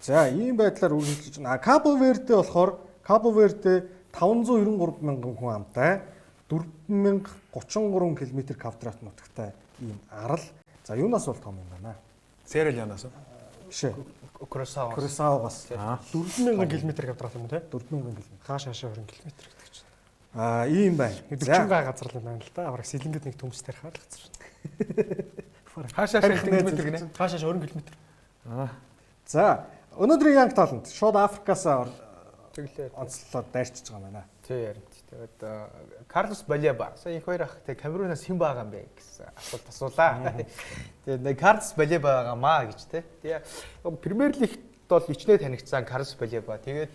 За ийм байдлаар үргэлжилж байна. Кабо Верде болохоор Кабо Верде 593 мянган хүн амтай 4033 км квадрат нутагтай ийм арал. За юунаас бол том юм байна. Серэлянаас. Биш ээ. Курасаваас 4000 км квадрат юм тий. 4000 км. Хааш хаашаа 20 км гэдэг чинь. Ийм байна. 40 газар л байна л да. Авраг сэлэнгэд нэг төмс тарих л гэсэн. Хаашаа км гинэ. Хаашаа 20 км. За өнөөдрийн Young Talent шууд Африкаас тэглээ. онцлоод дайрчиж байгаа юм байна. Тий ярин. Тэгээд Карлос Балеба сая их хоёр ах тэг Камерунаас хэн байгаа юм бэ гэсэн асуулт асуулаа. Тэгээд нэг Карлос Балеба байгаамаа гэж тий. Тэгээ Премьер Лигт бол ичнээ танигдсан Карлос Балеба. Тэгээд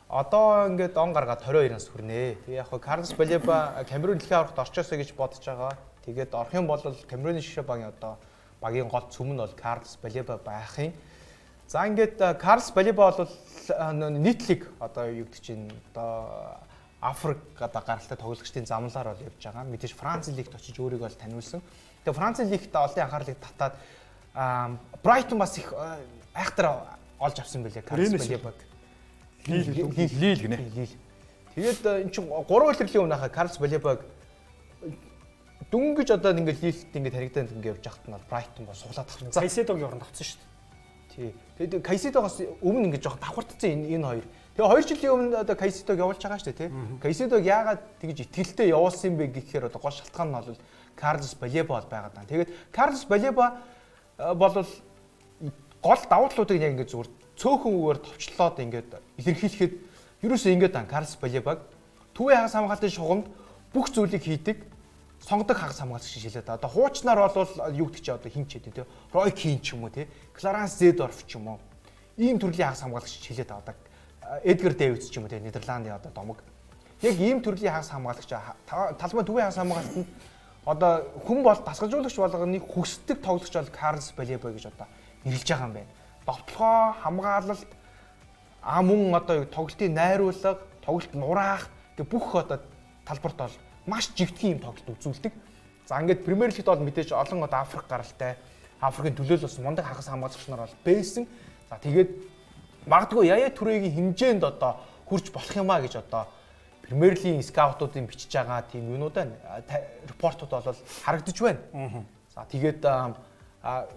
одоо ингээд он гаргаад 22-аас хүрнэ. Тэгээ яг Карлос Балеба Камерун дэлхийн аврагт орчоосоо гэж бодож байгаа. Тэгээд орох юм бол Камеруны шишээ багийн одоо багийн гол цөм нь бол Карлос Балеба байх юм. За ингээд Карлос Балеба бол нийтлэг одоо юу гэдэг чинь одоо Африк одоо гаралтай тоглогчдын замлаар бол явж байгаа. Мэдээж Франц лигт очиж өөрийгөө бол таниулсан. Тэгээ Франц лигт олон анхаарлыг татаад Брайтон бас их айхтар олж авсан байлээ Карлос Балебаг. Лил гинэ. Тэгээд эн чинь 3 өдрийн өмнө Карлос Балебаг дүнгэж одоо ингээд лилт ингээд харигдаад ингээд явж байхад нь Брайтон бас суглаад авсан. Кайседогийн оронд авсан шүү дээ. Тий. Тэгээд Кайседогоос өмнө ингээд жоохон давхартсан энэ хоёр. Тэгээ 2 жилийн өмнө одоо Кайседог явуулж байгаа шүү дээ, тий. Кайседог яагаад тэгж итгэлтэй явуулсан юм бэ гэхээр одоо гол шалтгаан нь бол Карлос Балеба бол байгаа даа. Тэгээд Карлос Балеба бол гол давуу талуудыг яг ингээд зүгээр цөөхөн үгээр товчлоод ингээд илэрхийлэхэд ерөөсөө ингээд Карлос Балебаг төвийн хагас хамгаалтын шугамд бүх зүйлийг хийдэг сонгодог хагас хамгаалагч шилээд одоо хуучнаар бол юу гэдэг чи одоо хин ч гэдэг тий Рой Кин ч юм уу тий Кларанс Зедорф ч юм уу ийм төрлийн хагас хамгаалагч шилээд авдаг Эдгар Дэвидс ч юм уу тий Нидерландын одоо домог яг ийм төрлийн хагас хамгаалагч талбай төвийн хагас хамгаалтанд одоо хүн бол дасгалжуулагч болгоныг хүсдэг тоглогч бол Карлос Балеба гэж одоо нэрлэж байгаа юм байна. Довтлогоо хамгаалалт мөн одоо тоглолтын найруулга, тоглолт нураах гэх бүх одоо талбарт бол маш жигтгий юм тоглолт үзүүлдэг. За ингээд Премьер Лигт бол мэдээж олон одоо Африк гаралтай, Африкийн төлөөлөл мундаг хагас хамгаалагч нар бол байсан. За тэгээд магадгүй Яя Турэгийн хэмжээнд одоо хүрч болох юмаа гэж одоо Премьер Лигийн скаутуудын бичиж байгаа тийм юунуудаа репортууд бол харагдаж байна. За тэгээд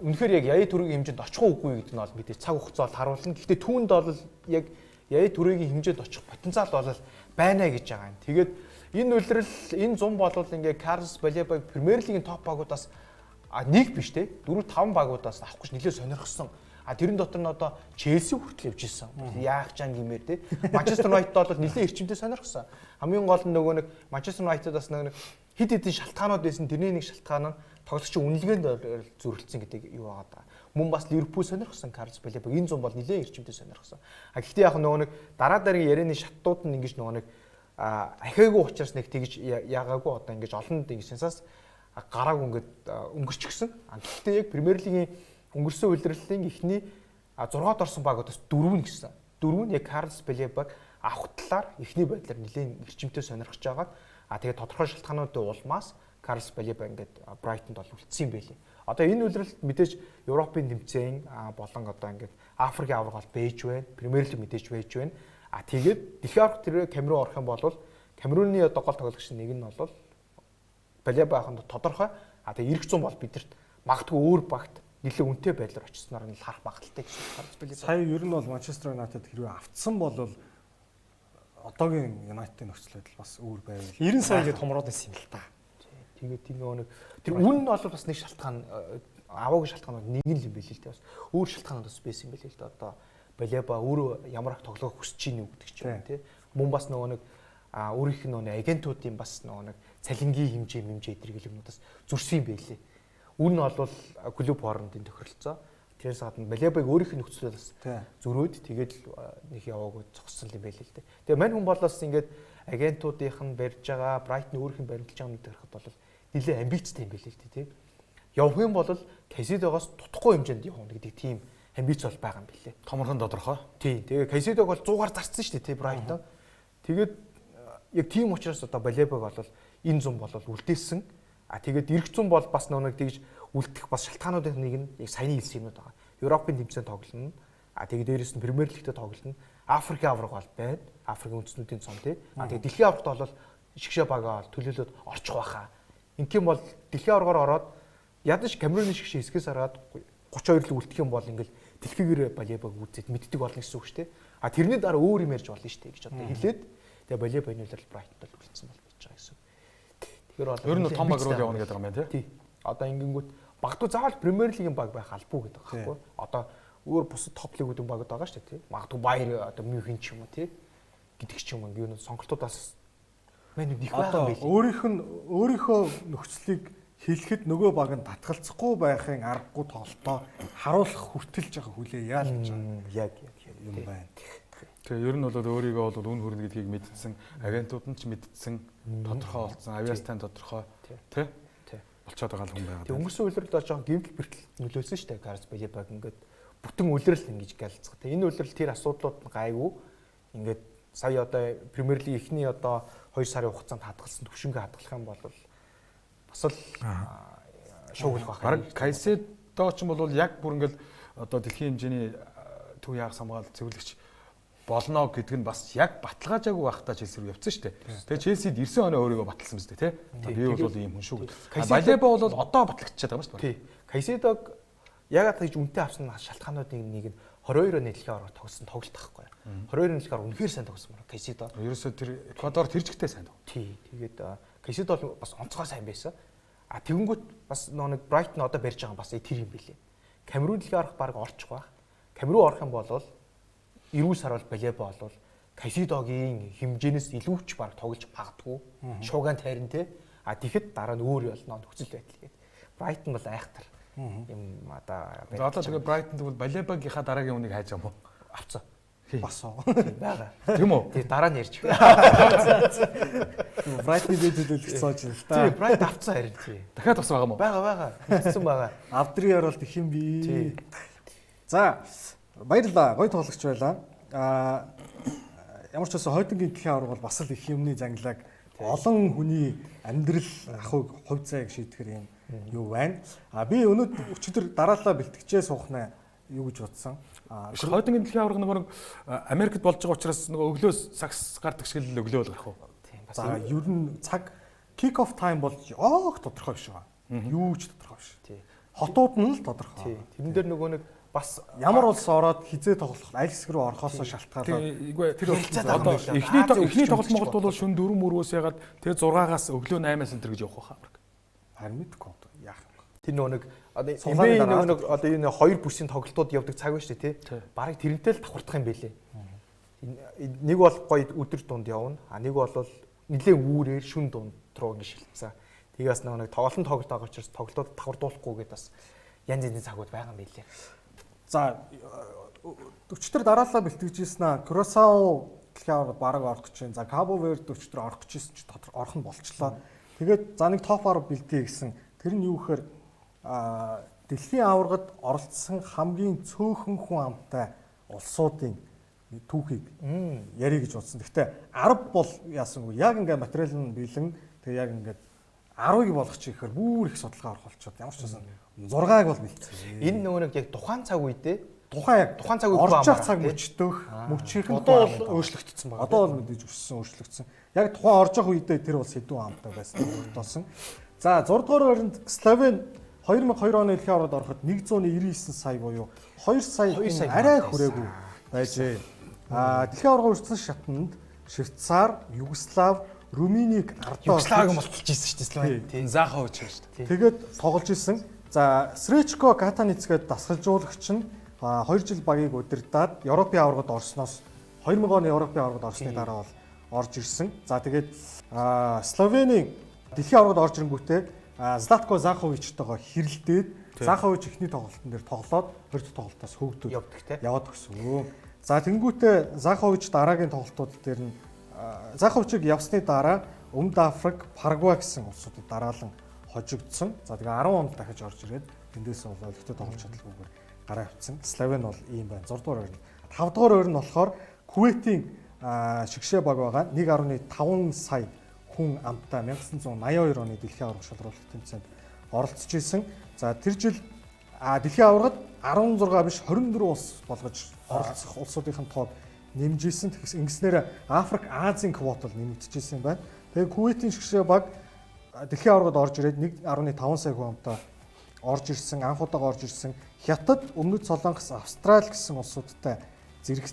үнэхээр яг Яя Турэгийн хэмжээнд очих уугүй гэдэг нь бол мэдээж цаг хугацаа бол харуулна. Гэхдээ түүнд бол яг Яя Турэгийн хэмжээнд очих потенциал бол байна гэж байгаа юм. Тэгээд энэ үйлрэл энэ зам болвол ингээ Карлос Балебаг Премьер Лигийн топ багуудаас нэг биш те 4-5 багуудаас авах гэж нэлээд сонирхсон. Тэрэн дотор нь одоо Челси хүртэл явж ирсэн. Яах чам гэмээр те. Манчестер Юнайтед бол нэлээд эрчимтэй сонирхсон. Хамгийн гол нь нөгөө нэг Манчестер Юнайтедаас нэг хэд хэдэн шалтгаанууд байсан. Тэрний нэг шалтгаан нь тоглогчийн үнэлгээнд зөрөлдсөн гэдэг юу байгаа даа. Мөн бас Ливерпул сонирхсон Карлос Балебаг энэ зам бол нэлээд эрчимтэй сонирхсон. Гэхдээ яг нөгөө нэг дараа дараагийн ярианы шаттууд нь ингэж нөгөө нэг ахиагүй учраас нэг тэгж яагаагүй одоо ингэж олонд ингэ сенсац гараагүй ингээд өнгөрчихсөн. Гэхдээ яг Премьер Лигийн өнгөрсөн үйлрлийн эхний 6-д орсон багуудаас 4 гэсэн. 4 нь яг Карлос Балебаг авах талаар эхний байдлаар нэлээд эрчимтэй сонирхож байгаа. Тэгээд тодорхой шалтгаануудын улмаас Карлос Балеба ингээд Брайтонд бол үлдсэн юм байлээ. Одоо энэ үлрэлт мэдээж Европын тэмцээн болон одоо ингээд Африкийн авраг бол бэж байна. Премьер лиг мэдээж байж байна. Тэгээд дэлхийн аврагт тэр Камерун орох юм бол Камеруны одоо гол тоглогч нэг нь бол Балеба ахын тодорхой. Тэгээд эрх зүүн бол бидэрт магадгүй өөр багт нэлээд үнэтэй байдлаар очсноор нь харах багталтай гэж Карлос Балеба. Сая ер нь бол Манчестер Юнайтед хэрвээ автсан бол одоогийн Юнайтедийн нөхцөл байдал бас өөр байвал 90 сая гээд томроод байсан юм л та. Тэгээд тийм нөгөө тэр үн нь бол бас нэг шалтгаан аваагийн шалтгаанууд нэг л юм байл л дээ бас өөр шалтгаанууд бас байсан юм байл л дээ. Одоо Балеба өөрөө ямар их тоглох хүсэж ийн үү гэдэг ч юм тий. Мөн бас нөгөө нэг өөрийнх нь нөгөө агентуудын бас нөгөө нэг цалингийн хэмжээ эдгээр юмнуудаас зөрсөн юм байлээ. Үн нь бол клуб хоорондын тохиролцоо. Тэрээс гадна Балебаг өөрийнх нь нөхцөлөд бас зөрөөд тэгээд нэг яваагүй зогссон юм байл л дээ. Тэгээ мань хүн болоос ингээд агентуудынх нь барьж байгаа Брайтон өөрийнх нь баримталж байгаа нүд харахад бол нэлээд амбицтай юм байл л дээ тий. Явах юм бол Кайседогоос тутахгүй хэмжээнд явна гэдэг тийм амбиц бол байгаа юм билээ. Томорхон тодорхой. Тий. Тэгээ Кайседог бол 100-аар зарцсан шүү дээ тий Брайтон. Тэгээд яг тийм учраас одоо Балебаг бол энэ зам бол үлдээсэн. Тэгээд эрх зүүн бол бас нэг тэгж үлдэх бас шалтгаануудын нэг нь яг саяны хэлсэн юмуд байгаа. Европын тэмцээнд тоглоно. Тэгээд дээрээс нь Премьер лигтээ тоглоно. Африкийн авраг бол байна. Африкийн үндэстнүүдийн цом тий. Тэгээд дэлхийн аврагт бол шигшээ бага төлөөлөд орчих байхаа. Ингээм бол дэлхийн аврагаар ороод ядаж Камеруны шигшээ хэсгээс хараад 32 л үлдэх юм бол ингээл дэлхийгээр Балебаг үзээд мэддэг болно гэсэн үг шүү дээ. Тэрний дараа өөр юм ярьж болно шүү дээ гэж одоо хэлээд тэгээ Балеба энэ үйлрэл Брайтонд үлдсэн бол байж байгаа гэсэн. Тэгэхээр ер нь том баг руу явна гэдэг юм байна тий. Одоо ингэнгүүт магадгүй заавал Премьер лигийн баг байх албагүй гэдэг байхгүй. Одоо өөр бусад топ лигүүдийн багууд байгаа шүү дээ тий. Магадгүй Баер одоо Мюнхен ч юм уу тий гэдэг ч юм уу юу сонголтуудаас мань нэг байгаа юм байна. Өөрийнхөө нөхцөлийг хэлэхэд нөгөө баг нь татгалзахгүй байхын аргагүй тоглолтоо харуулах хүртэлж байгаа хүлээ яа л гэж яг юм байна. Тэгээ ер нь бол өөрийгөө бол үн хүрнэ гэдгийг мэдсэн, агентууд нь ч мэдсэн, тодорхой болсон, авиастай тодорхой тий болчиход байгаа хүн байгаа. Тэгээ өнгөрсөн үйлрэлд жоохон гэмтэл бэртэл нөлөөсөн шүү дээ. Карлос Балебаг ингээд бүтэн үйлрэл ингэж галзах. Тэгээ энэ үйлрэл тэр асуудлууд нь гайгүй. Ингээд сая одоо Премьер лиг эхний одоо 2 сарын хугацаанд хадгалсан төвшингээ хадгалах юм бол бас л шуугилах байх. Бараг Кайседо ч бол яг бүр ингээд одоо дэлхийн хэмжээний төв яах хамгаалалт цэвэрлэгч болно гэдэг нь бас яг баталгаажаагүй байхдаа Челси рүү явцсан шүү дээ. Тэгээ Челсид 9 оноо өөрийгөө баталсан биз дээ, тий? Би бол ийм хүн шүү гэдэг. Балеба бол одоо батлагдчихад байгаа юм шүү дээ. Тий. Кайседог ягаад гэж үнэтэй авсан шалтгаануудын нэг нь 22 оны дэлхийн аврагт тогсон тоглолт байхгүй. 22 оны дэлхийн авраг үнэхээр сайн тогсон байна Кайседо. Ерөөсөө тэр Эквадор тэр жигтэй сайн тоглосон. Тий. Тэгээд Кайседо бол бас онцгой сайн байсан. Тэгэнгүүт бас нэг Брайтон одоо барьж байгаа бас тэр юм билээ. Камерун дэлхийн аврах баг орчих байх. Камерун орох юм бол 90 сар бол Балеба бол Кайседогийн хэмжээнээс илүүч баг тоглож магадгүй. Шууган тайран те. Тэгэхэд дараа нь өөр болно нөхцөл байдал гээд. Брайтон бол айхтар юм одоо тэгээ Брайтонд бол Балебагийнхаа дараагийн үнийг хайж байгаа юм уу? Авцсан. Бас байгаа. Тийм үү? Тэгээ дараа нь ярьж. Брайтны дээд төлөвлөлт сууж байна л та. Тий, Брайт авцсан харин тий. Дахиад бас байгаа юм уу? Байгаа. Авцсан байгаа. Авдрын оролт их юм би. За баярлалаа. Гоё тоглогч байлаа. Ямар ч байсан хойдонгийн дэлхийн авраг бол бас л их юмны зангилааг олон хүний амьдрал ахуйг хувь цайг шийдэхэр юм юу байна. Би өчигдөр дараалал бэлтгэжээ суухнаа юу гэж бодсон. Хойдонгийн дэлхийн авраг нэг Америкт болж байгаа учраас нөгөө өглөөс сакс гардаг шиг л өглөө бол гарах уу? За ер нь цаг kick off time бол яог тодорхой биш байгаа. Юу ч тодорхой биш. Хотууд нь л тодорхой. Тэрэн дээр нөгөө нэг бас ямар улс ороод хизээ тоглох аль хэсэг рүү орохоос шалтгаалаад тэр одоо эхний тоглолт Монголд бол шөнө 4 мөрөөс ягаад тэгээ 6-аас өглөө 8-аас энэ гэж явах байхаа. Харин мэдгүй яах юм. Тэр нөгөө нэг одоо NBA нөгөө одоо энэ хоёр бүсийн тоглолтууд явдаг цаг байна шүү дээ тий. Бараг тэрнтэй л давхардах юм байлээ. Нэг бол гоё өдөр дунд явна. Нэг бол нэлээд үүрээр шүн дунд руу ингэ шилжсэн. Тэгээс нэг тоглолтын тоглолт байгаа учраас тоглолтод давхардуулахгүй гэдээ бас янз янзын цагууд байгаа юм байлээ. За өчтөр дараалал бэлтгэжсэн аа Кросао дэлхийн аврагт бараг орох гэж байна. За Кабо Верд өчтөр орох гэжсэн ч орох нь болчлоо. Тэгээд за нэг топ 10 бэлтээ гэсэн. Тэр нь юу гэхээр дэлхийн аврагт оролцсон хамгийн цөөхөн хүн амтай улсуудын түүхийг ярих гэж бодсон. Гэхдээ 10 бол яасангүй. Яг ингээд материал нь бэлэн. Тэгээ яг ингээд 10-ыг болгочих ихээр бүр их судалгаа орох болчиход ямар ч байсан 6-аг бол бэлдсэн. Энэ нөгөө нэг яг тухайн цаг үедээ Тухайн цаг үед орж явах цаг мөчтөх, мөчийнх нь Одоо бол өөрчлөгдсөн байна. Одоо бол мэдээж өссөн, өөрчлөгдсөн. Яг тухайн орж явах үедээ тэр бол сэдвүү хамтаа байсан тогтоосон. За 6 дугаар байранд Словен 2002 оны дэлхийн аваргад ороход 199 сая буюу 2 сая арай хүрээгүй байжээ. Дэлхийн аварга өртсөн шатнд Швейцар, Югослав, Румынийг ардаа Югославыг мулталж ирсэн шүү дээ Словен. Тийм заахаа үуч шүү дээ. Тэгээд тоглож исэн. За Сречко Катаницгээд дасгалжуулагч нь 2 жил багийг удирдаад Европын аваргад орсноос 2000 оны Европын аваргад орсны дараа бол орж ирсэн. За тэгээд Словенийн дэлхийн аваргад орж ирэнгүүтээ Златко Заховичтойгоо хэрэлдээд Захович ихний тоглолтын дээр тоглоод 2 дахь тоглолтоос хөвгдөд яваад өгсөн. За тэнгүүтээ Захович дараагийн тоглолтууд дээр нь Заховичийг явсны дараа Өмнөд Африк, Парагвай гэсэн улсуудад дараалан хожигдсон. За тэгээ 10 онд дахиж орж ирээд тэндээс бол олигтой тоглож чадлагүйгээр гараа авцсан. Словен бол ийм байна. 6 дугаар ойр нь. 5 дугаар ойр нь болохоор Кувейтийн шигшээ баг байгаа. 1.5 сая хүн амттай 1982 оны дэлхийн аварга шалралт тэмцээнд оролцож исэн. За тэр жил дэлхийн аваргад 16 биш 24 улс болгож оролцох улсуудын тоог нэмжсэн. Ингэснээр Африк, Азийн квот бол нэмэгдэж исэн байна. Тэгээ Кувейтийн шигшээ баг дэлхийн аваргад орж ирээд 1.5 сая хүн амттай орж ирсэн, анх удаага орж ирсэн. Хятад, Өмнөд Солонгос, Австрали гэсэн улсуудтай зэрэг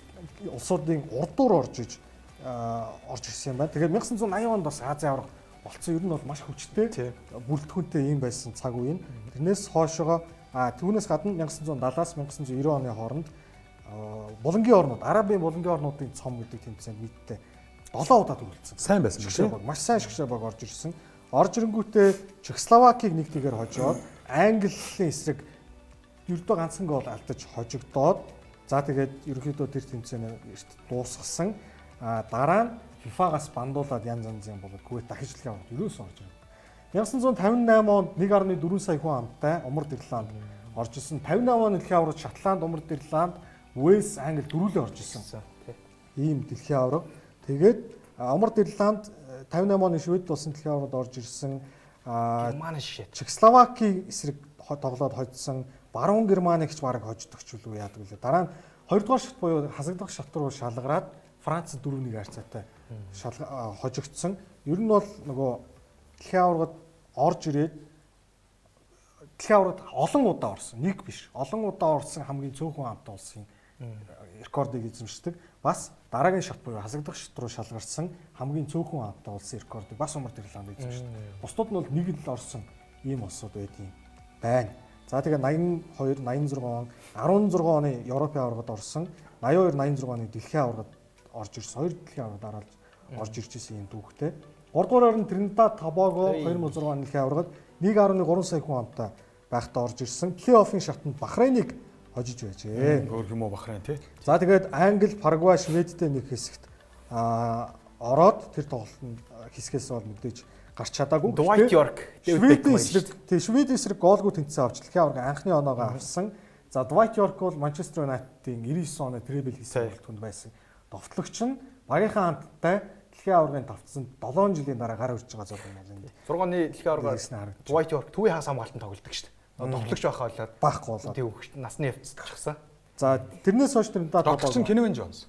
улсуудын урдуур орж ирсэн юм байна. Тэгээд 1980 онд бас Азийн аварга болцсон. Ер нь бол маш хүчтэй, бүрэлдэхүүнтэй юм байсан цаг үе. Тэрнээс хойшоо түүнээс гадна 1970-аас 1990 оны хооронд булангийн орнууд, Арабын булангийн орнуудын цом гэдэг тэмцээнд нийтдээ 7 удаа төрүүлсэн. Сайн байсан шигшээ баг. Маш сайн шигшээ баг орж ирсэн. Орж ирэнгүүтээ Чехословакийг 1-0-ээр хожоод Английн эсрэг ердөө ганцхан гол алдаж хожигдоод за тэгээд ерөнхийдөө тэр тэмцээний дуусгасан. Дараа нь FIFA-гаас бандуулаад янз янзын болоод Кувейт дахиж дэлхийн аваргад ерөөсөө орж ирсэн. 1958 онд 1.4 сая хүн амтай Умард Ирланд орж ирсэн. 58 оны дэлхийн аваргад Шотланд, Умард Ирланд, Уэльс, Англи дөрвөлөө орж ирсэн. Ийм дэлхийн аварга. Тэгээд Умард Ирланд 58 оны Швед болсон дэлхийн аваргад орж ирсэн. Германы шишээ. Чехословакийн эсрэг тоглоод хоцсон. Баруун Германийг ч бараг хождогч үлээ яадаг үлээ. Дараа нь 2 дугаар шат буюу хасагдах шат руу шалгараад Франц 4-1 харьцаатай хожигдсон. Ер нь бол нөгөө дэлхийн аваргад орж ирээд дэлхийн аваргад олон удаа орсон. Нэг биш. Олон удаа орсон хамгийн цөөхөн амт улсын рекордыг эзэмшдэг. Бас дараагийн шат буюу хасагдах шат руу шалгарсан хамгийн цөөхөн амттай улсын рекордыг бас Умард Ирланд эзэмшдэг. Бусдууд нь бол нэг л орсон ийм улсууд байдгийн байна. За тэгээ 82, 86 он 16 оны Европын аваргад орсон, 82, 86 оны дэлхийн аваргад орж ирсэн. Хоёр дэлхийн аваргад дараалж орж ирж исэн юм дүүхтэй. 3 дугаар орон Тринидад Тобаго 2006 оны дэлхийн аваргад 1.3 сая хүн амтай байхдаа орж ирсэн. Плей-оффын шатнд Бахрейнийг хожиж байжээ. Өөр юм уу Бахрейн тий? За тэгээд Англи, Парагвай, Шведтэй нэг хэсэгт ороод тэр тоглолтын хэсгээс бол мэдээж гарч чадаагүй. Dwight York Шведийн эсрэг гоолгүй тэнцээ авч дэлхийн аварга анхны оноогоо авсан. За Dwight York бол Манчестер Юнайтедийн 99 оны трибл хийсэн бүрэлдэхүүнд байсан. Довтлогч нь багийнхаа хамттай дэлхийн аваргын тавцсанд 7 жилийн дараа гар урьж байгаа зүйл юм байна. 6 оны дэлхийн аваргаар Dwight York төвийн хагас хамгаалтанд тоглодог шүү дээ. Довтлогч байхаа болоод байхгүй болоо. Тийм насны явцчихсан. За тэрнээс хойш Тринидад Тобаго чинь Кенвин Джонс.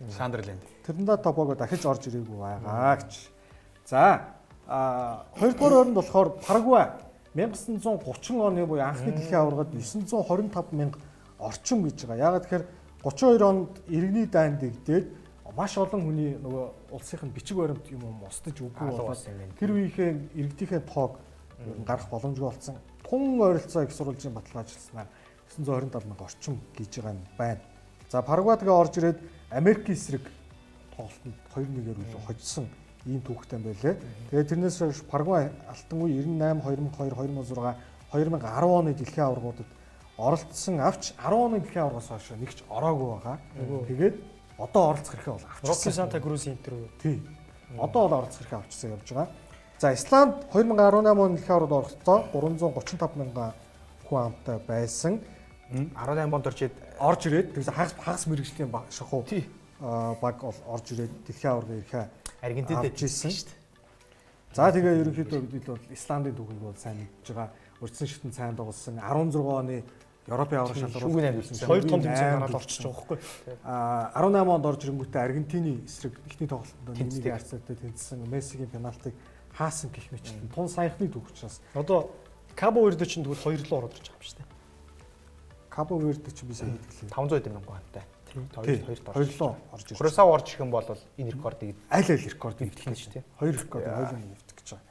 Сандерленд. Тринидад Тобаго дахиж орж ирээгүй байгаа гэж. За 2 дугаар оронд болохоор Парагвай 1930 оны буюу анхны дэлхийн аваргад 925 мянга орчим гэж байгаа. Яагаад тэгэхээр 32 онд иргэний дайн дэгдээд маш олон хүний нөгөө улсынх нь бичиг баримт юм устдаж үгүй болоод тэр үеийнхээ иргэдийнхээ тоог гарах боломжгүй болсон. Тун ойролцоо их сурвалжийн баталгаажласнаар 927 мянга орчим гэж байгаа юм байна. За Парагвай тэгээ орж ирээд Америк эсрэг тоглолтод 2-1-ээр үлээ хожсон ийм түүхтэй байлээ. Тэгээд тэрнээс хойш Парагвай алтан үе 98, 2002, 2006, 2010 оны дэлхийн аваргуудад оролцсон авч 10 оны дэлхийн аваргаас хойш нэг ч ороогүй байгаа. Тэгээд одоо оролцох хэрэгтэй бол авчихсан. Рокки Санта Крус Интер үү? Тий. Одоо бол оролцох хэрэгтэй авчихсан явж байгаа. За Исланд 2018 оны дэлхийн аваргад орохдоо 335 мянган хүн амтай байсан. 18 онд орж ирээд тэгээс хагас мэрэгжлийн шахуу баг орж ирээд дэлхийн аваргын ирэхээ Аргентинд авчихсан шүү дээ. За тэгээ ерөнхийдөө бид бол Исландын түүхийг бол сайн мэдж байгаа. Урьдчилан ширтэн сайн дагуулсан 16 оны Европын аврал шалралт шүүгийн амьдсан. Хоёр том тэмцээн гараад орчиж байгаа байхгүй. 18 онд орж ирэнгүүтээ Аргентины эсрэг ихний тоглолтод 1-1 харьцаатай тэнцсэн Мессигийн пенальтыг хаасан гэх мэтлэн тун саяхны түүх учраас Одоо Кабо Верде ч тэгвэл 2 руу ороод ирж байгаа юм шүү дээ. Кабо Верде ч би сайн мэдгэлээ. 500 мянган хантай. Хоёр лоо орж ирж. Курасав орж ирэх юм бол энэ рекордыг Аль рекорд эвдэх нь шүү дээ. Хоёр рекорд хоёулаа нэвтэх гэж байгаа.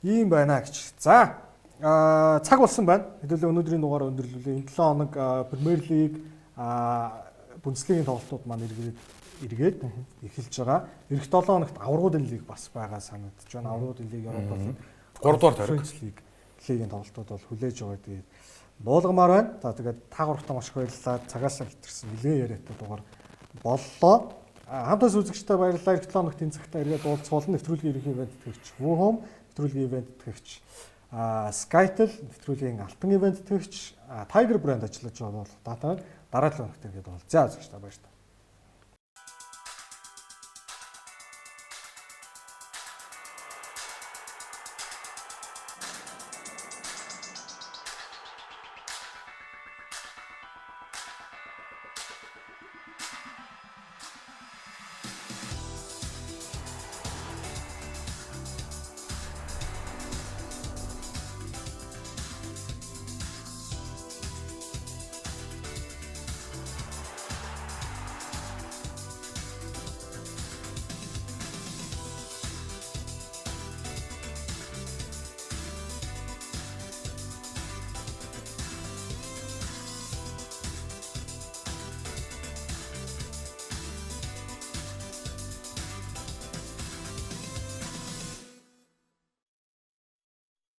Ийм байна гэж. За цаг болсон байна. Хэдүүлээ өнөөдрийн дугаар өндөрлүүлээ. Энэ 7 хоног Премьер Лиг Бундслигийн тоглолтууд маань эргээд эхэлж байгаа. Эх 7 хоногт аврагуудын лиг бас байгаа санагдаж байна. Аврагуудын лиг Европ болон 3 дугаар тойрог лигийн тоглолтууд бол хүлээж байгаа. Тэгээд дуулгамаар байна. За тэгээд та гуравтаа маш их баярлалаа. Цагаасаа хэтэрсэн нэлээд яриатай дугаар боллоо. Хамтаас үзэгчтэй баярлалаа. Эх 7 хоногт энэ цагтаа эргээд уулзуулна. Нэвтрүүлгийн ерөнхий ивент тэтгэгч Woohome, нэвтрүүлгийн ивент тэтгэгч Skytel, нэвтрүүлгийн алтан ивент тэтгэгч Tiger брэнд ажиллаж байгаа бол дараагийн хоногт эргээд уулзъя гэж та баярлалаа.